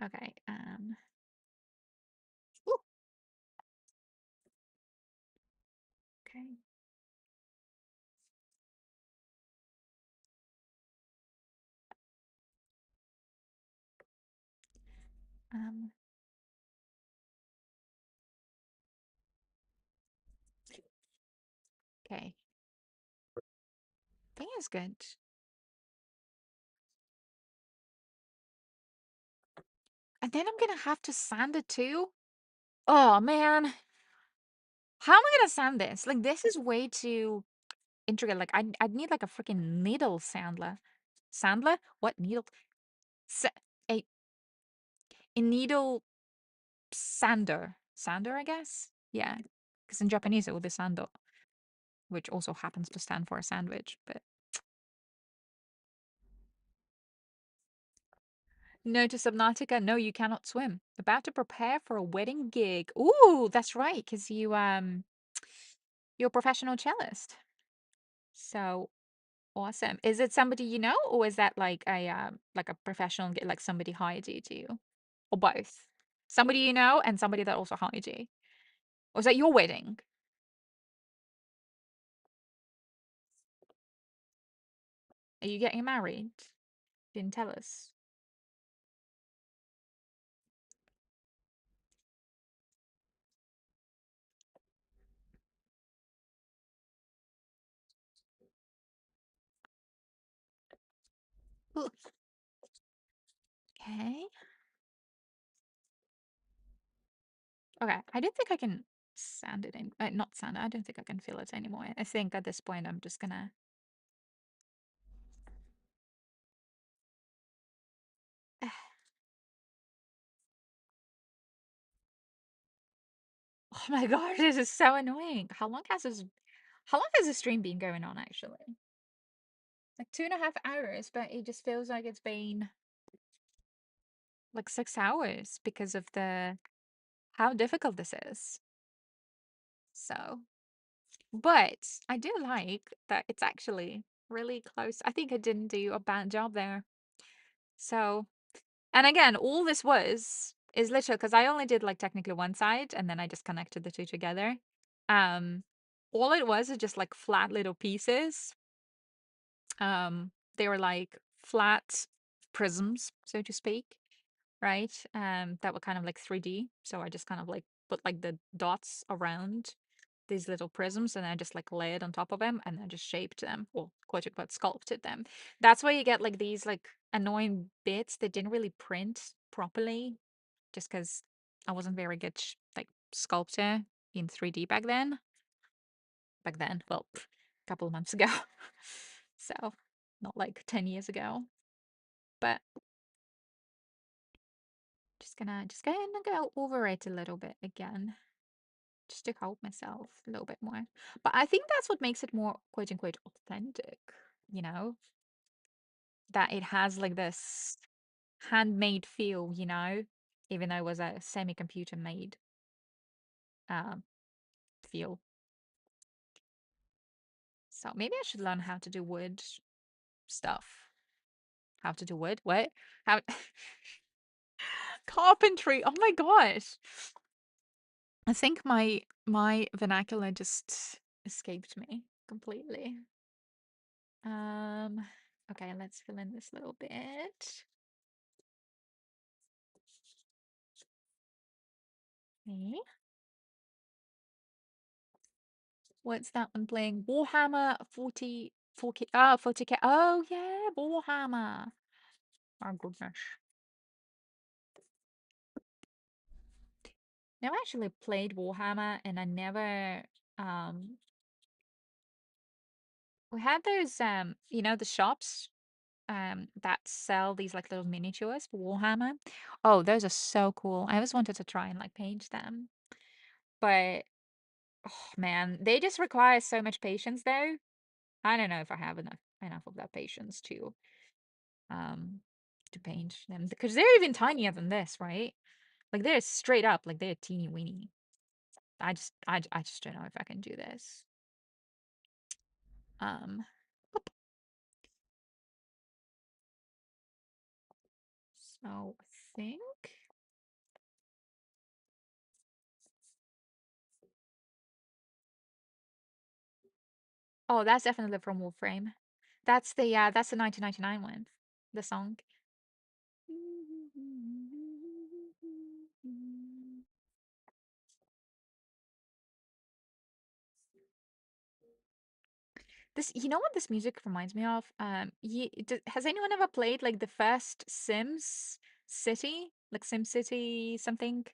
Okay. Ooh, okay. Um, okay. I think it's good. And then I'm gonna have to sand it too. Oh man, how am I gonna sand this? Like this is way too intricate. Like I'd need like a freaking needle sandler. Sandler? What needle? Sa a a needle sander. Sander, I guess. Yeah, because in Japanese it would be sando, which also happens to stand for a sandwich. But no to Subnautica. No, you cannot swim. About to prepare for a wedding gig. Ooh, that's right, because you're a professional cellist. So awesome. Is it somebody you know, or is that like a professional, like somebody hired you to, or both? Somebody you know and somebody that also hired you. Or is that your wedding? Are you getting married? Didn't tell us. Ooh, okay. Okay. I don't think I can sand it in. Not sand. I don't think I can feel it anymore. I think at this point I'm just gonna. Oh my gosh, this is so annoying. How long has this stream been going on actually? Like 2.5 hours, but it just feels like it's been like 6 hours because of the how difficult this is. So, but I do like that it's actually really close. I think I didn't do a bad job there. So, and again, all this is literally because I only did like technically one side and then I just connected the two together. Um, all it was is just like flat little pieces. They were like flat prisms, so to speak, right? That were kind of like 3D. So I just kind of like put like the dots around. these little prisms and I just like layered on top of them and I just shaped them or quote unquote sculpted them. That's why you get like these like annoying bits that didn't really print properly just because I wasn't very good like sculptor in 3D back then. Back then, well, a couple of months ago. So not like 10 years ago. But just gonna go over it a little bit again. Just to help myself a little bit more. But I think that's what makes it more quote unquote authentic, you know? That it has like this handmade feel, you know? Even though it was a semi-computer made um feel. So maybe I should learn how to do wood stuff. How to do wood? What? How carpentry. Oh my gosh. I think my vernacular just escaped me completely. Okay, let's fill in this little bit. Okay. What's that one playing? Warhammer 40K. Oh, 40K. Oh yeah, Warhammer. My goodness. Never actually played Warhammer and I never um we had those you know the shops that sell these like little miniatures for Warhammer. Oh, those are so cool. I always wanted to try and like paint them. But oh man, they just require so much patience though. I don't know if I have enough of that patience um to paint them because they're even tinier than this, right? Like they're straight up like they're teeny weeny. I just don't know if I can do this. Um so I think oh, that's definitely from Warframe. That's the 1999 one. The song. This, you know what this music reminds me of? Has anyone ever played like the first Sims City, like Sim City something?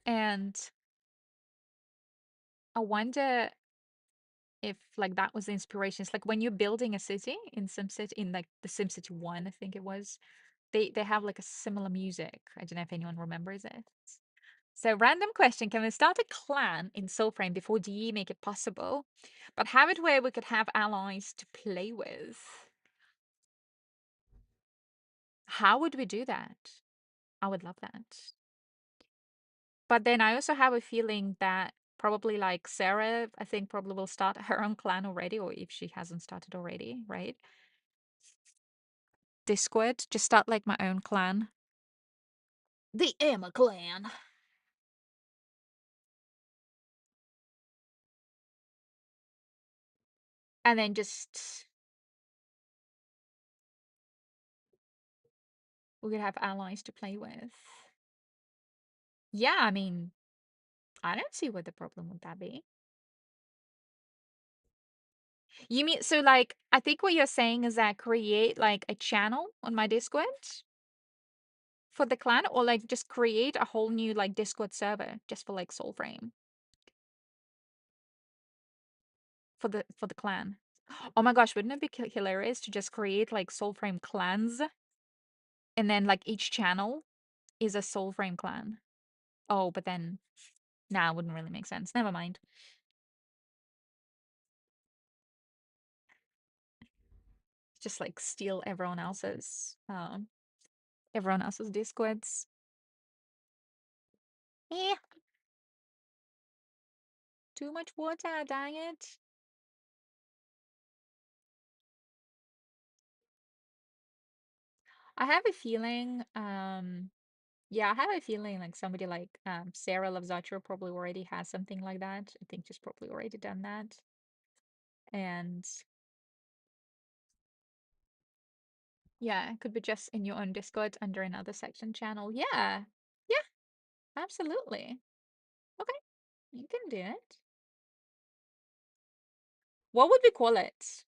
And I wonder if like that was the inspiration. It's like when you're building a city in SimCity, in like the SimCity 1, I think it was, they have like a similar music. I don't know if anyone remembers it. So, random question. Can we start a clan in Soulframe before DE make it possible, but have it where we could have allies to play with? How would we do that? I would love that. But then I also have a feeling that probably like Sarah, I think probably will start her own clan already, or if she hasn't started already, right? Discord, just start like my own clan. The Emma clan. And then just we could have allies to play with. Yeah, I mean, I don't see what the problem would that be. You mean so like I think what you're saying is that create like a channel on my Discord for the clan or like just create a whole new like Discord server just for like Soulframe for the clan. Oh my gosh, wouldn't it be hilarious to just create like Soulframe clans and then like each channel is a Soulframe clan? Oh, but then nah, it wouldn't really make sense. Never mind. Just like steal everyone else's Discords. Eh, too much water, dang it. I have a feeling, yeah, I have a feeling like somebody like Sarah Loves Archer probably already has something like that. I think she's probably already done that. And Yeah, it could be just in your own Discord under another section channel. Yeah. Yeah, absolutely. Okay, you can do it. What would we call it?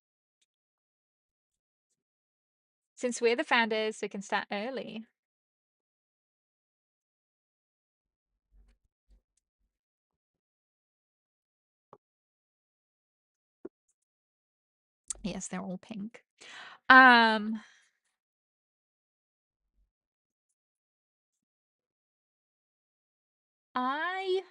Since we're the founders, we can start early. Yes, they're all pink. Um, I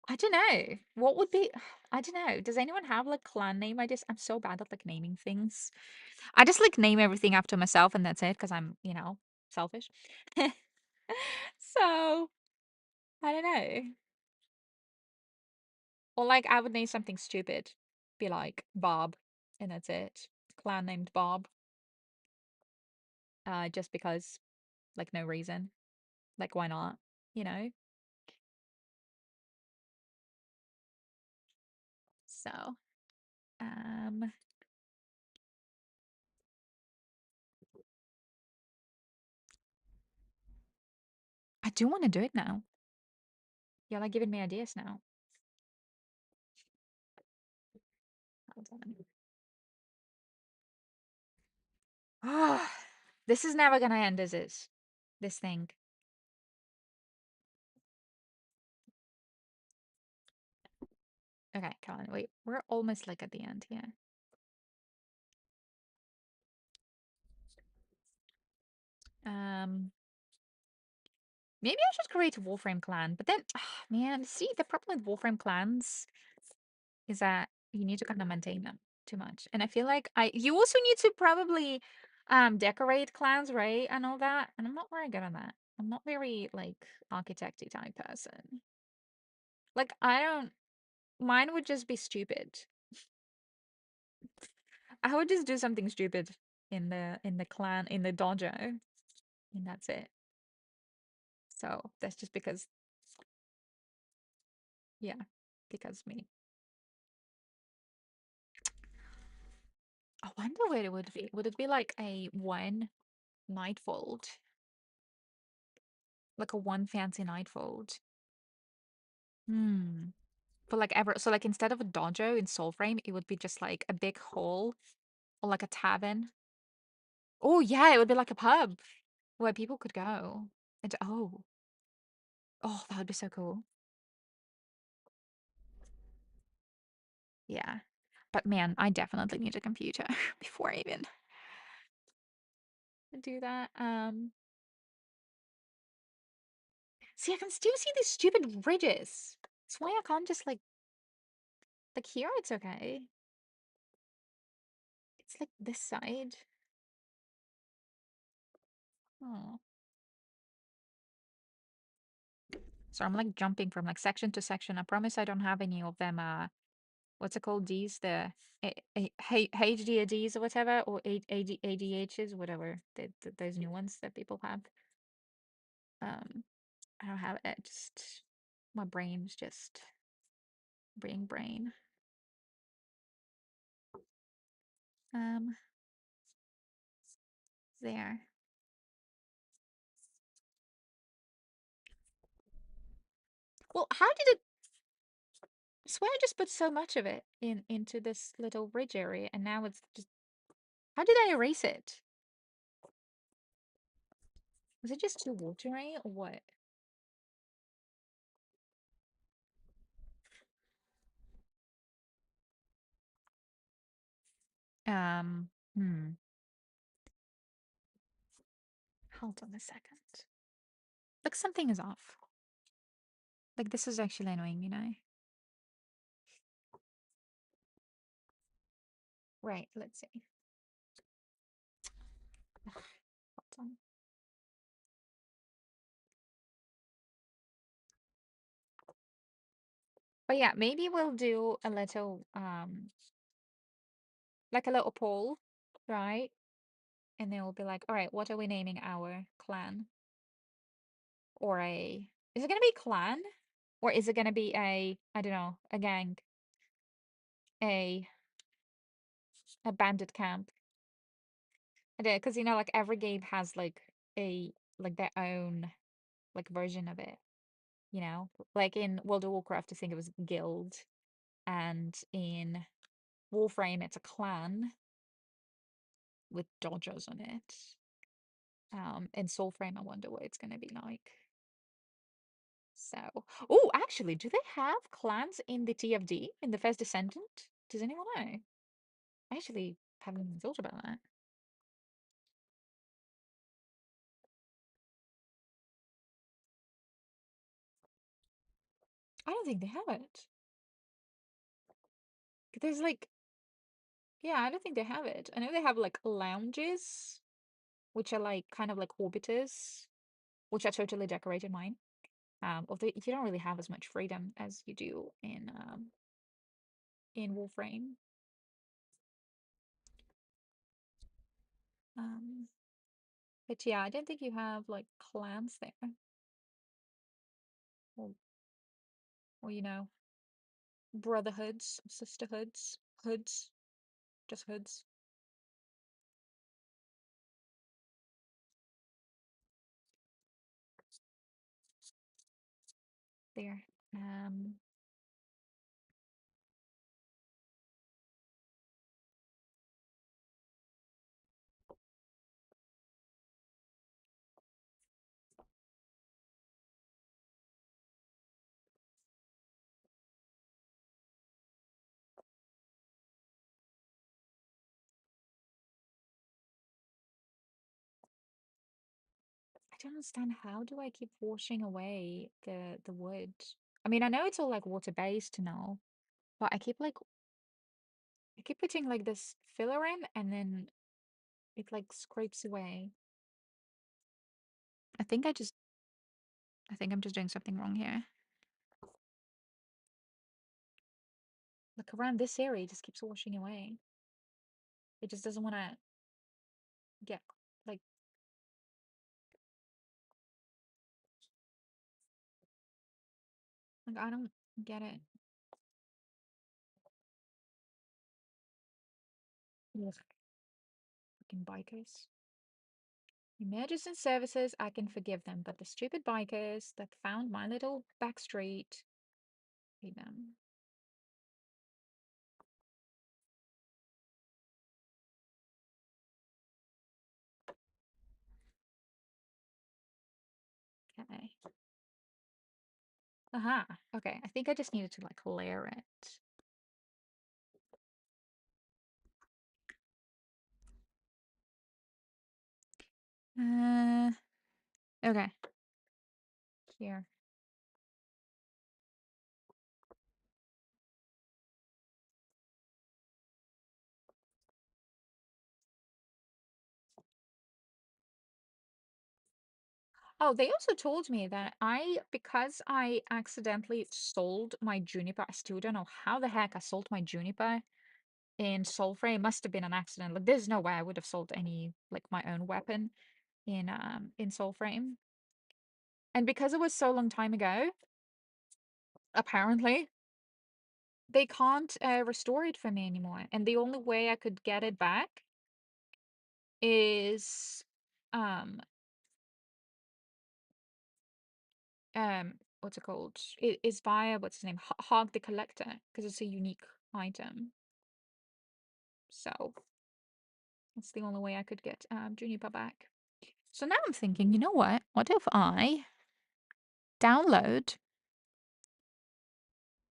I don't know. What would be I don't know. Does anyone have like clan name? I'm so bad at like naming things. I just like name everything after myself and that's it because I'm, selfish. So, I don't know. Or like I would name something stupid. Be like Bob and that's it. Clan named Bob. Just because like no reason. Like why not? You know? So, um I do want to do it now. You're like giving me ideas now. Hold on. Ah, this is never gonna end, is it? This thing. Okay, come on, wait. We're almost like at the end here. Um, Maybe I should create a Warframe clan, but then, man, see, the problem with Warframe clans is that you need to kind of maintain them too much. And I feel like you also need to probably decorate clans, right? And all that. And I'm not very good on that. I'm not very like architecty type person. Like I don't mine would just be stupid. I would just do something stupid in the clan in the dojo, and that's it. So that's just because, yeah, because me. I wonder where it would be. Would it be like a one nightfold, like a one fancy nightfold? Hmm. But like ever, so like instead of a dojo in Soulframe, it would be just like a big hall or like a tavern. Oh yeah, it would be like a pub where people could go. And oh, that would be so cool. Yeah. But man, I definitely need a computer before I even do that. See, I can still see these stupid ridges. That's why I can't just like here it's okay. It's like this side. Oh. So I'm like jumping from like section to section. I promise I don't have any of them what's it called? These the HDADs or whatever, or ADHs, whatever. Those new ones that people have. Um I don't have it. Just my brain's just brain. Um there. Well, how did it I swear I just put so much of it into this little ridge area and now it's just how did I erase it? Was it just too watery or what? Hmm. Hold on a second. Like something is off. Like this is actually annoying, you know? Right, let's see. Hold on. But yeah, maybe we'll do a little like a little poll, right? And then we'll be like, all right, what are we naming our clan? Or is it gonna be clan? Or is it gonna be I don't know, a gang? a bandit camp. I did because like every game has like a like their own like version of it. Like in World of Warcraft, I think it was guild, and in Warframe, it's a clan with dodgers on it. In Soulframe, I wonder what it's gonna be like. So, oh, actually, do they have clans in the TFD in the First Descendant? Does anyone know? I actually haven't even thought about that. I don't think they have it. There's like, yeah, I don't think they have it. I know they have like lounges, which are like kind of like orbiters, which are totally decorated mine. Although you don't really have as much freedom as you do in Warframe. Um, but yeah, I don't think you have like clans there, or or brotherhoods, sisterhoods, hoods, just hoods. There. Um, I don't understand, how do I keep washing away the wood? I mean, I know it's all like water based now, but I keep putting like this filler in and then it like scrapes away. I think I'm just doing something wrong here. Like around this area, it just keeps washing away. It just doesn't want to get like, I don't get it. Ugh, fucking bikers. Emergency services, I can forgive them, but the stupid bikers that found my little back street, hate them. Okay. Aha. Okay. I think I just needed to like layer it. Okay. Here. Oh, they also told me that because I accidentally sold my juniper, I still don't know how the heck I sold my juniper in Soulframe. It must have been an accident. Like, there's no way I would have sold any, like, my own weapon in Soulframe. And because it was so long time ago, apparently, they can't restore it for me anymore. And the only way I could get it back is um what's it called? It is via, what's his name? Hog the Collector, because it's a unique item. So that's the only way I could get Juniper back. So now I'm thinking, you know what? What if I download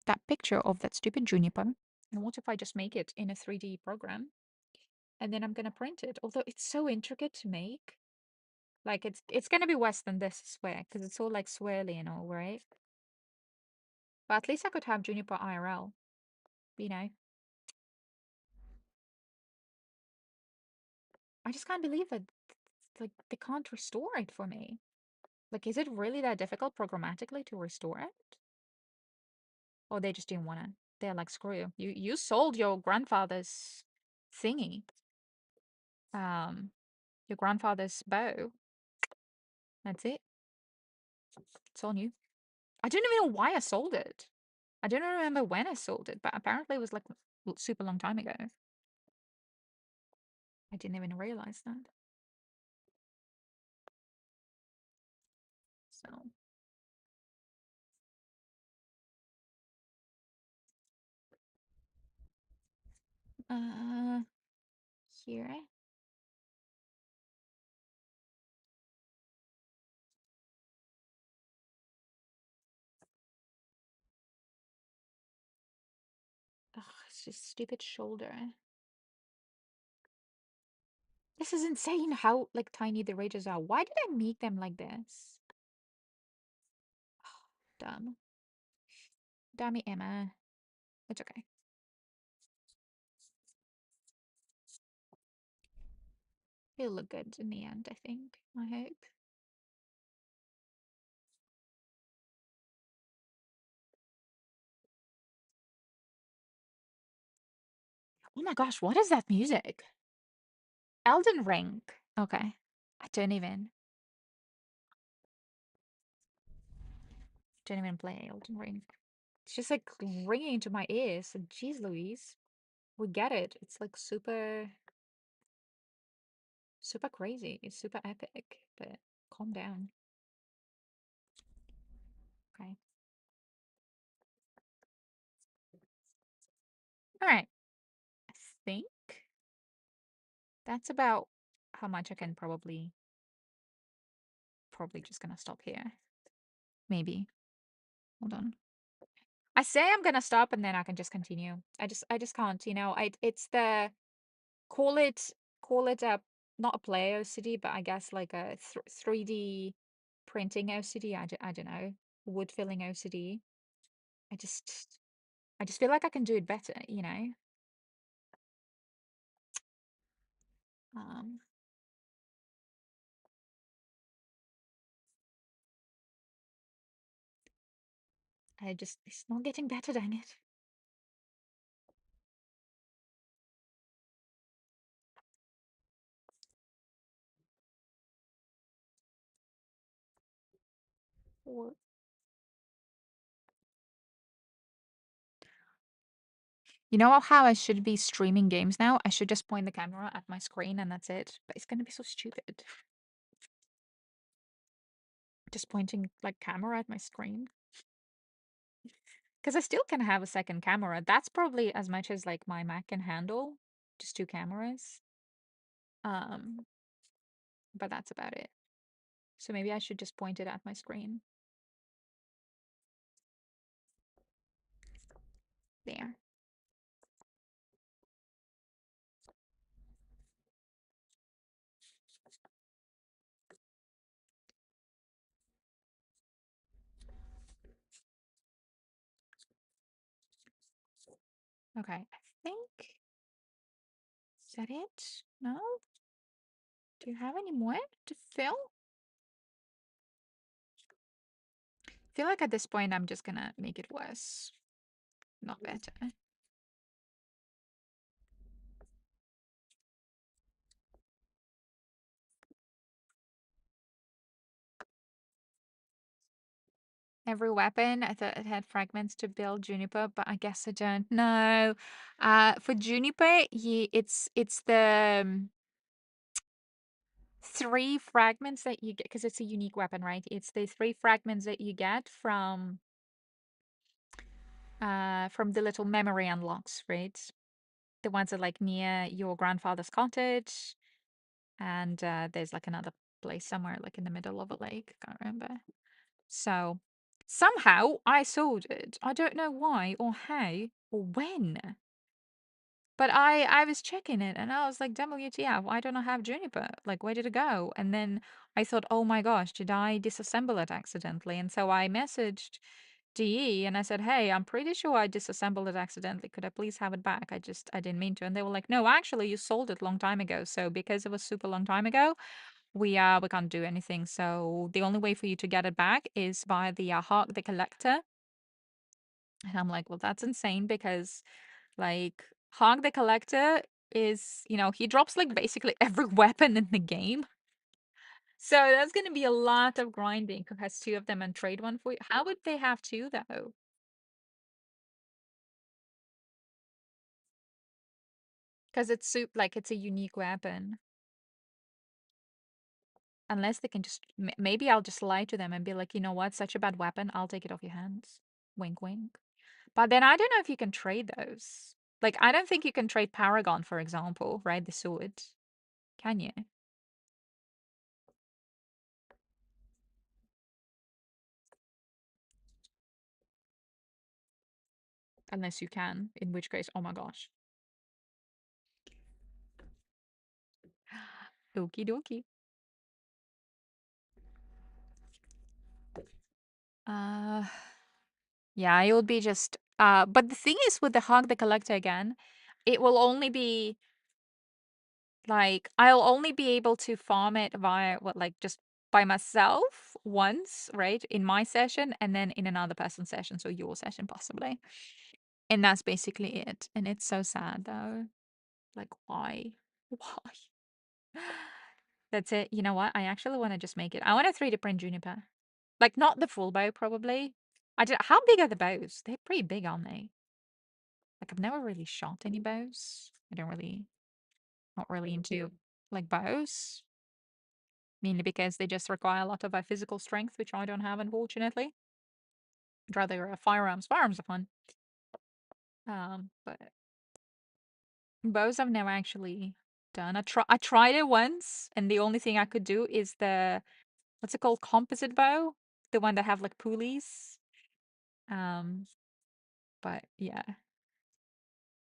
that picture of that stupid Juniper? And what if I just make it in a 3D program? And then I'm gonna print it. Although it's so intricate to make. Like it's gonna be worse than this, I swear, because it's all like swirly and all, right? But at least I could have Juniper IRL, you know? I just can't believe that like they can't restore it for me. Like, is it really that difficult programmatically to restore it? Or they just didn't wanna. They're like, screw you. You sold your grandfather's thingy. Your grandfather's bow. That's it. It's on you. I don't even know why I sold it. I don't remember when I sold it, but apparently it was like super long time ago. I didn't even realize that. So, uh, here. Ugh, it's just stupid shoulder. This is insane how like tiny the ridges are. Why did I make them like this? Dumb. Dummy Emma. It's okay. It'll look good in the end, I think. I hope. Oh my gosh, what is that music? Elden Ring. Okay. I don't even play Elden Ring. It's just like ringing to my ears. And geez Louise. We get it. It's like super super crazy. It's super epic. But calm down. Okay. Alright. I think that's about how much I can probably just gonna stop here. Maybe. Hold on. I say I'm gonna stop and then I can just continue. I just can't, you know. It's the call it a not a play OCD, but I guess like a 3D printing OCD. I don't know. Wood filling OCD. I just feel like I can do it better, you know. Um it's not getting better, dang it. Or you know how I should be streaming games now? I should just point the camera at my screen and that's it. But it's gonna be so stupid. Just pointing like camera at my screen. Because I still can have a second camera. That's probably as much as like my Mac can handle. Just two cameras. Um, but that's about it. So maybe I should just point it at my screen. There. Okay, I think. Is that it? No? Do you have any more to fill? I feel like at this point I'm just gonna make it worse. Not better. Every weapon, I thought it had fragments to build Juniper, but I guess I don't know. For Juniper, it's the 3 fragments that you get because it's a unique weapon, right? It's the 3 fragments that you get from the little memory unlocks, right? The ones that like near your grandfather's cottage, and there's like another place somewhere like in the middle of a lake. Can't remember. So somehow I sold it. I don't know why or how or when. But I was checking it and I was like, WTF, why don't I have Juniper? Like, where did it go? And then I thought, oh my gosh, did I disassemble it accidentally? And so I messaged DE and I said, hey, I'm pretty sure I disassembled it accidentally. Could I please have it back? I didn't mean to. And they were like, no, actually, you sold it a long time ago. So because it was super long time ago, we can't do anything. So the only way for you to get it back is via the Hawk the Collector. And I'm like, well, that's insane because like Hog the Collector is, you know, he drops like basically every weapon in the game. So that's gonna be a lot of grinding who has 2 of them and trade one for you. How would they have 2 though? Because it's like it's a unique weapon. Unless they can just maybe I'll just lie to them and be like, you know what, such a bad weapon, I'll take it off your hands. Wink, wink. But then I don't know if you can trade those. Like, I don't think you can trade Paragon, for example, right? The sword. Can you? Unless you can, in which case, oh my gosh. Okie dokie. Uh, yeah, it will be just, but the thing is with the Hog the Collector again, it will only be, like, I'll only be able to farm it via, what, like, just by myself once, right? In my session, and then in another person's session, so your session possibly. And that's basically it. And it's so sad though. Like, why? Why? That's it. You know what? I actually want to just make it. I want to 3D print Juniper. Like, not the full bow, probably. How big are the bows? They're pretty big, aren't they? Like, I've never really shot any bows. Not really into, like, bows. Mainly because they just require a lot of physical strength, which I don't have, unfortunately. I'd rather firearms. Firearms are fun. But bows I've never actually done. I tried it once, and the only thing I could do is the, what's it called, composite bow, the one that have like pulleys. Um, but yeah,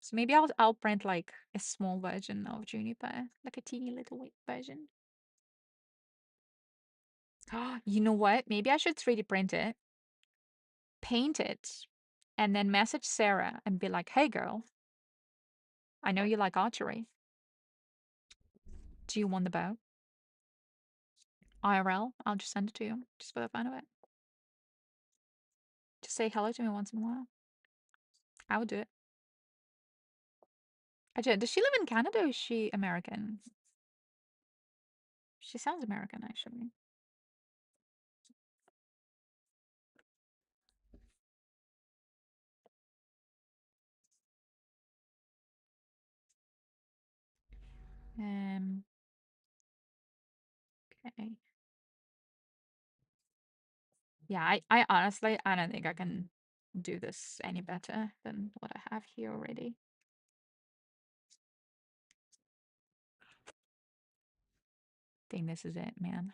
so maybe I'll print like a small version of Juniper, like a teeny little version. You know what? Maybe I should 3D print it, paint it, and then message Sarah and be like, "Hey, girl, I know you like archery. Do you want the bow? IRL? I'll just send it to you, just for the fun of it. Just say hello to me once in a while. I would do it." Does she live in Canada or is she American? She sounds American, actually. Um, okay. Yeah, I honestly, I don't think I can do this any better than what I have here already. I think this is it, man.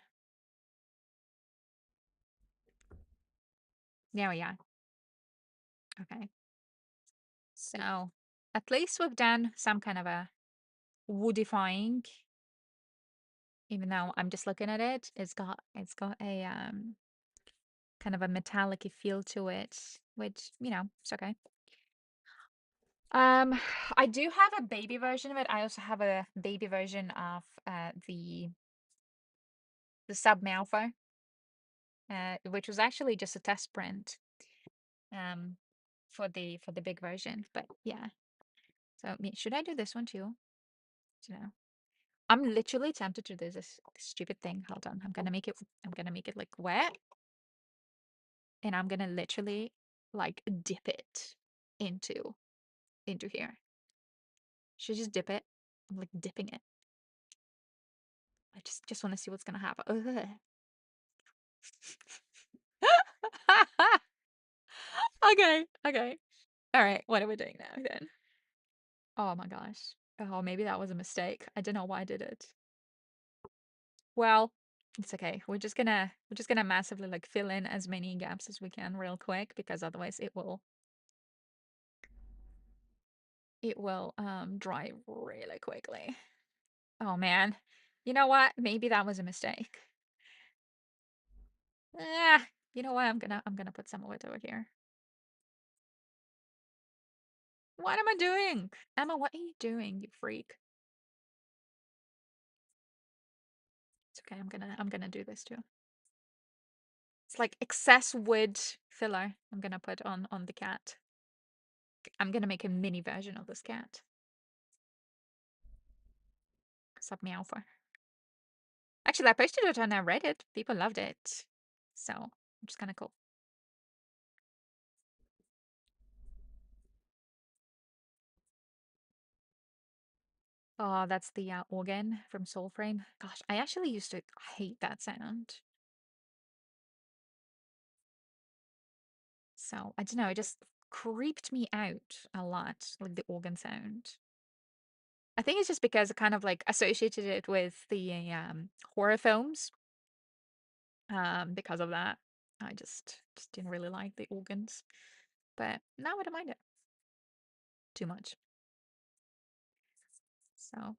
There we are. Okay. So at least we've done some kind of a woodifying, even though I'm just looking at it. It's got a kind of a metallic feel to it, which, it's okay. Um, I do have a baby version of it. I also have a baby version of the Sub Malfoy, which was actually just a test print um for the big version. But yeah. So should I do this one too? You know, I'm literally tempted to do this stupid thing. Hold on. I'm gonna make it like wet, and I'm gonna literally like dip it into here. Should I just dip it? I'm like dipping it. I just want to see what's gonna happen. Ugh. Okay, okay. All right, what are we doing now then? Oh my gosh. Oh, maybe that was a mistake. I don't know why I did it. Well, it's okay. We're just gonna massively like fill in as many gaps as we can real quick, because otherwise it will dry really quickly. Oh man. You know what? Maybe that was a mistake. Ah, you know what? I'm gonna put some of it over here. What am I doing? Emma, what are you doing, you freak? It's okay. I'm gonna do this too. It's like excess wood filler I'm gonna put on the cat. I'm gonna make a mini version of this cat. Sub meow for. Actually, I posted it on our Reddit. People loved it. So, which is kind of cool. Oh, that's the organ from Soulframe. Gosh, I actually used to hate that sound. So, I don't know, it just creeped me out a lot, like the organ sound. I think it's just because I kind of like associated it with the horror films. Because of that, I just didn't really like the organs. But now I don't mind it too much. So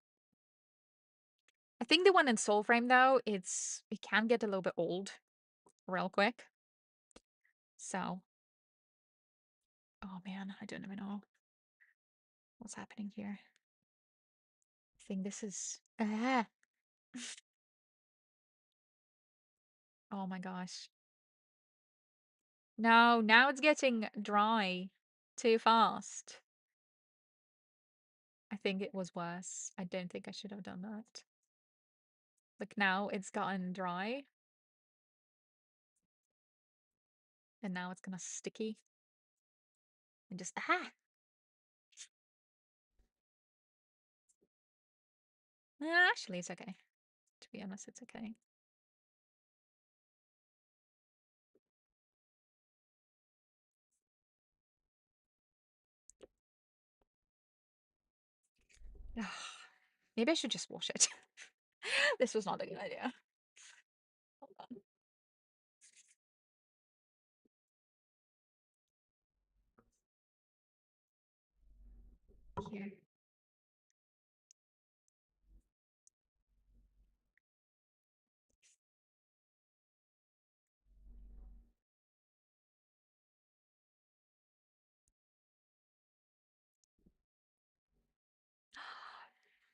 I think the one in Soulframe though, it can get a little bit old real quick. So, oh man, I don't even know what's happening here. I think this is oh my gosh. No, now it's getting dry too fast. I think it was worse. I don't think I should have done that. Like now it's gotten dry and now it's gonna sticky and just actually it's okay. To be honest, it's okay. Maybe I should just wash it. This was not a good idea. Hold on. Here.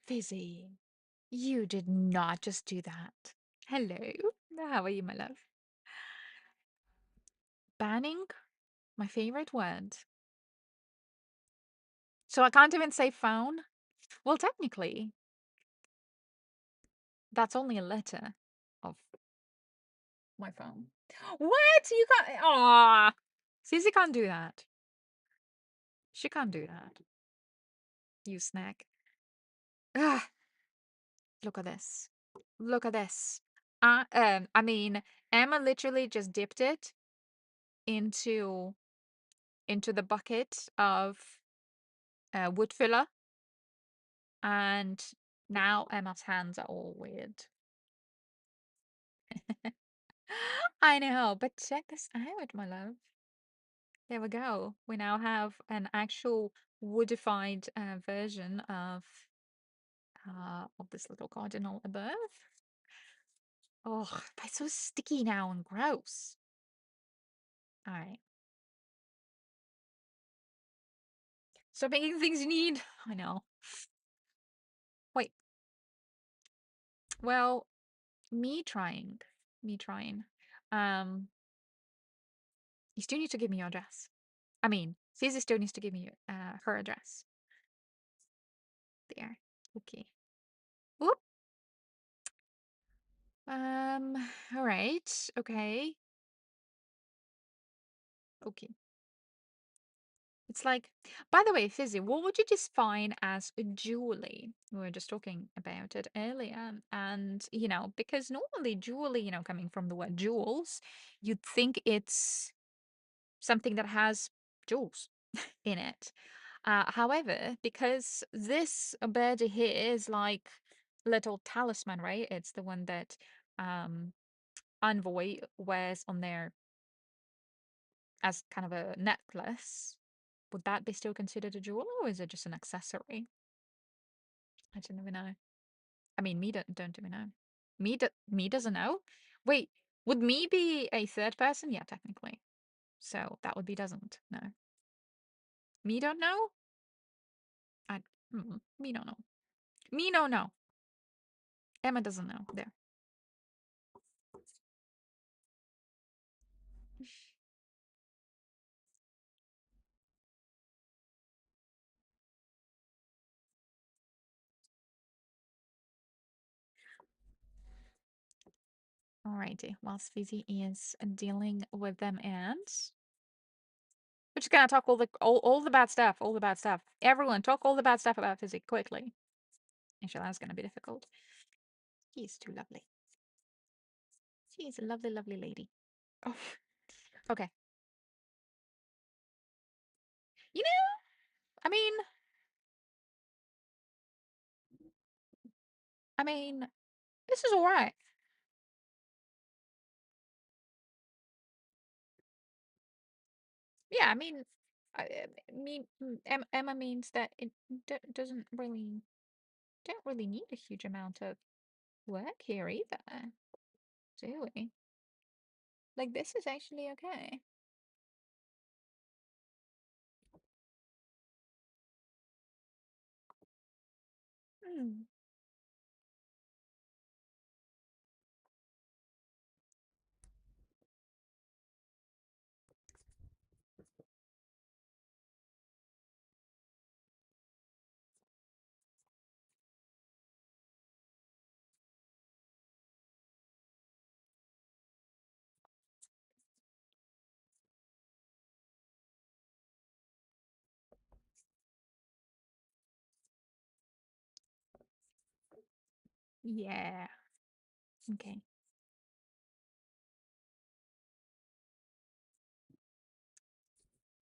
Fizzy, you did not just do that. Hello. How are you, my love? Banning? My favorite word. So I can't even say phone? Well, technically, that's only a letter of my phone. What? You can't. Aw. Susie can't do that. She can't do that. You snack. Ah, look at this. Look at this. I mean, Emma literally just dipped it into the bucket of wood filler, and now Emma's hands are all weird. I know, but check this out, my love. There we go. We now have an actual woodified version of this little cardinal above. Oh, that's so sticky now and gross. All right. Stop making things you need. I know. Wait. Well, me trying. Me trying. Um, you still need to give me your address. I mean, Susie still needs to give me her address. There. Okay. Whoop. All right. Okay. Okay. It's like, by the way, Fizzy, what would you define as a jewelry? We were just talking about it earlier. And, because normally jewelry, coming from the word jewels, you'd think it's something that has jewels in it. However, because this birdie here is like little talisman, right? It's the one that Envoy wears on their as kind of a necklace. Would that be still considered a jewel, or is it just an accessory? I don't even know. I mean, me don't even know. Me doesn't know. Wait, would me be a third person? Yeah, technically. So that would be doesn't know. Me don't know. I me don't know. Me no know. Emma doesn't know. There. Alrighty. Whilst Fizzy is dealing with them ants, we're just gonna talk all the bad stuff. All the bad stuff. Everyone, talk all the bad stuff about Fizzy quickly. Inshallah, it's gonna be difficult. She's too lovely. She's a lovely, lovely lady. Oh, okay. You know, I mean, I mean, this is all right. Yeah, I mean, Emma means that it doesn't really don't really need a huge amount of work here either, do we? Like this is actually okay. Hmm. Yeah. Okay.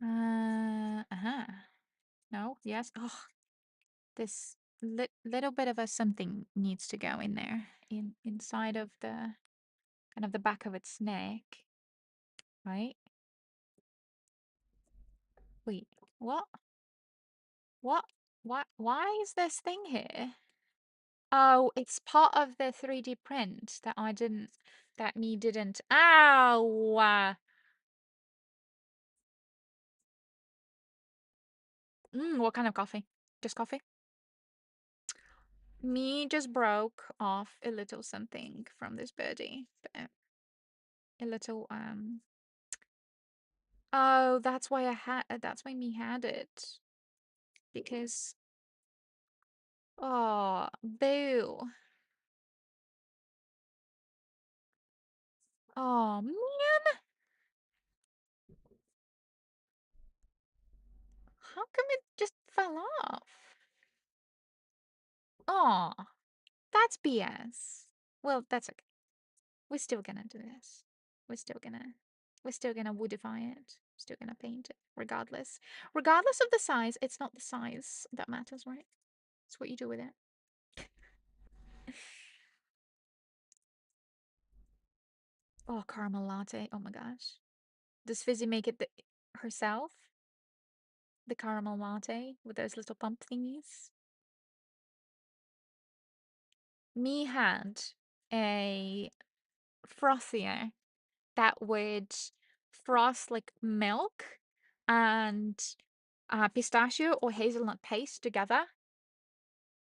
Uh-huh. No, yes. Oh, this little bit of a something needs to go in there, inside of the kind of the back of its neck, right? Wait, what? What? What? Why is this thing here? Oh, it's part of the 3D print that I didn't, that me didn't. Ow! What kind of coffee? Just coffee? Me just broke off a little something from this birdie. A little, oh, that's why that's why me had it. Because, oh, boo. Oh, man. How come it just fell off? Oh, that's BS. Well, that's okay. We're still gonna do this. We're still gonna we're still gonna woodify it. Still gonna paint it regardless. Regardless of the size, it's not the size that matters, right? It's what you do with it. Oh, caramel latte. Oh my gosh. Does Fizzy make it herself? The caramel latte with those little pump thingies? Me had a frothier that would frost like milk and pistachio or hazelnut paste together.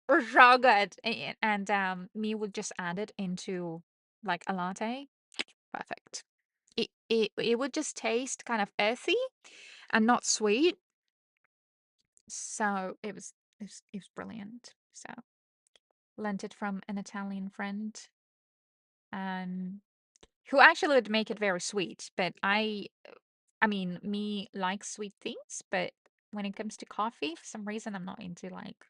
So good. And me would just add it into like a latte. Perfect. It would just taste kind of earthy and not sweet. So it was brilliant. So lent it from an Italian friend, um, who actually would make it very sweet. But I mean, me likes sweet things, but when it comes to coffee, for some reason, I'm not into like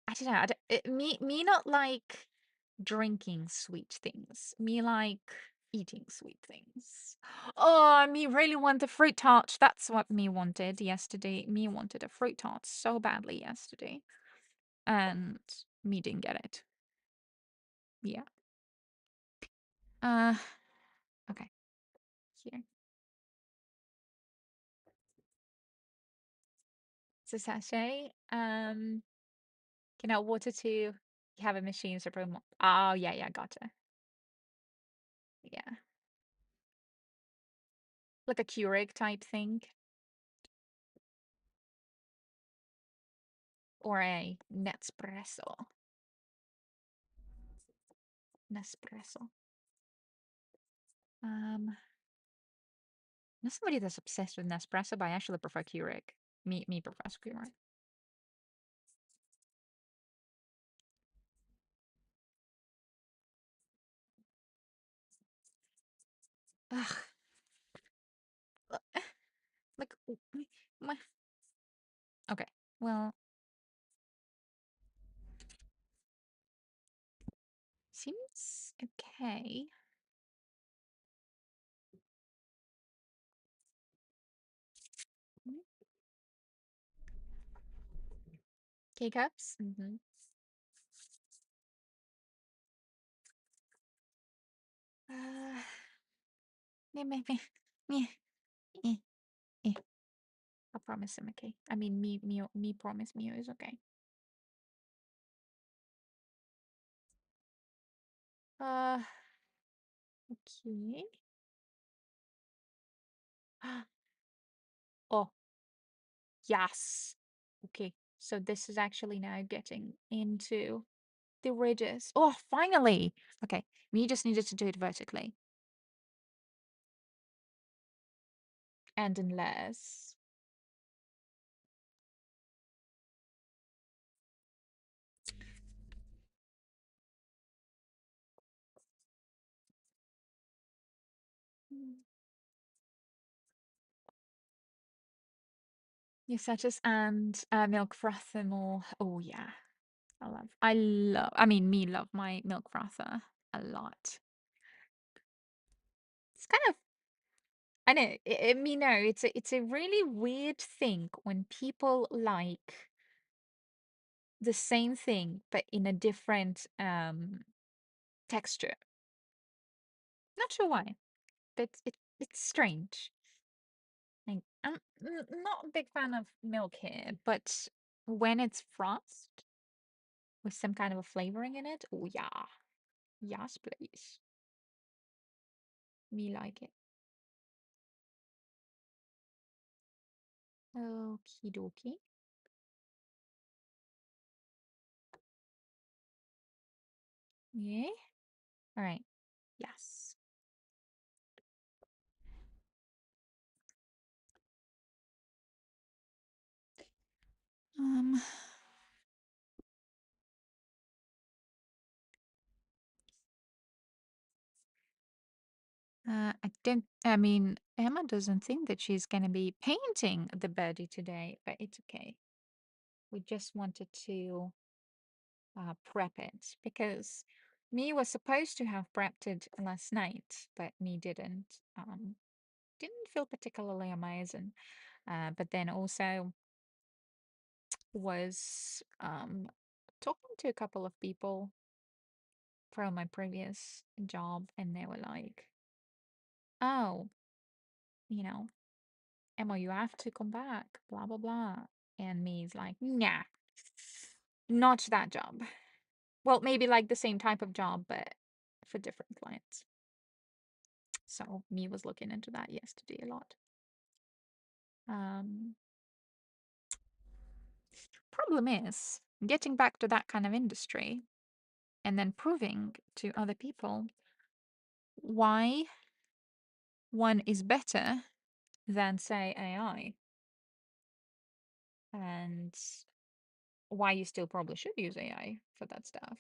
I don't know. Me not like drinking sweet things. Me like eating sweet things. Oh, me really want the fruit tart. That's what me wanted yesterday. Me wanted a fruit tart so badly yesterday, and me didn't get it. Yeah. Uh. Okay. Here. It's a sachet. Water to. You have a machine to promote. Oh yeah, yeah, gotcha. Yeah, like a Keurig type thing, or a Nespresso. Nespresso. Not somebody that's obsessed with Nespresso, but I actually prefer Keurig. Me prefers Keurig. Ugh. Like, my. Okay. Well, Okay. K-cups? Mm-hmm. Uh, me, me, me, me, eh, eh. I promise I'm okay. I mean, me promise me is okay. Uh, okay. Oh, yes. Okay. So this is actually now getting into the ridges. Oh, finally. Okay. Me just needed to do it vertically. And unless. You such as and milk frother more. Oh yeah. I mean me love my milk frother a lot. It's kind of I know, me know it's a really weird thing when people like the same thing but in a different texture. Not sure why, but it's strange. Like, not a big fan of milk here, but when it's frost with some kind of a flavoring in it, oh yeah. Yes, please. Me like it. Okie dokie. Yeah. All right. Yes. Um, I mean, Emma doesn't think that she's gonna be painting the birdie today, but it's okay. We just wanted to prep it because me was supposed to have prepped it last night, but me didn't. Didn't feel particularly amazing. But then also was talking to a couple of people from my previous job, and they were like, "Oh, you know, Emma, you have to come back, blah blah blah." And me's like, "Nah, not that job. Well, maybe like the same type of job, but for different clients." So me was looking into that yesterday a lot. Um, Problem is getting back to that kind of industry and then proving to other people why one is better than, say, AI, and why you still probably should use AI for that stuff.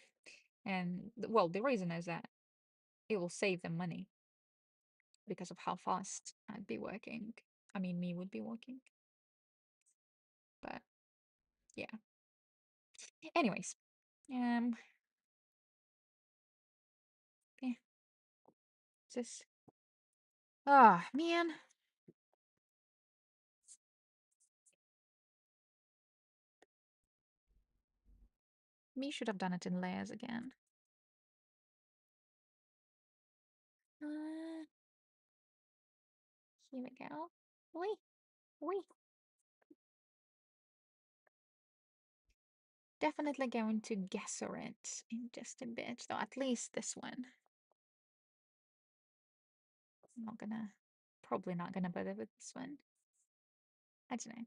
And well, the reason is that it will save them money because of how fast I'd be working. I mean, me would be working. But yeah. Anyways, um, yeah, just ah man, me should have done it in layers again. Uh, Here we go. Wait, wait. Definitely going to guesser it in just a bit, though. At least this one. I'm not gonna, probably not gonna bother with this one. I don't know.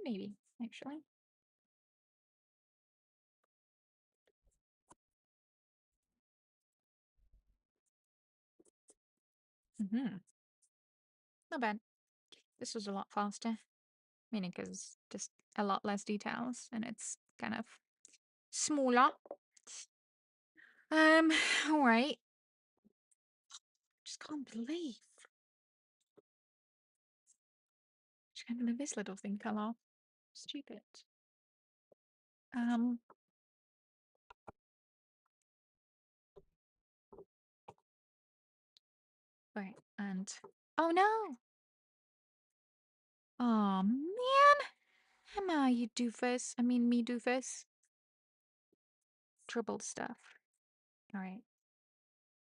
Maybe, actually. Mm-hmm. Not bad. This was a lot faster. Meaning because just a lot less details and it's kind of smaller. All right. just can't believe. Just can't believe this little thing fell off. Stupid. Um, right, and oh no! Oh man! Emma, you doofus. I mean, me doofus. Dribbled stuff. Alright.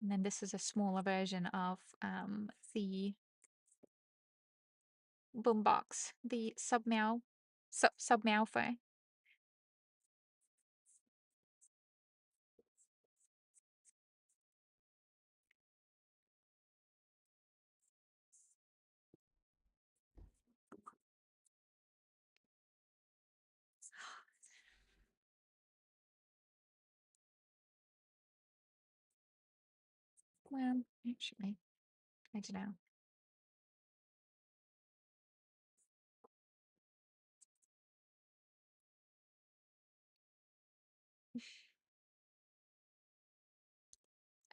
And then this is a smaller version of the boombox, the submeow for. Well, actually, I don't know.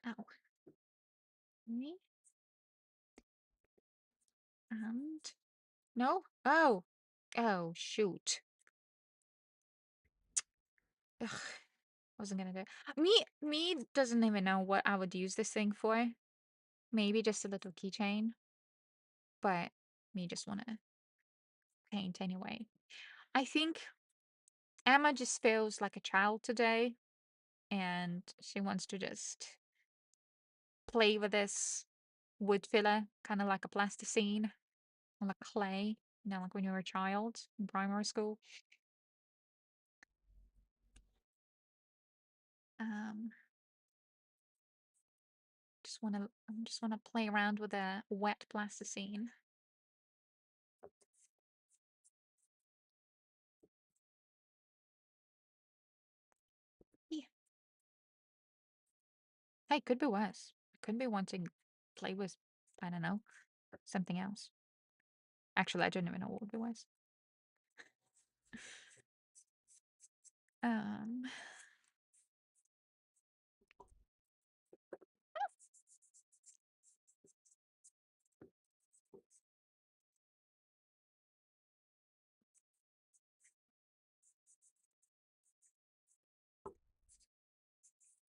Ow. Me? And no? Oh. Oh, shoot. Ugh. Wasn't gonna do it. Me doesn't even know what I would use this thing for. Maybe just a little keychain. But me just wanna paint anyway. I think Emma just feels like a child today, and she wants to just play with this wood filler, kind of like a plasticine or like clay, like when you were a child in primary school. Um, just wanna play around with a wet plasticine. Yeah. Hey, could be worse. I could be wanting to play with, I don't know, something else. Actually, I don't even know what would be worse. Um,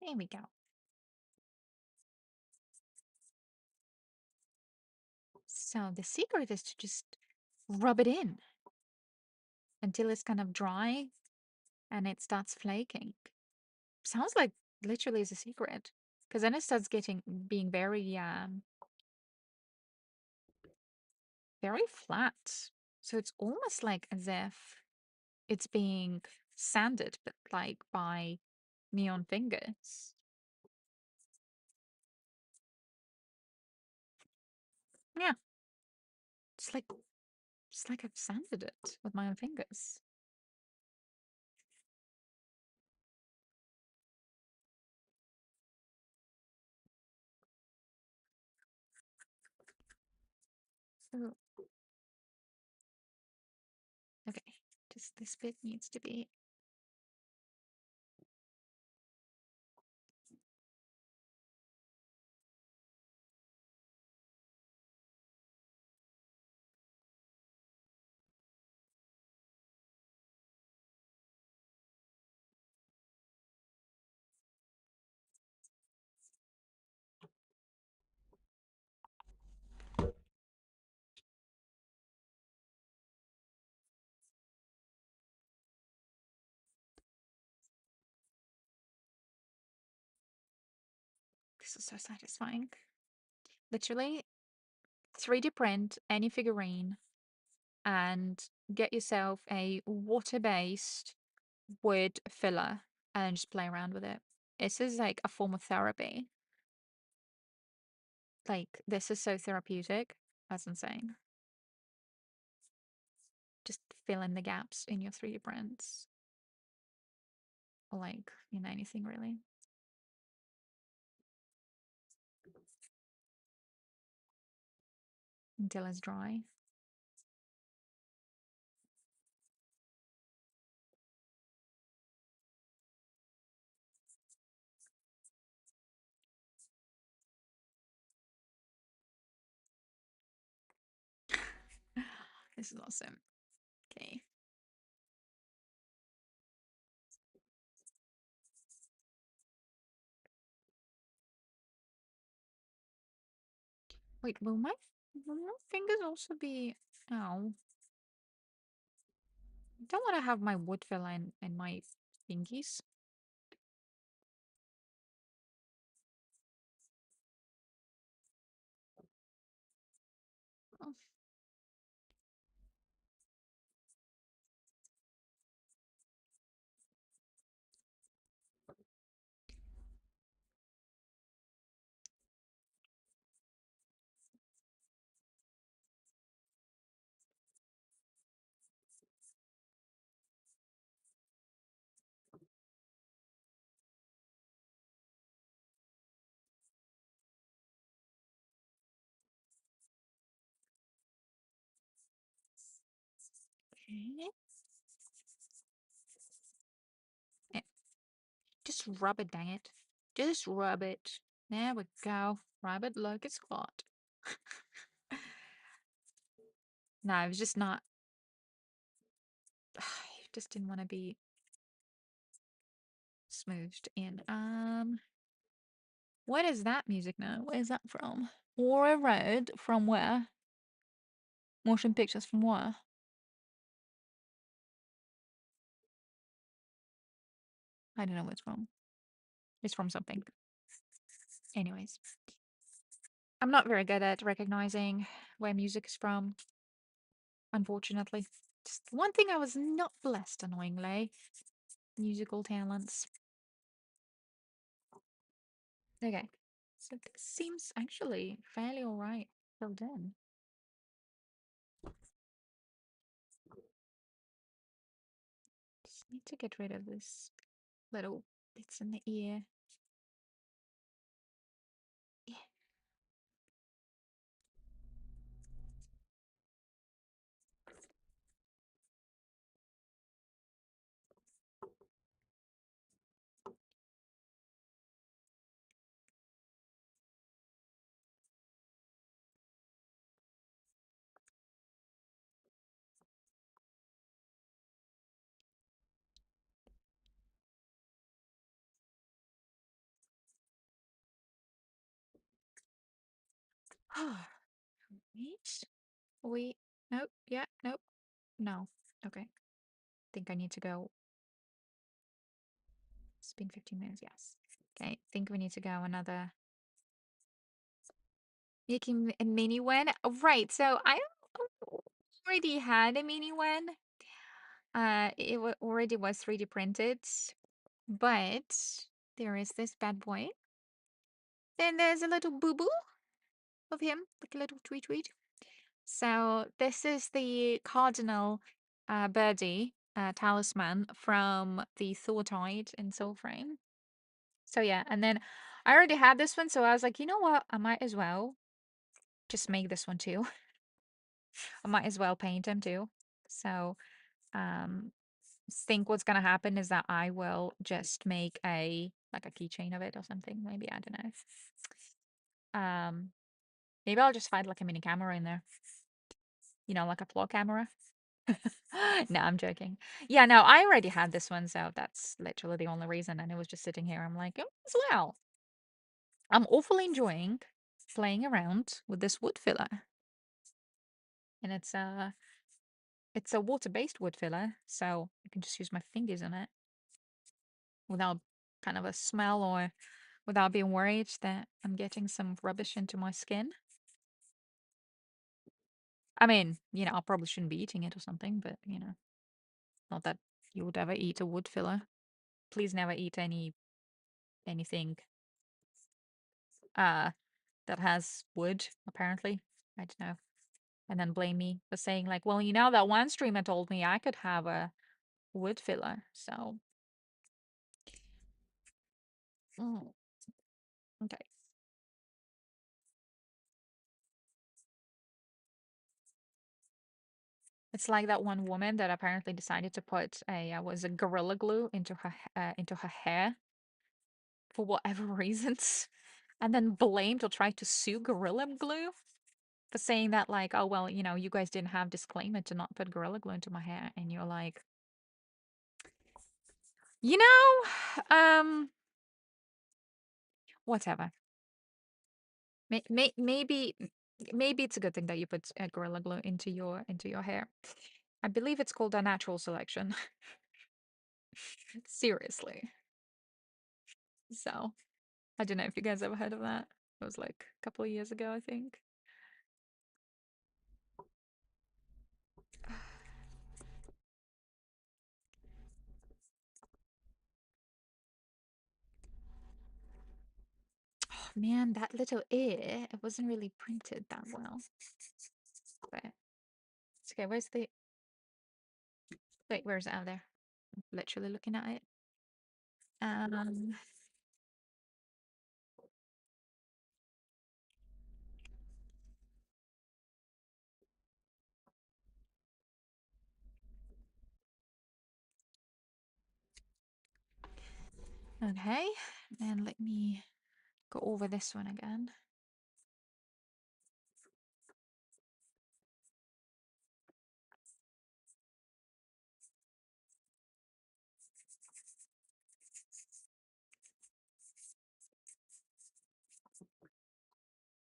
there we go. So the secret is to just rub it in until it's kind of dry and it starts flaking. Sounds like literally is a secret. Because then it starts being very flat. So it's almost like as if it's being sanded, but like by neon fingers. Yeah. It's like I've sanded it with my own fingers. So okay. Just this bit needs to be. This is so satisfying. Literally 3D print any figurine and get yourself a water-based wood filler and just play around with it. This is like a form of therapy. Like, this is so therapeutic. That's insane. Just fill in the gaps in your 3D prints. Or like, anything really. Until it's dry. This is awesome. Okay. Wait, will my fingers also be... Oh. I don't want to have my wood filler in my fingies. Oh. Okay. Eh, just rub it, dang it. Just rub it. There we go. Rub it like it's hot. No, I was just not... I just didn't want to be smoothed in. What is that music now? Where is that from? War Road from where? Motion pictures from where? I don't know where it's from. It's from something. Anyways, I'm not very good at recognizing where music is from, unfortunately. Just one thing I was not blessed, annoyingly. Musical talents. Okay. So this seems actually fairly alright filled in. Just need to get rid of this little bits in the ear. Yeah. Wait. Wait. Nope. Yeah. Nope. No. Okay. Think I need to go. It's been 15 minutes. Yes. Okay. Think we need to go another. Making a mini one. Right. So I already had a mini one. It already was 3D printed, but there is this bad boy. Then there's a little boo boo of him, like a little tweet tweet. So this is the Cardinal birdie talisman from the Thawtide in Soulframe. So yeah, and then I already had this one, so I was like, you know what? I might as well just make this one too. I might as well paint him too. So um think what's gonna happen is that I will just make a like a keychain of it or something. Maybe I don't know. Maybe I'll just find like a mini camera in there. You know, like a claw camera. No, I'm joking. Yeah, no, I already had this one, so that's literally the only reason. And it was just sitting here. I'm like, oh, as well. I'm awfully enjoying playing around with this wood filler. And it's a water-based wood filler, so I can just use my fingers on it without kind of a smell or without being worried that I'm getting some rubbish into my skin. I mean, you know, I probably shouldn't be eating it or something, but you know, not that you would ever eat a wood filler. Please never eat anything uh that has wood, apparently. I don't know. And then blame me for saying like, well, you know, that one streamer told me I could have a wood filler, so mm, okay. It's like that one woman that apparently decided to put a was a gorilla glue into her hair for whatever reasons, and then blamed or tried to sue Gorilla Glue. for saying that, like, oh, well, you guys didn't have disclaimer to not put Gorilla Glue into my hair. And you're like, you know, whatever. Maybe it's a good thing that you put Gorilla Glue into your hair. I believe it's called a natural selection. Seriously. So, I don't know if you guys ever heard of that. It was like a couple of years ago, I think. Oh man, that little ear, it wasn't really printed that well. But it's okay. Where's the wait, where's it out there? I'm literally looking at it. Um okay. And let me go over this one again.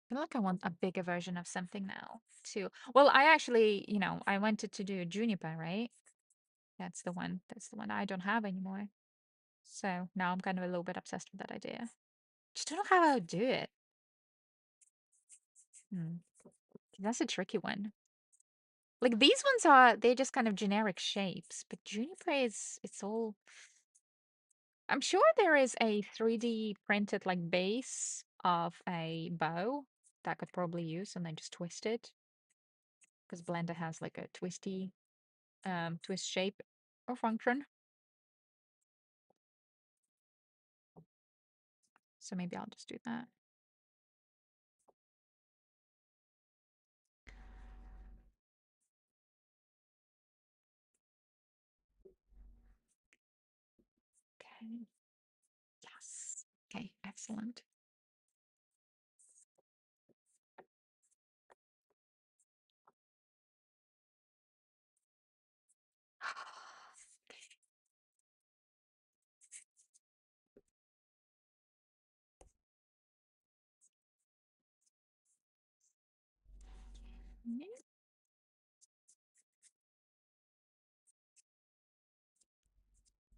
I feel like I want a bigger version of something now too. Well, I actually, I wanted to do juniper, right? That's the one. That's the one I don't have anymore. So now I'm kind of a little bit obsessed with that idea. Just don't know how I would do it. Hmm. That's a tricky one. Like these ones they're just kind of generic shapes, but juniper it's all. I'm sure there is a 3D printed like base of a bow that I could probably use and then just twist it. Because Blender has like a twisty twist shape or function. So maybe I'll just do that. Okay. Yes. Okay, excellent.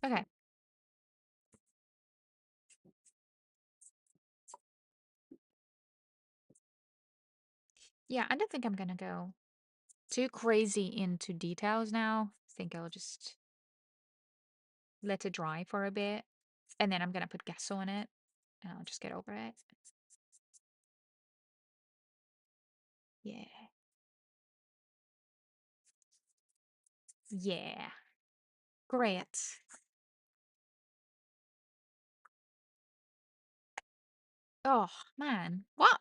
Okay. Yeah, I don't think I'm gonna go too crazy into details now. I think I'll just let it dry for a bit. And then I'm gonna put gesso on it. And I'll just get over it. Yeah. Yeah. Great. Oh, man. What?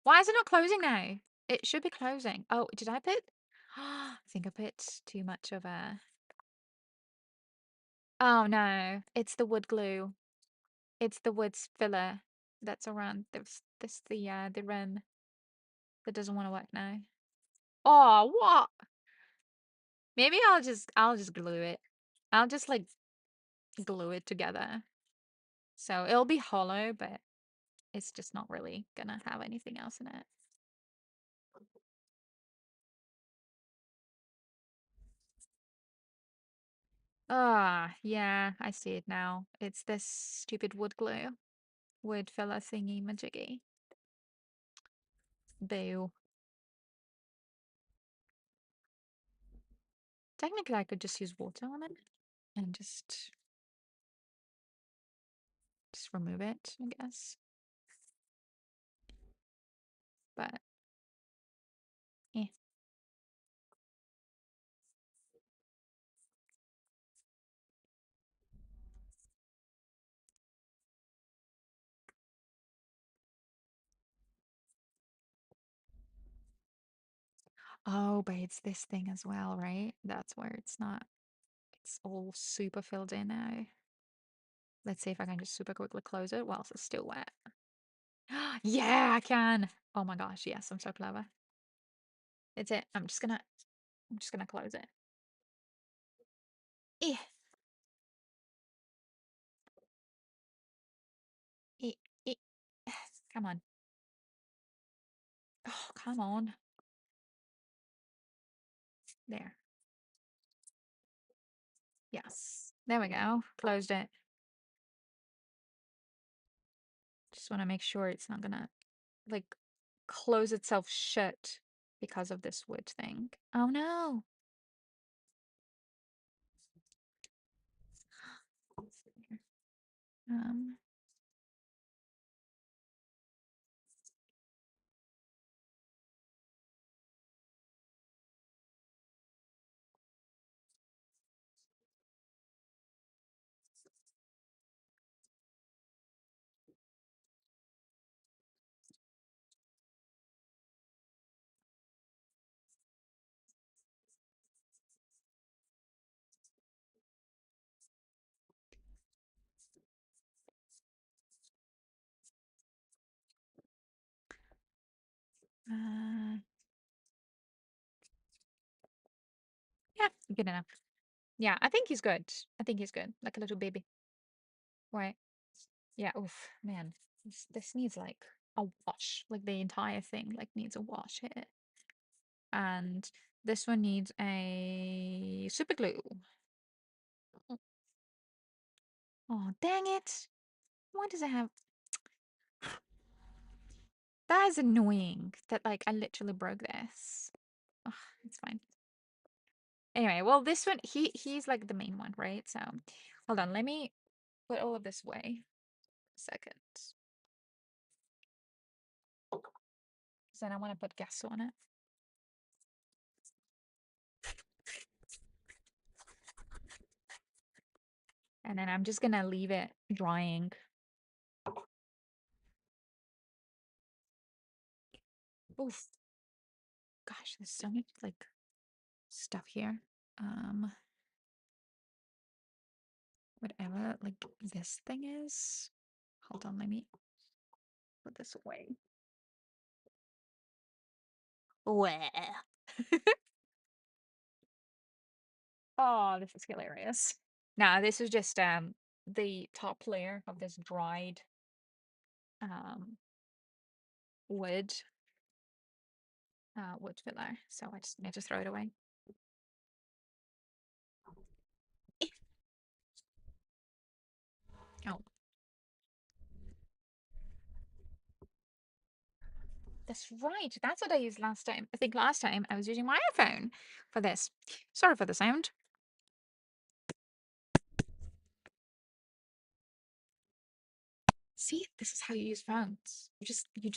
Why is it not closing now? It should be closing. Oh, did I put? I think I put too much of a. Oh, no. It's the wood glue. It's the wood filler that's around the rim that doesn't want to work now. Oh, what? Maybe I'll just glue it. I'll just like glue it together. So it'll be hollow, but it's just not really gonna have anything else in it. Ah, yeah, I see it now. It's this stupid wood glue. Wood filler thingy majiggy. Boo. Technically, I could just use water on it and just remove it, I guess. But, eh. Oh, but it's this thing as well, right? That's where it's not. It's all super filled in now. Let's see if I can just super quickly close it whilst it's still wet. Yeah, I can. Oh my gosh, yes, I'm so clever. It's it. I'm just gonna close it. Eh, eh, eh. Come on. Oh, come on. There. Yes. There we go. Closed it. Just want to make sure it's not gonna like close itself shut because of this wood thing. Oh no. Um, uh, yeah, good enough. Yeah, I think he's good. I think he's good. Like a little baby. Right. Yeah, oof, man. This needs like a wash. Like the entire thing like needs a wash here. And this one needs a super glue. Oh, dang it. Why does it have that is annoying that like I literally broke this. Ugh, it's fine. Anyway, well this one he's like the main one, right? So hold on, let me put all of this away. A second. 'Cause then I want to put gas on it. And then I'm just gonna leave it drying. Oof. Gosh, there's so much like stuff here. Um, whatever like this thing is. Hold on, let me put this away. Where? Oh, this is hilarious. Now, this is just the top layer of this dried um wood wood filler. So I just need to throw it away. Eh, oh, that's right. That's what I used last time. I think last time I was using my iPhone for this. Sorry for the sound. See, this is how you use phones. You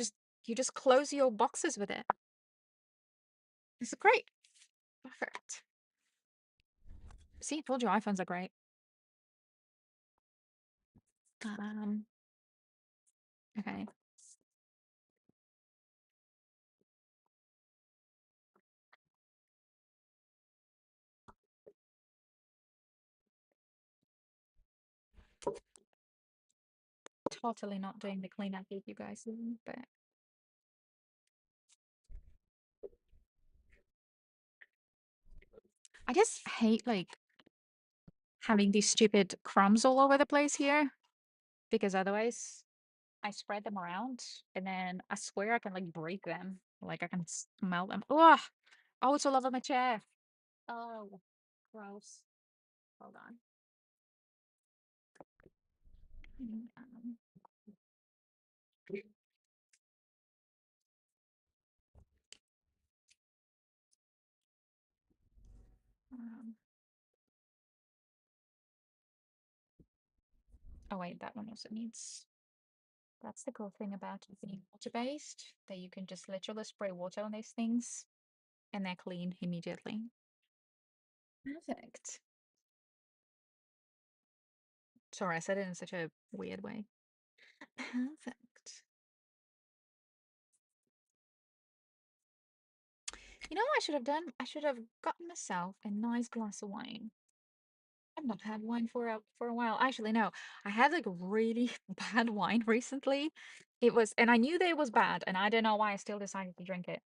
just close your boxes with it. This is great. Perfect. See, I told you iPhones are great. Um, okay. Totally not doing the cleanup with you guys, but I just hate like having these stupid crumbs all over the place here because otherwise I spread them around and then I swear I can like break them. Like I can smell them. Oh, oh, it's all over my chair. Oh, gross. Hold on. Um, um, oh wait, that one also needs. That's the cool thing about being water-based, that you can just literally spray water on these things and they're clean immediately. Perfect. Sorry, I said it in such a weird way. Perfect. You know what I should have done? I should have gotten myself a nice glass of wine. I've not had wine for a while. Actually, no. I had like really bad wine recently. It was, and I knew that it was bad, and I don't know why I still decided to drink it.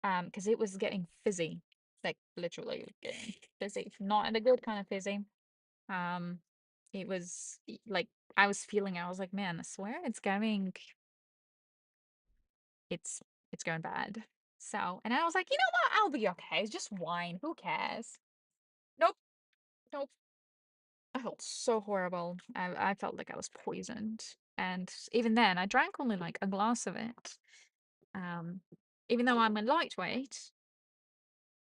because it was getting fizzy, like literally getting fizzy, not in a good kind of fizzy. Um, it was like I was feeling, I was like, man, I swear it's it's going bad. So, and I was like, you know what? I'll be okay. It's just wine. Who cares? Nope, nope. I felt so horrible. I felt like I was poisoned. And even then, I drank only like a glass of it. Um, even though I'm a lightweight,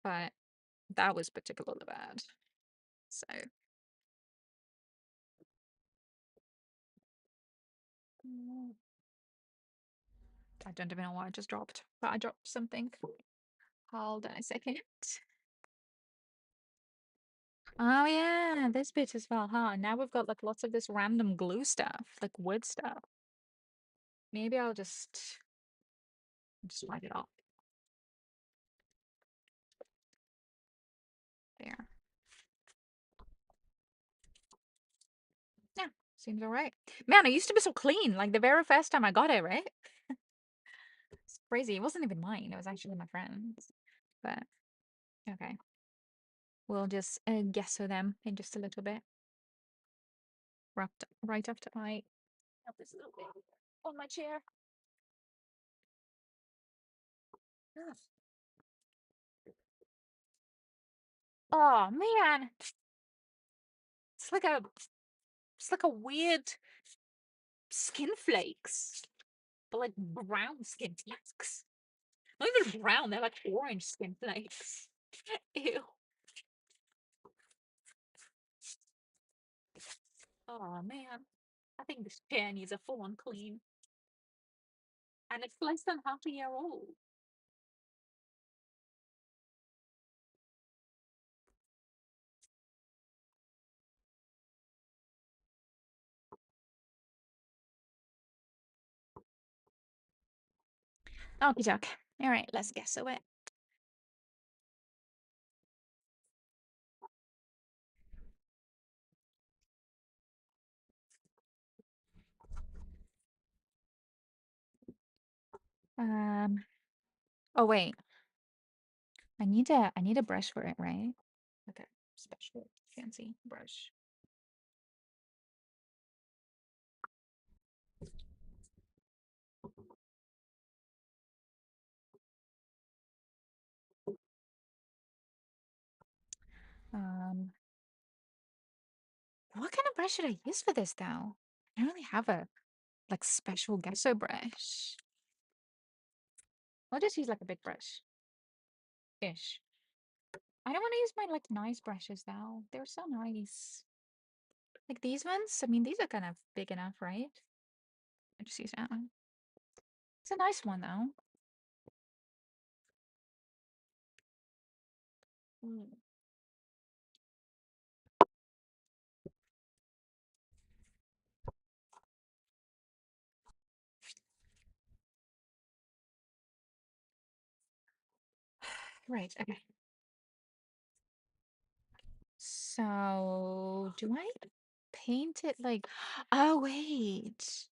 but that was particularly bad. So I don't even know what I just dropped, but I dropped something. Hold on a second. Oh yeah, this bit as well, huh? Now we've got like lots of this random glue stuff, like wood stuff. Maybe I'll just wipe it off. There. Yeah, seems all right. Man, I used to be so clean, like the very first time I got it, right? It's crazy. It wasn't even mine. It was actually my friend's. But okay. We'll just gesso them in just a little bit. Wrapped right after I help this a little bit on my chair. Ugh. Oh man. It's like a weird skin flakes. But like brown skin flakes. Not even brown, they're like orange skin flakes. Ew. Oh man. I think this chair needs a full-on clean. And it's less than half a year old. Okie doke. All right, let's gesso it. Um, oh wait. I need a brush for it, right? Okay, special fancy brush. Um, what kind of brush should I use for this though? I don't really have a like special gesso brush. I'll just use like a big brush. Ish. I don't want to use my like nice brushes though. They're so nice. Like these ones, I mean, these are kind of big enough, right? I just use that one. It's a nice one though. Mm. Right, okay. So, do I paint it like... Oh, wait.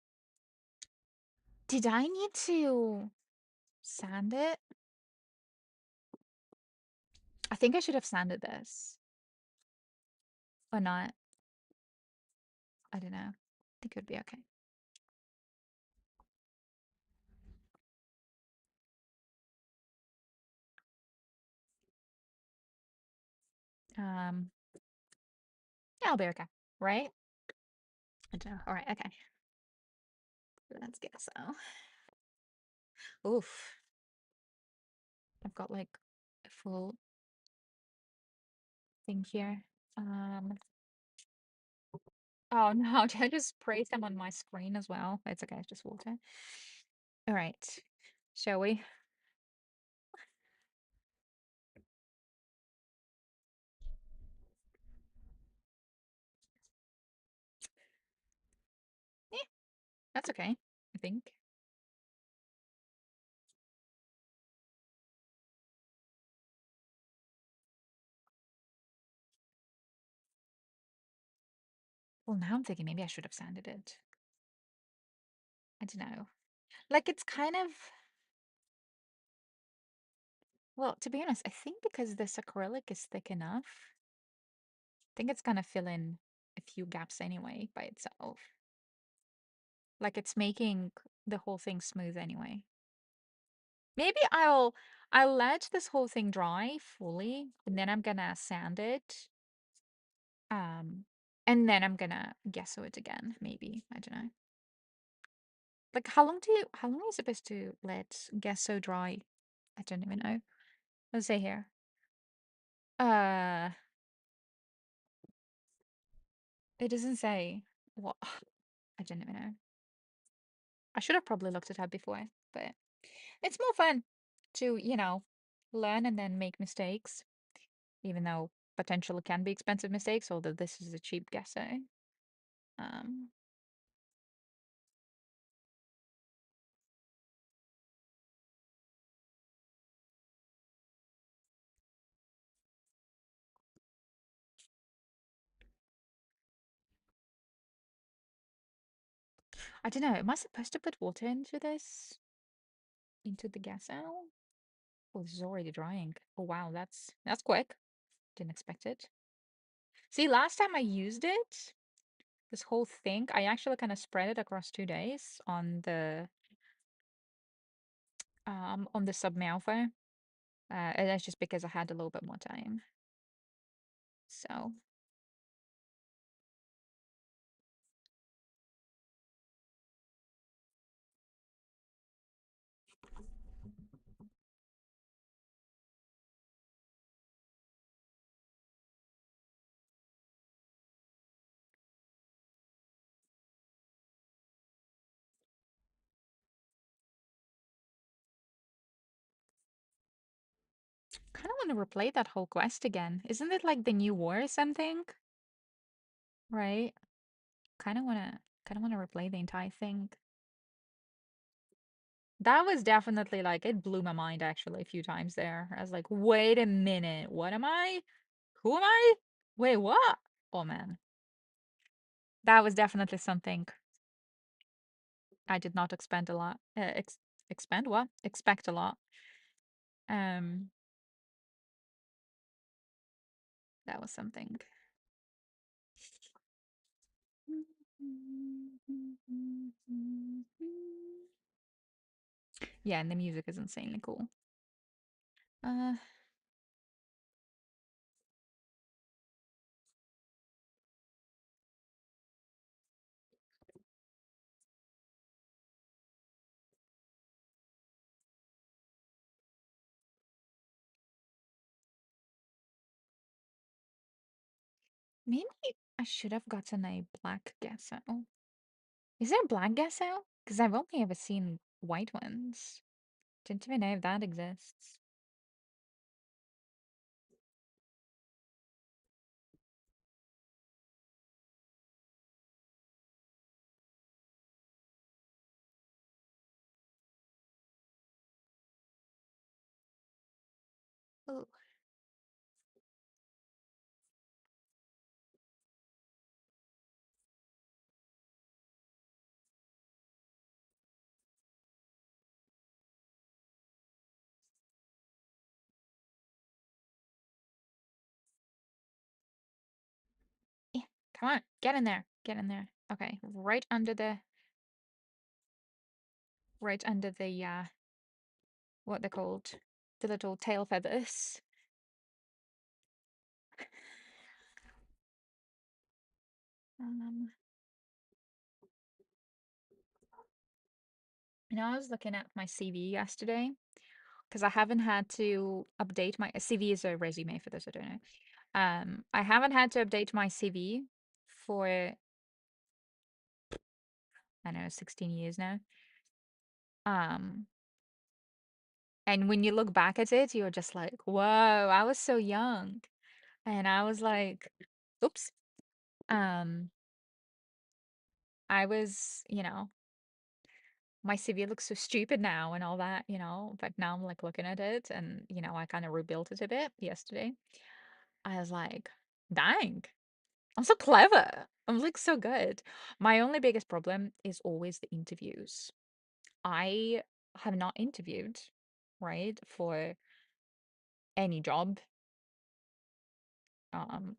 Did I need to sand it? I think I should have sanded this. Or not. I don't know. I think it would be okay. Um, yeah, I'll be okay. Right? I don't know. All right, okay. Let's get so. Oof. I've got like a full thing here. Oh no, I just spray some on my screen as well. It's okay, it's just water. All right. Shall we? Yeah, that's okay, I think. Well, now I'm thinking maybe I should have sanded it. I don't know. Like it's kind of Well, to be honest, I think because this acrylic is thick enough, I think it's gonna fill in a few gaps anyway by itself. Like it's making the whole thing smooth anyway. Maybe I'll let this whole thing dry fully, and then I'm gonna sand it. Um, and then I'm gonna gesso it again, maybe. I don't know. Like how long are you supposed to let gesso dry? I don't even know. Let's say here. Uh, it doesn't say what. I don't even know. I should have probably looked it up before, but it's more fun to, learn and then make mistakes, even though potentially can be expensive mistakes, although this is a cheap gesso. Um, I don't know. Am I supposed to put water into this? Into the gesso? Oh, this is already drying. Oh wow, that's quick. Didn't expect it. See, last time I used it, this whole thing, I actually kind of spread it across 2 days on the submalfa. And that's just because I had a little bit more time. So kind of want to replay that whole quest again. Isn't it like the new war or something? Right? Kind of wanna replay the entire thing. That was definitely like it blew my mind actually a few times there. I was like, wait a minute, what am I? Who am I? Wait, what? Oh man. That was definitely something I did not expend a lot. Expend what? Expect a lot. Um, that was something. Yeah, and the music is insanely cool. Uh, Maybe I should have gotten a black gesso. Is there a black gesso? Because I've only ever seen white ones. Didn't even know if that exists. Oh, yeah. Come on, get in there. Get in there. Okay, right under the what they're called, the little tail feathers. Um, I was looking at my CV yesterday because I haven't had to update my CV is a resume for those I don't know. I haven't had to update my CV for I don't know 16 years now. Um, and when you look back at it, you're just like, whoa, I was so young. And I was like, oops. Um, I was, my CV looks so stupid now and all that, but now I'm like looking at it and, I kind of rebuilt it a bit yesterday. I was like, dang, I'm so clever. I'm like so good. My only biggest problem is always the interviews. I have not interviewed, right, for any job um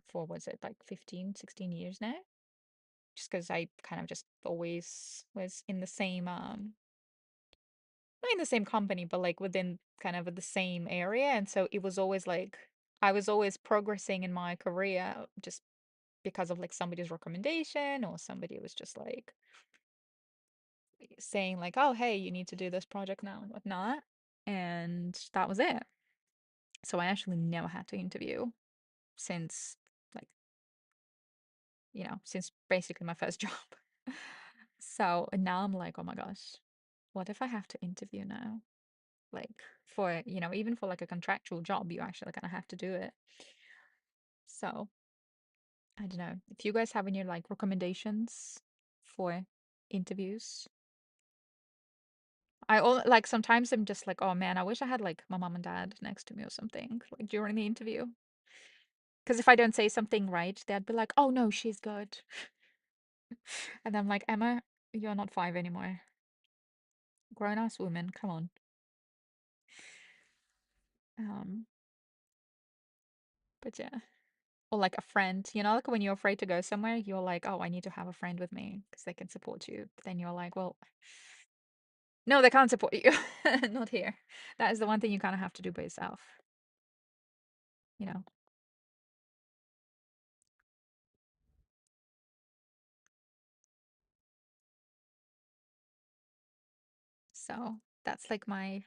for was it like 15, 16 years now? Just because I kind of just always was in the same not in the same company, but like within kind of the same area. And so it was always like I was always progressing in my career just because of like somebody's recommendation or somebody was just like saying like, oh, hey, you need to do this project now and whatnot. And that was it. So I actually never had to interview since like, since basically my first job. So now I'm like, oh my gosh, what if I have to interview now? Like for, even for like a contractual job, you actually kind of have to do it. So I don't know if you guys have any like recommendations for interviews. Like sometimes I'm just like, oh man, I wish I had like my mom and dad next to me or something like during the interview. Because if I don't say something right, they'd be like, oh no, she's good. And I'm like, Emma, you're not 5 anymore. Grown ass woman, come on. Um, but yeah. Or like a friend, like when you're afraid to go somewhere, you're like, oh, I need to have a friend with me because they can support you. But then you're like, well, no, they can't support you. Not here. That is the one thing you kind of have to do by yourself, you know. So that's like my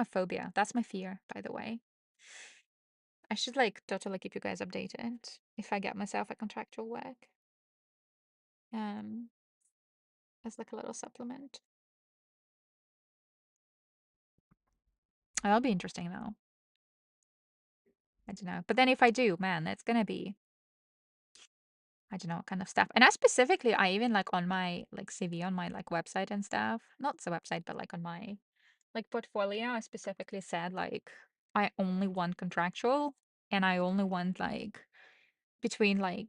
phobia. That's my fear, by the way. I should like totally keep you guys updated if I get myself a contractual work. Um, as like a little supplement. That'll be interesting though. I don't know. But then if I do, man, it's gonna be I don't know what kind of stuff. And I specifically, I even like on my like CV on my like website and stuff, not the website, but like on my like portfolio, I specifically said like I only want contractual and I only want like between like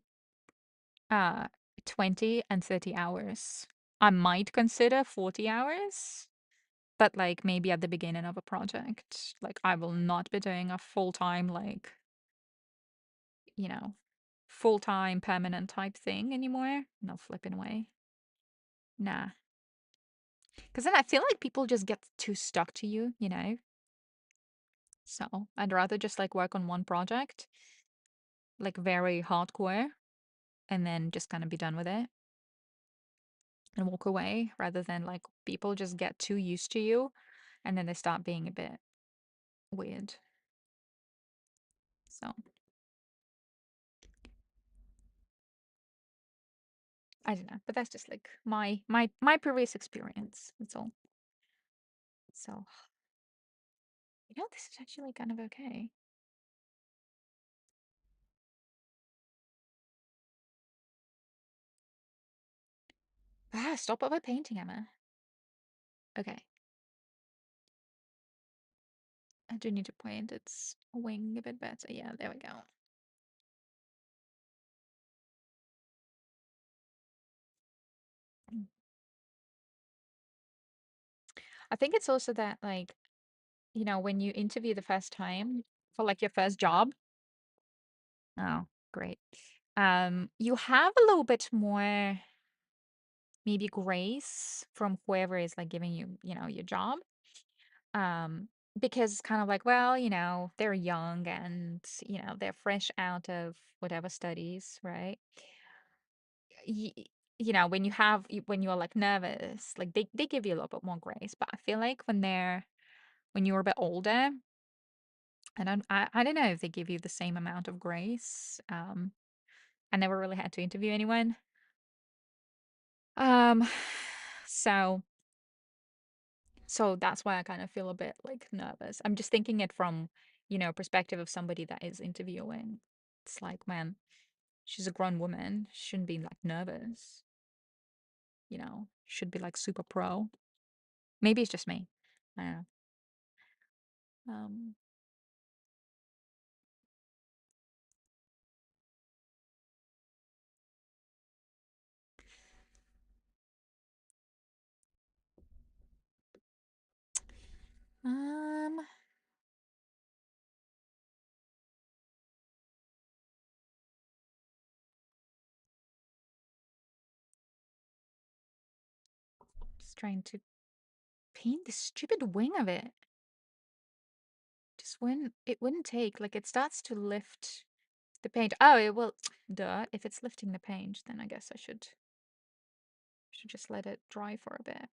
uh 20 and 30 hours. I might consider 40 hours, but like maybe at the beginning of a project. Like I will not be doing a full-time like, you know, full-time permanent type thing anymore. No flipping way. Nah. Because then I feel like people just get too stuck to you. So I'd rather just like work on one project, like very hardcore, and then just kind of be done with it and walk away rather than like people just get too used to you and then they start being a bit weird. So I don't know, but that's just like my previous experience. That's all. So this is actually kind of okay. Stop overpainting, Emma. Okay. I do need to paint its wing a bit better. Yeah, there we go. Mm. I think it's also that like, when you interview the first time for like your first job, oh, great. You have a little bit more maybe grace from whoever is like giving you, your job. Um, because it's kind of like, well, they're young and, they're fresh out of whatever studies, right? y- when you're like nervous, like they give you a little bit more grace. But I feel like when you're a bit older, I don't know if they give you the same amount of grace. I never really had to interview anyone. Um, so that's why I kind of feel a bit like nervous. I'm just thinking it from, perspective of somebody that is interviewing. It's like, man, she's a grown woman. She shouldn't be like nervous, should be like super pro. Maybe it's just me. I don't know. Um, um, Just trying to paint the stupid wing of it. Just when it wouldn't take, like it starts to lift the paint. Oh, it will. Duh. If it's lifting the paint, then I guess I should just let it dry for a bit.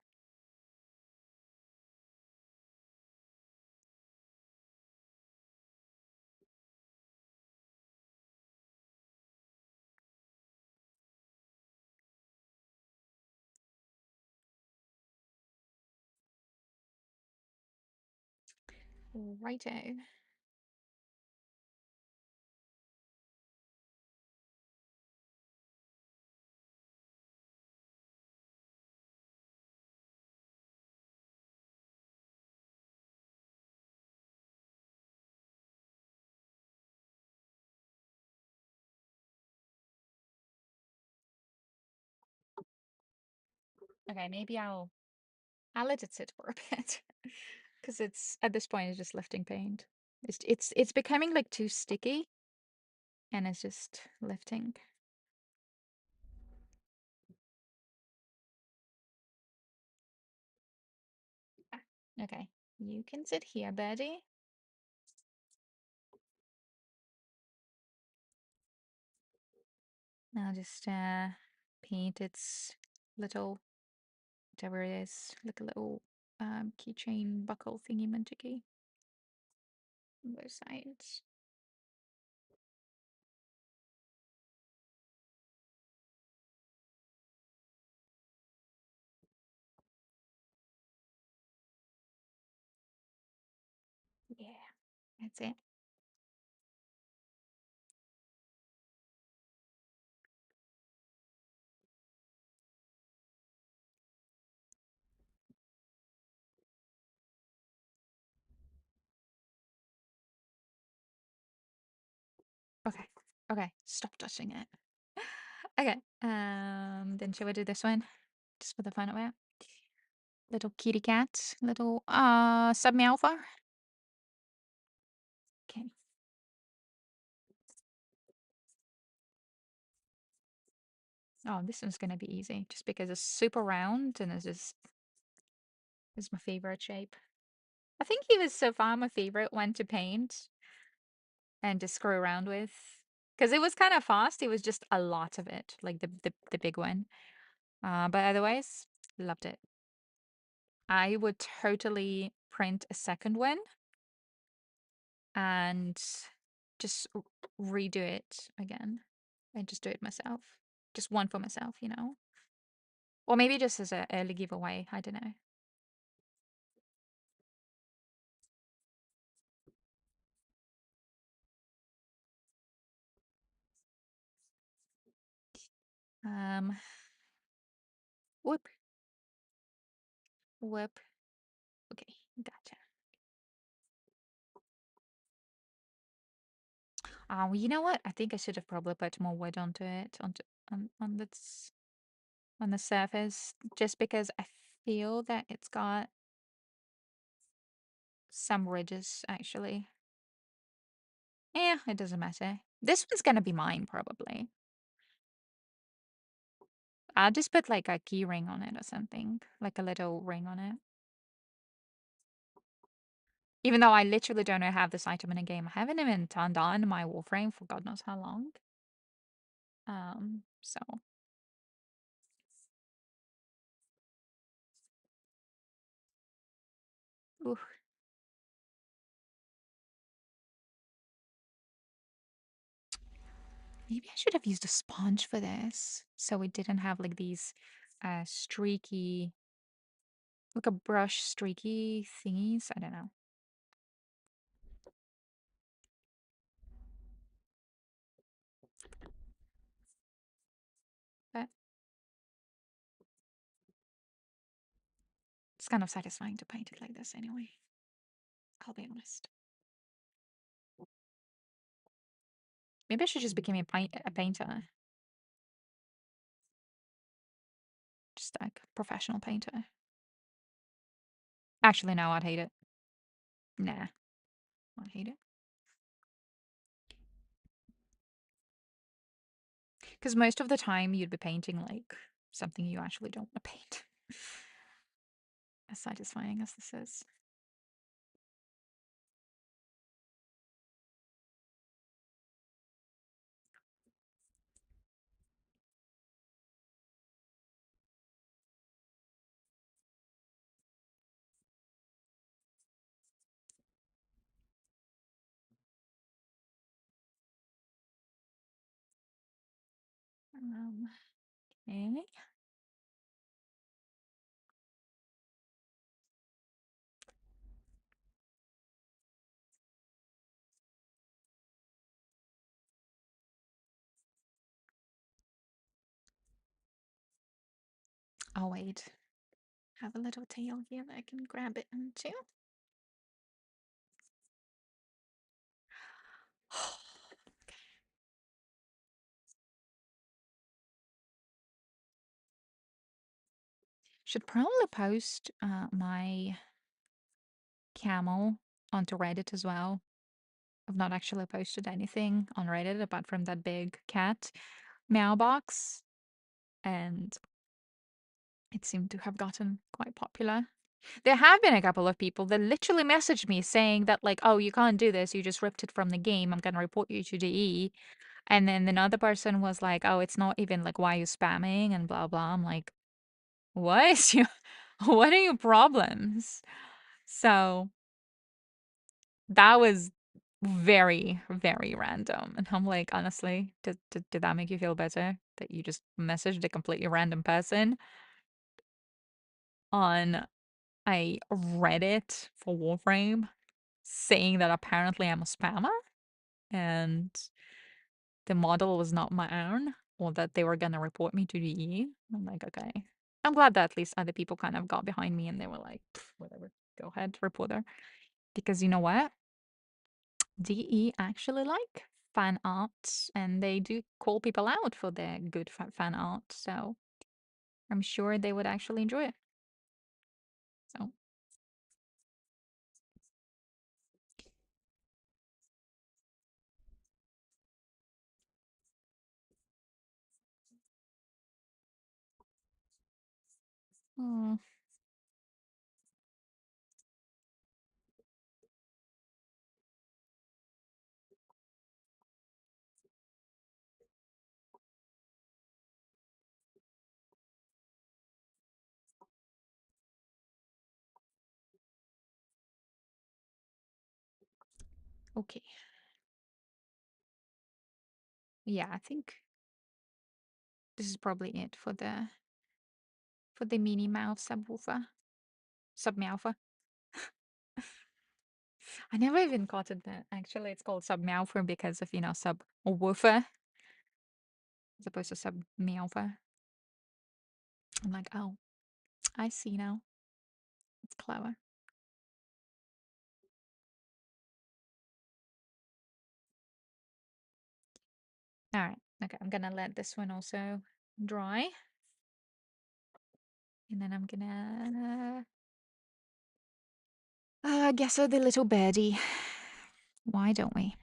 Righto. Okay, maybe I'll let it sit for a bit because it's at this point it's just lifting paint. It's becoming like too sticky, and it's just lifting. Okay, you can sit here, birdie. I'll just paint its little whatever it is, like a little keychain buckle thingy majiggy on both sides. Yeah, that's it. Okay. Okay. Stop touching it. Okay. Then shall we do this one? Just for the fun of it. Little kitty cat. Little sub-meowther. Okay. Oh, this one's gonna be easy. Just because it's super round and it's just is my favorite shape. I think he was so far my favorite one to paint and to screw around with. Because it was kind of fast. It was just a lot of it. Like the big one. But otherwise, loved it. I would totally print a second one and just redo it again and just do it myself. Just one for myself, you know? Or maybe just as an early giveaway. I don't know. Um, whoop, whoop. Okay, gotcha. Well, you know what? I think I should have probably put more wood onto it, on this on the surface, just because I feel that it's got some ridges actually. Yeah, it doesn't matter. This one's gonna be mine probably. I'll just put like a key ring on it or something, like a little ring on it. Even though I literally don't know how this item in a game. I haven't even turned on my Warframe for God knows how long. So ooh. Maybe I should have used a sponge for this, so we didn't have like these streaky, like a brush streaky thingies. I don't know. But it's kind of satisfying to paint it like this anyway. I'll be honest. Maybe I should just become a painter. Just like a professional painter. Actually, no, I'd hate it. Nah, I'd hate it. Because most of the time you'd be painting like something you actually don't want to paint. As satisfying as this is. Okay. Oh, wait. Have a little tail here that I can grab it into. Should probably post my camel onto Reddit as well. I've not actually posted anything on Reddit apart from that big cat mailbox, and it seemed to have gotten quite popular. There have been a couple of people that literally messaged me saying that, like, oh, you can't do this. You just ripped it from the game. I'm going to report you to DE. And then another person was like, oh, it's not even like, why are you spamming and blah, blah. I'm like, what is your, what are your problems? So that was very, very random. And I'm like, honestly, did that make you feel better that you just messaged a completely random person on a Reddit for Warframe saying that apparently I'm a spammer and the model was not my own, or that they were gonna report me to DE? I'm like, okay. I'm glad that at least other people kind of got behind me and they were like, whatever, go ahead, report her. Because you know what? DE actually like fan art and they do call people out for their good fan art. So I'm sure they would actually enjoy it. So. Hmm. Okay. Yeah, I think this is probably it for the mini mouth subwoofer. Submoufer. I never even caught it that actually it's called submoufer because of, subwoofer as opposed to submoufer. I'm like, oh, I see now. It's clever. All right. Okay, I'm gonna let this one also dry. And then I'm gonna guess the little birdie. Why don't we?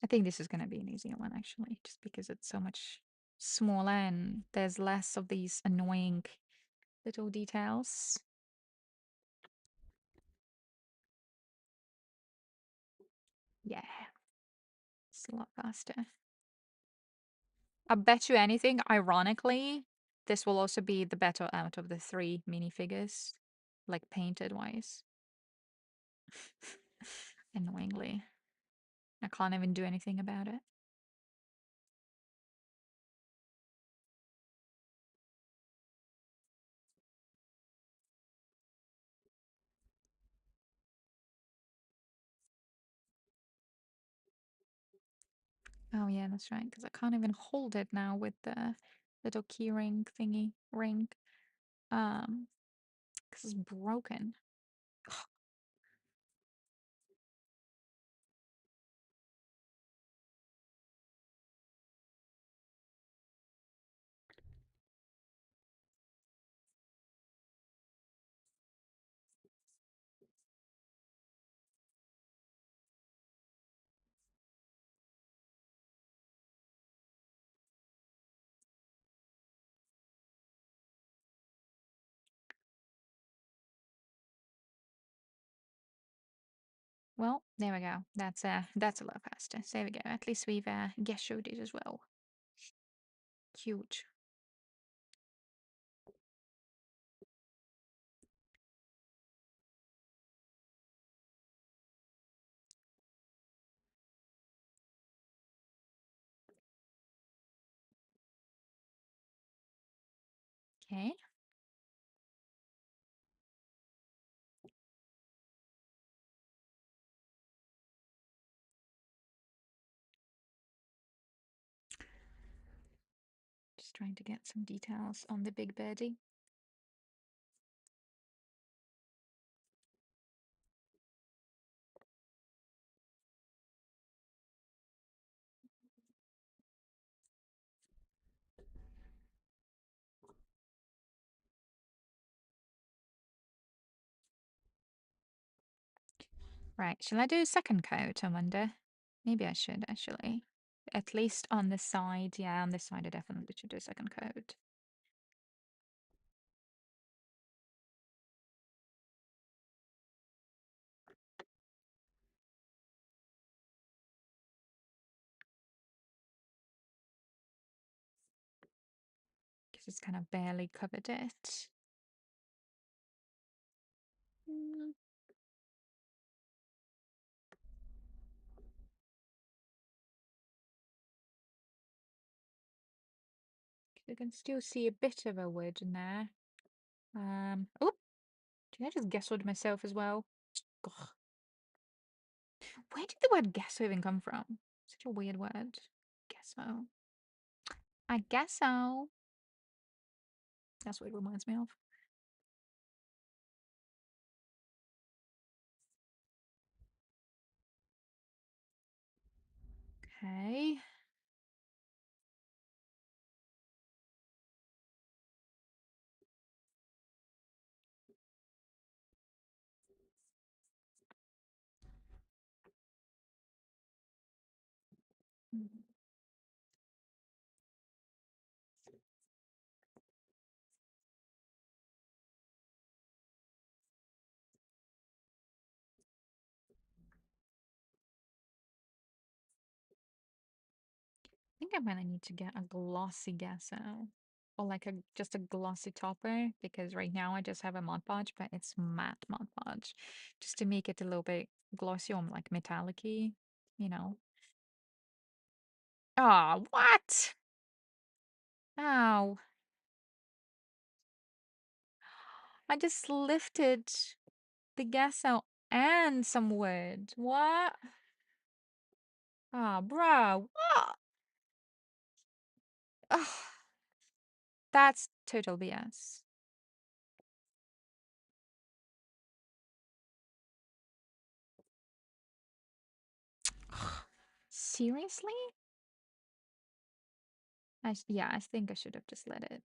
I think this is gonna be an easier one actually, just because it's so much smaller and there's less of these annoying little details. Yeah. It's a lot faster. I bet you anything, ironically, this will also be the better out of the 3 minifigures, like painted wise. Annoyingly. I can't even do anything about it. Oh yeah, that's right, because I can't even hold it now with the little keyring thingy ring. Because it's broken. There we go. That's a lot faster. So there we go. At least we've guest showed it as well. Huge. Okay. Just trying to get some details on the big birdie. Right. Shall I do a second coat, I wonder? Maybe I should actually. At least on the side. Yeah, on this side I definitely should do a second coat. Because it's kind of barely covered it. Mm, you can still see a bit of a wood in there. Oh, did I just guess what myself as well? Ugh. Where did the word gesso even come from? Such a weird word. Gesso. I guess so. That's what it reminds me of. Okay. Mm. I think I'm gonna need to get a glossy gesso. Or like just a glossy topper because right now I just have a Mod Podge, but it's matte Mod Podge. Just to make it a little bit glossy or like metallic-y, you know. Oh, what? Oh, I just lifted the gesso and some wood. What? Oh, bro. What? Ugh, that's total BS. Seriously? Yeah, I think I should have just let it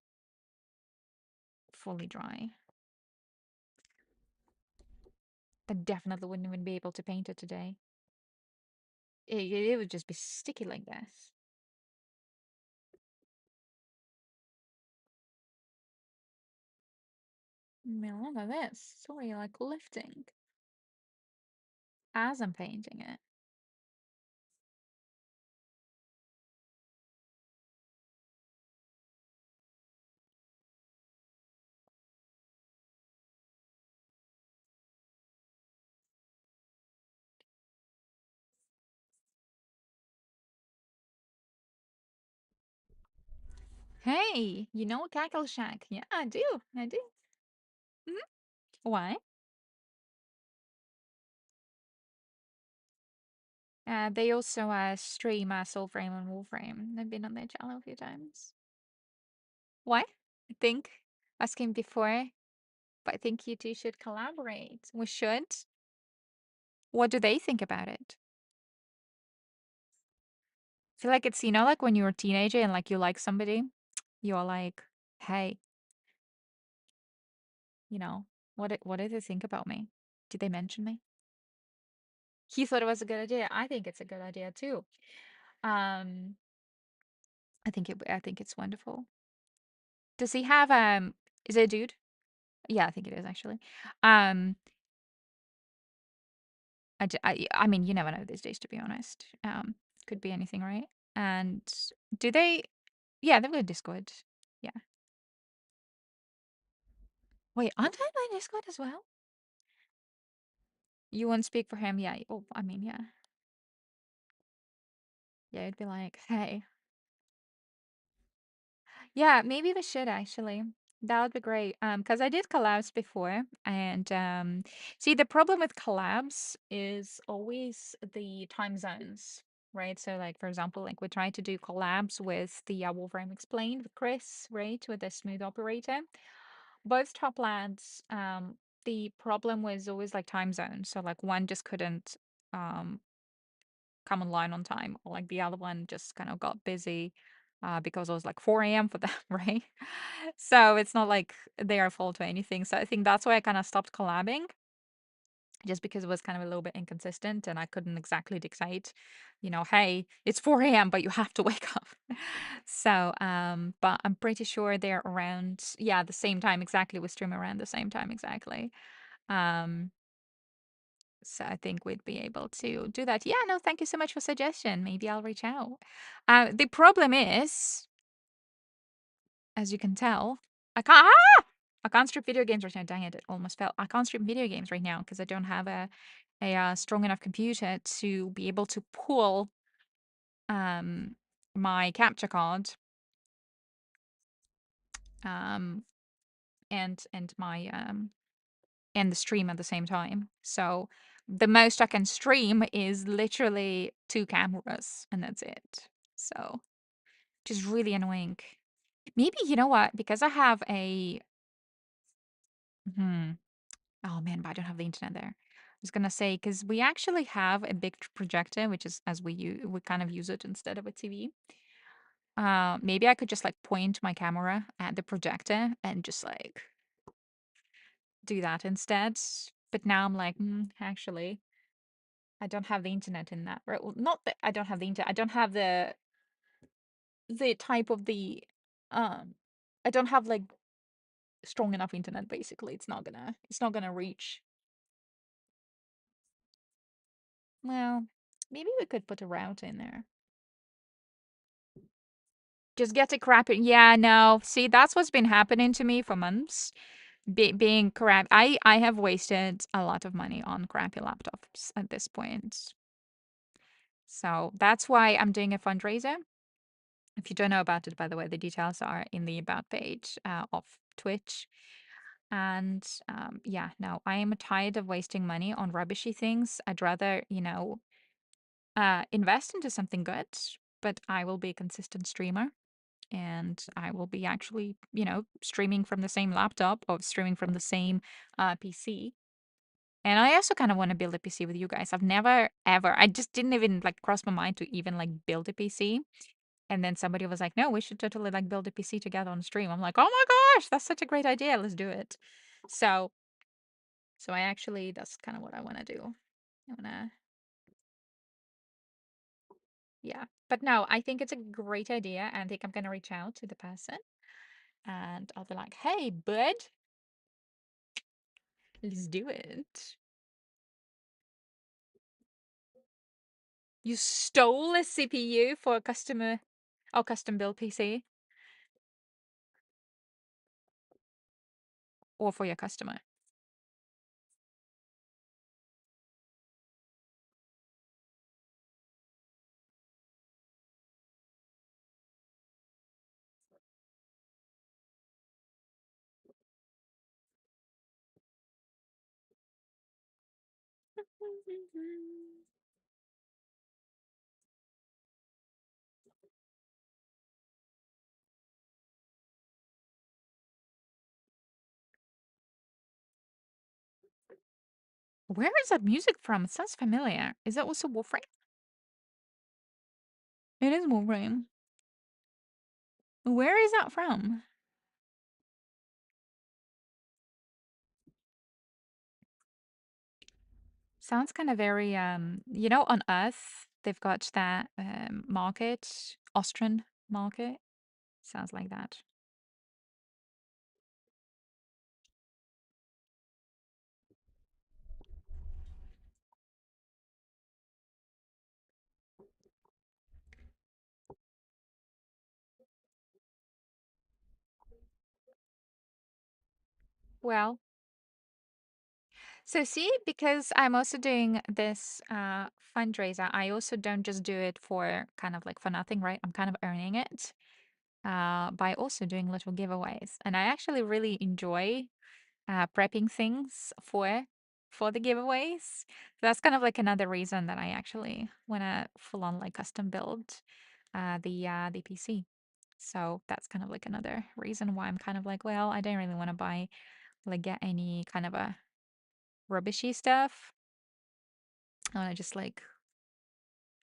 fully dry. I definitely wouldn't even be able to paint it today. It would just be sticky like this. I mean, look at this. It's already like lifting as I'm painting it. Hey, you know Cackle Shack? Yeah, I do. I do. Mhm. Why? They also stream Soul Frame and Wolframe. I've been on their channel a few times. Why? I think asking before, but I think you two should collaborate. We should. What do they think about it? I feel like it's, you know, like when you're a teenager and like you like somebody, you're like, hey, you know, what did they think about me? Did they mention me? He thought it was a good idea. I think it's a good idea too. Um, I think it's wonderful. Does he have is it a dude? Yeah, I think it is actually. Um, I mean, you never know these days, to be honest. Could be anything, right? And do they? Yeah, they've got Discord. Yeah. Wait, aren't I on Discord as well? You won't speak for him, yeah. Oh, I mean, yeah. Yeah, it'd be like, hey. Yeah, maybe we should actually. That would be great. Because I did collabs before, and see, the problem with collabs is always the time zones, right? So, like for example, like we tried to do collabs with the Wolfram Explained with Chris, right, with the Smooth Operator. Both top lads, the problem was always like time zone. So like one just couldn't um come online on time, or like the other one just kind of got busy because it was like 4 a.m. for them, right? So it's not like their fault or anything. So I think that's why I kind of stopped collabing, just because it was kind of a little bit inconsistent and I couldn't exactly dictate, hey, it's 4 a.m., but you have to wake up. So, but I'm pretty sure they're around, yeah, the same time exactly. We stream around the same time exactly. Um, so I think we'd be able to do that. Yeah, no, thank you so much for suggestion. Maybe I'll reach out. The problem is, as you can tell, I can't. I can't stream video games right now. Dang it! It almost fell. I can't stream video games right now because I don't have a strong enough computer to be able to pull um my capture card um and my and the stream at the same time. So the most I can stream is literally two cameras, and that's it. So, which is really annoying. Maybe, you know what? Because I have a hmm. Oh man, but I don't have the internet there. I was gonna say because we actually have a big projector, which is as we kind of use it instead of a TV. Maybe I could just like point my camera at the projector and just like do that instead. But now I'm like, actually, I don't have the internet in that. Right? Well, not that I don't have the internet. I don't have the type of the um. I don't have like strong enough internet. Basically, it's not gonna reach. Well, maybe we could put a router in there. Just get a crappy. Yeah, no. See, that's what's been happening to me for months. Being crap. I have wasted a lot of money on crappy laptops at this point. So that's why I'm doing a fundraiser. If you don't know about it, by the way, the details are in the about page of Twitch. And yeah, no, I am tired of wasting money on rubbishy things. I'd rather, invest into something good, but I will be a consistent streamer and I will be actually, streaming from the same laptop or streaming from the same PC. And I also kind of want to build a PC with you guys. I've never ever, I just didn't even like cross my mind to even like build a PC. And then somebody was like, no, we should totally like build a PC together on stream. I'm like, oh my gosh, that's such a great idea. Let's do it. So, so I actually, that's kind of what I want to do. I want to, yeah. But no, I think it's a great idea. And I think I'm going to reach out to the person and I'll be like, hey, bud, let's do it. You stole a CPU for a customer or custom build PC or for your customer. Where is that music from? It sounds familiar. Is that also Wolfram? It is Wolfram. Where is that from? Sounds kind of very on Earth they've got that market, Austrian market. Sounds like that. Well, so see, because I'm also doing this fundraiser, I also don't just do it for kind of like for nothing, right? I'm kind of earning it by also doing little giveaways. And I actually really enjoy prepping things for the giveaways. So that's kind of like another reason that I actually want to full on like custom build the PC. So that's kind of like another reason why I'm kind of like, well, I don't really want to buy like get any kind of a rubbishy stuff. I want to just like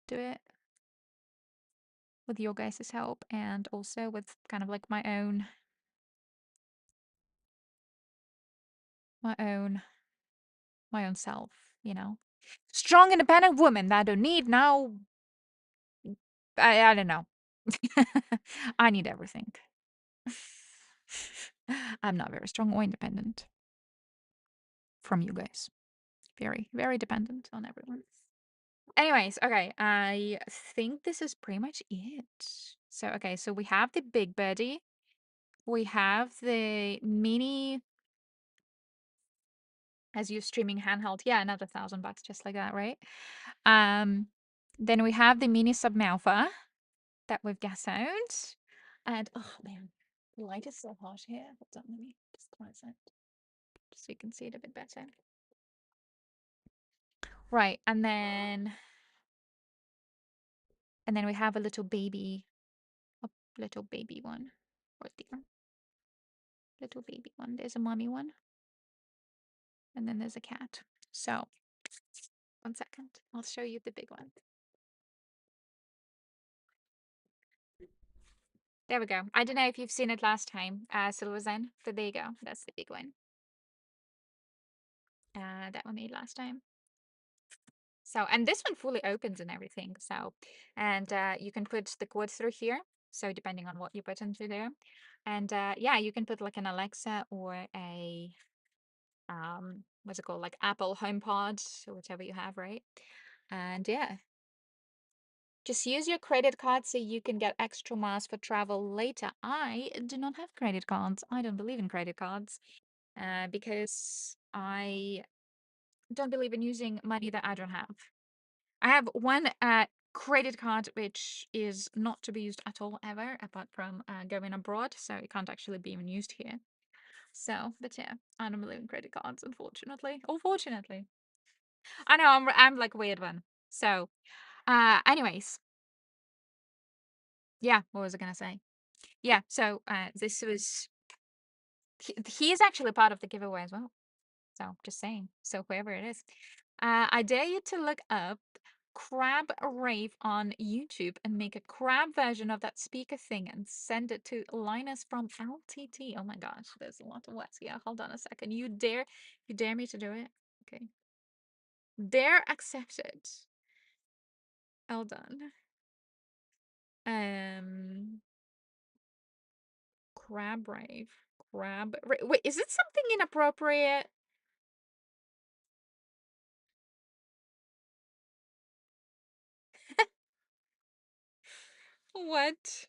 do it with your guys' help and also with kind of like my own my own self, you know. Strong independent woman that don't need no I don't know. I need everything. I'm not very strong or independent from you guys. Very, very dependent on everyone. Anyways, okay, I think this is pretty much it. So, okay, so we have the big birdie. We have the mini as you streaming handheld. Yeah, another $1,000 just like that, right? Um, then we have the mini submouther that we've gas out. And oh man, the light is so hot here. Hold on, let me just close it just so you can see it a bit better. Right, and then we have a little baby one. Right there. Little baby one. There's a mommy one. And then there's a cat. So 1 second. I'll show you the big one. There we go. I don't know if you've seen it last time, Silverzen, but there you go. That's the big one. That we made last time. So, and this one fully opens and everything. So, and you can put the cord through here. So depending on what you put into there. And yeah, you can put like an Alexa or a, what's it called? Like Apple HomePod or whatever you have, right? And yeah, just use your credit card so you can get extra miles for travel later. I do not have credit cards. I don't believe in credit cards because I don't believe in using money that I don't have. I have one credit card which is not to be used at all ever, apart from going abroad, so it can't actually be even used here. So, but yeah, I don't believe in credit cards, unfortunately. Or fortunately. I know I'm like a weird one. So, anyways, yeah, what was I gonna say? Yeah, so this was he is actually part of the giveaway as well. So just saying. So whoever it is, I dare you to look up crab rave on YouTube and make a crab version of that speaker thing and send it to Linus from LTT. Oh my gosh, there's a lot of words here. Hold on a second. You dare me to do it? Okay. Dare accepted. Hold on. Crab rave. Wait, is it something inappropriate? What?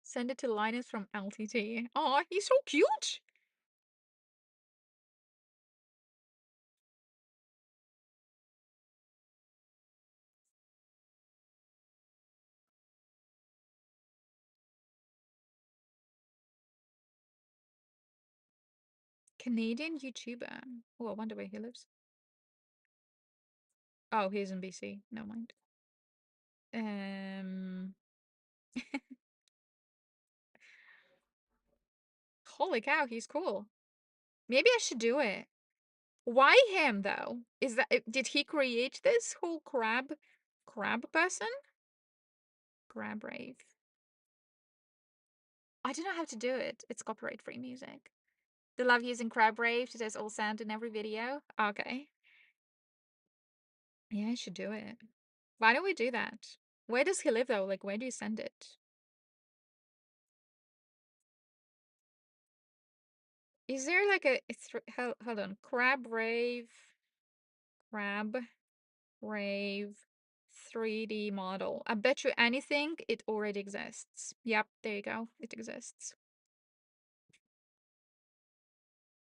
Send it to Linus from LTT. Oh, he's so cute. Canadian YouTuber. Oh, I wonder where he lives. Oh, he's in BC. Never mind. Um, Holy cow, he's cool. Maybe I should do it. Why him though? Is that did he create this whole crab person? Crab rave. I don't know how to do it. It's copyright free music. They love using crab rave to does all sound in every video. Okay. Yeah, I should do it. Why don't we do that? Where does he live though? Like, where do you send it? Is there like a hold on, crab rave 3D model. I bet you anything it already exists. Yep, there you go. It exists.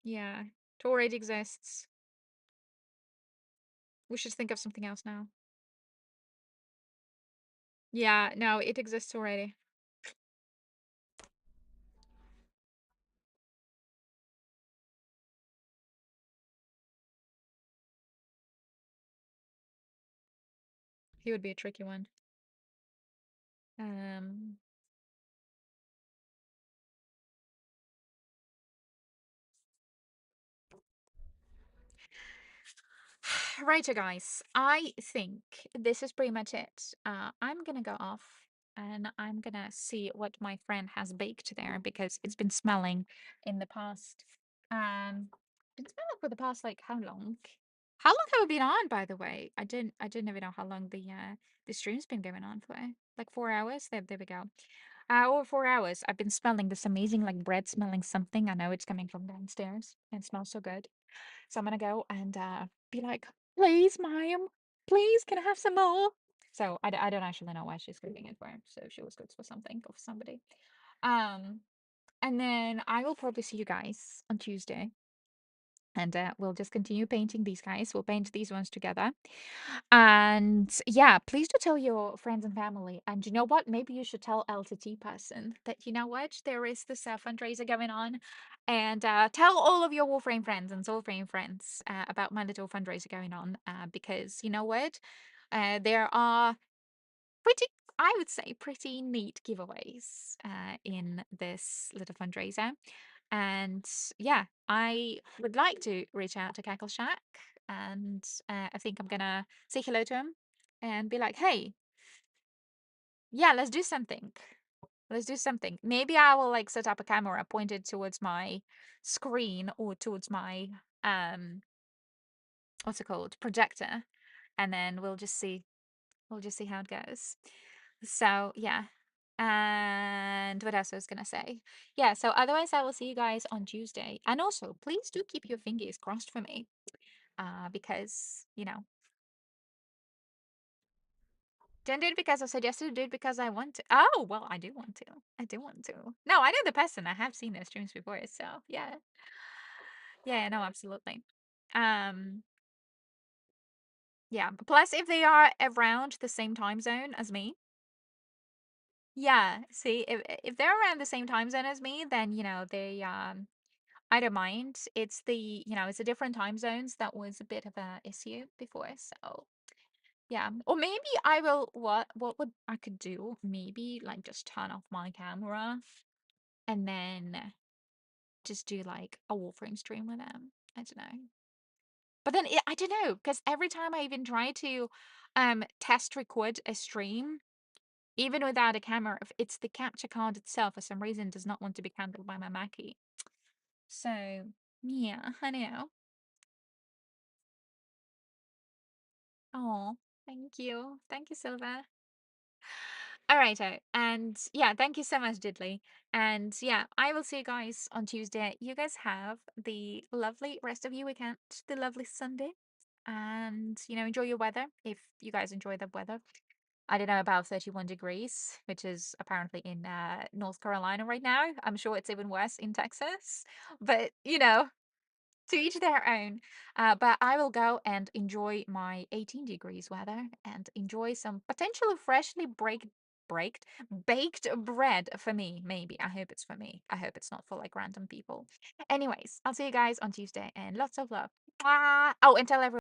Yeah, it already exists. We should think of something else now. Yeah, no, it exists already. He would be a tricky one. Um, Righto, guys. I think this is pretty much it. I'm gonna go off and I'm gonna see what my friend has baked there because it's been smelling in the past. Been smelling for the past like how long? How long have we been on, by the way? I didn't even know how long the stream's been going on for. Like 4 hours. There we go. Over 4 hours. I've been smelling this amazing like bread smelling something. I know it's coming from downstairs. And it smells so good. So I'm gonna go and be like, please, ma'am, please, can I have some more? So I don't actually know why she's cooking it for him. So she was good for something or for somebody. Um, and then I will probably see you guys on Tuesday. And we'll just continue painting these guys. We'll paint these ones together. And yeah, please do tell your friends and family. And you know what? Maybe you should tell LTT person that, you know what, there is this fundraiser going on. And tell all of your Warframe friends and Soulframe friends about my little fundraiser going on. Because you know what? There are pretty, I would say, pretty neat giveaways in this little fundraiser. And yeah, I would like to reach out to Cackle Shack, and I think I'm gonna say hello to him and be like, hey, yeah, let's do something. Let's do something. Maybe I will like set up a camera pointed towards my screen or towards my what's it called? Projector. And then we'll just see how it goes. So yeah. And what else I was gonna say? Yeah, so otherwise I will see you guys on Tuesday. And also, please do keep your fingers crossed for me. Because, don't do it because I suggested, do it because I want to. Oh, well, I do want to. I do want to. No, I know the person. I have seen their streams before, so yeah. Yeah, no, absolutely. Um, yeah. Plus, if they are around the same time zone as me, yeah. See, if they're around the same time zone as me, then they I don't mind. It's a different time zones that was a bit of a issue before, so yeah. Or maybe I will what would I could do? Maybe like just turn off my camera and then just do like a Warframe stream with them. I don't know. But then I don't know, because every time I even try to test record a stream, even without a camera, if it's the capture card itself for some reason does not want to be handled by my Mackie. So yeah, I know. Oh, thank you. Thank you, Silva. All right, and yeah, thank you so much, Diddley. And yeah, I will see you guys on Tuesday. You guys have the lovely rest of your weekend, the lovely Sunday, and enjoy your weather if you guys enjoy the weather. I don't know about 31 degrees, which is apparently in North Carolina right now. I'm sure it's even worse in Texas, but to each their own. But I will go and enjoy my 18 degrees weather and enjoy some potentially freshly baked bread for me. Maybe. I hope it's for me. I hope it's not for like random people. Anyways, I'll see you guys on Tuesday and lots of love. Mwah! Oh, and tell everyone.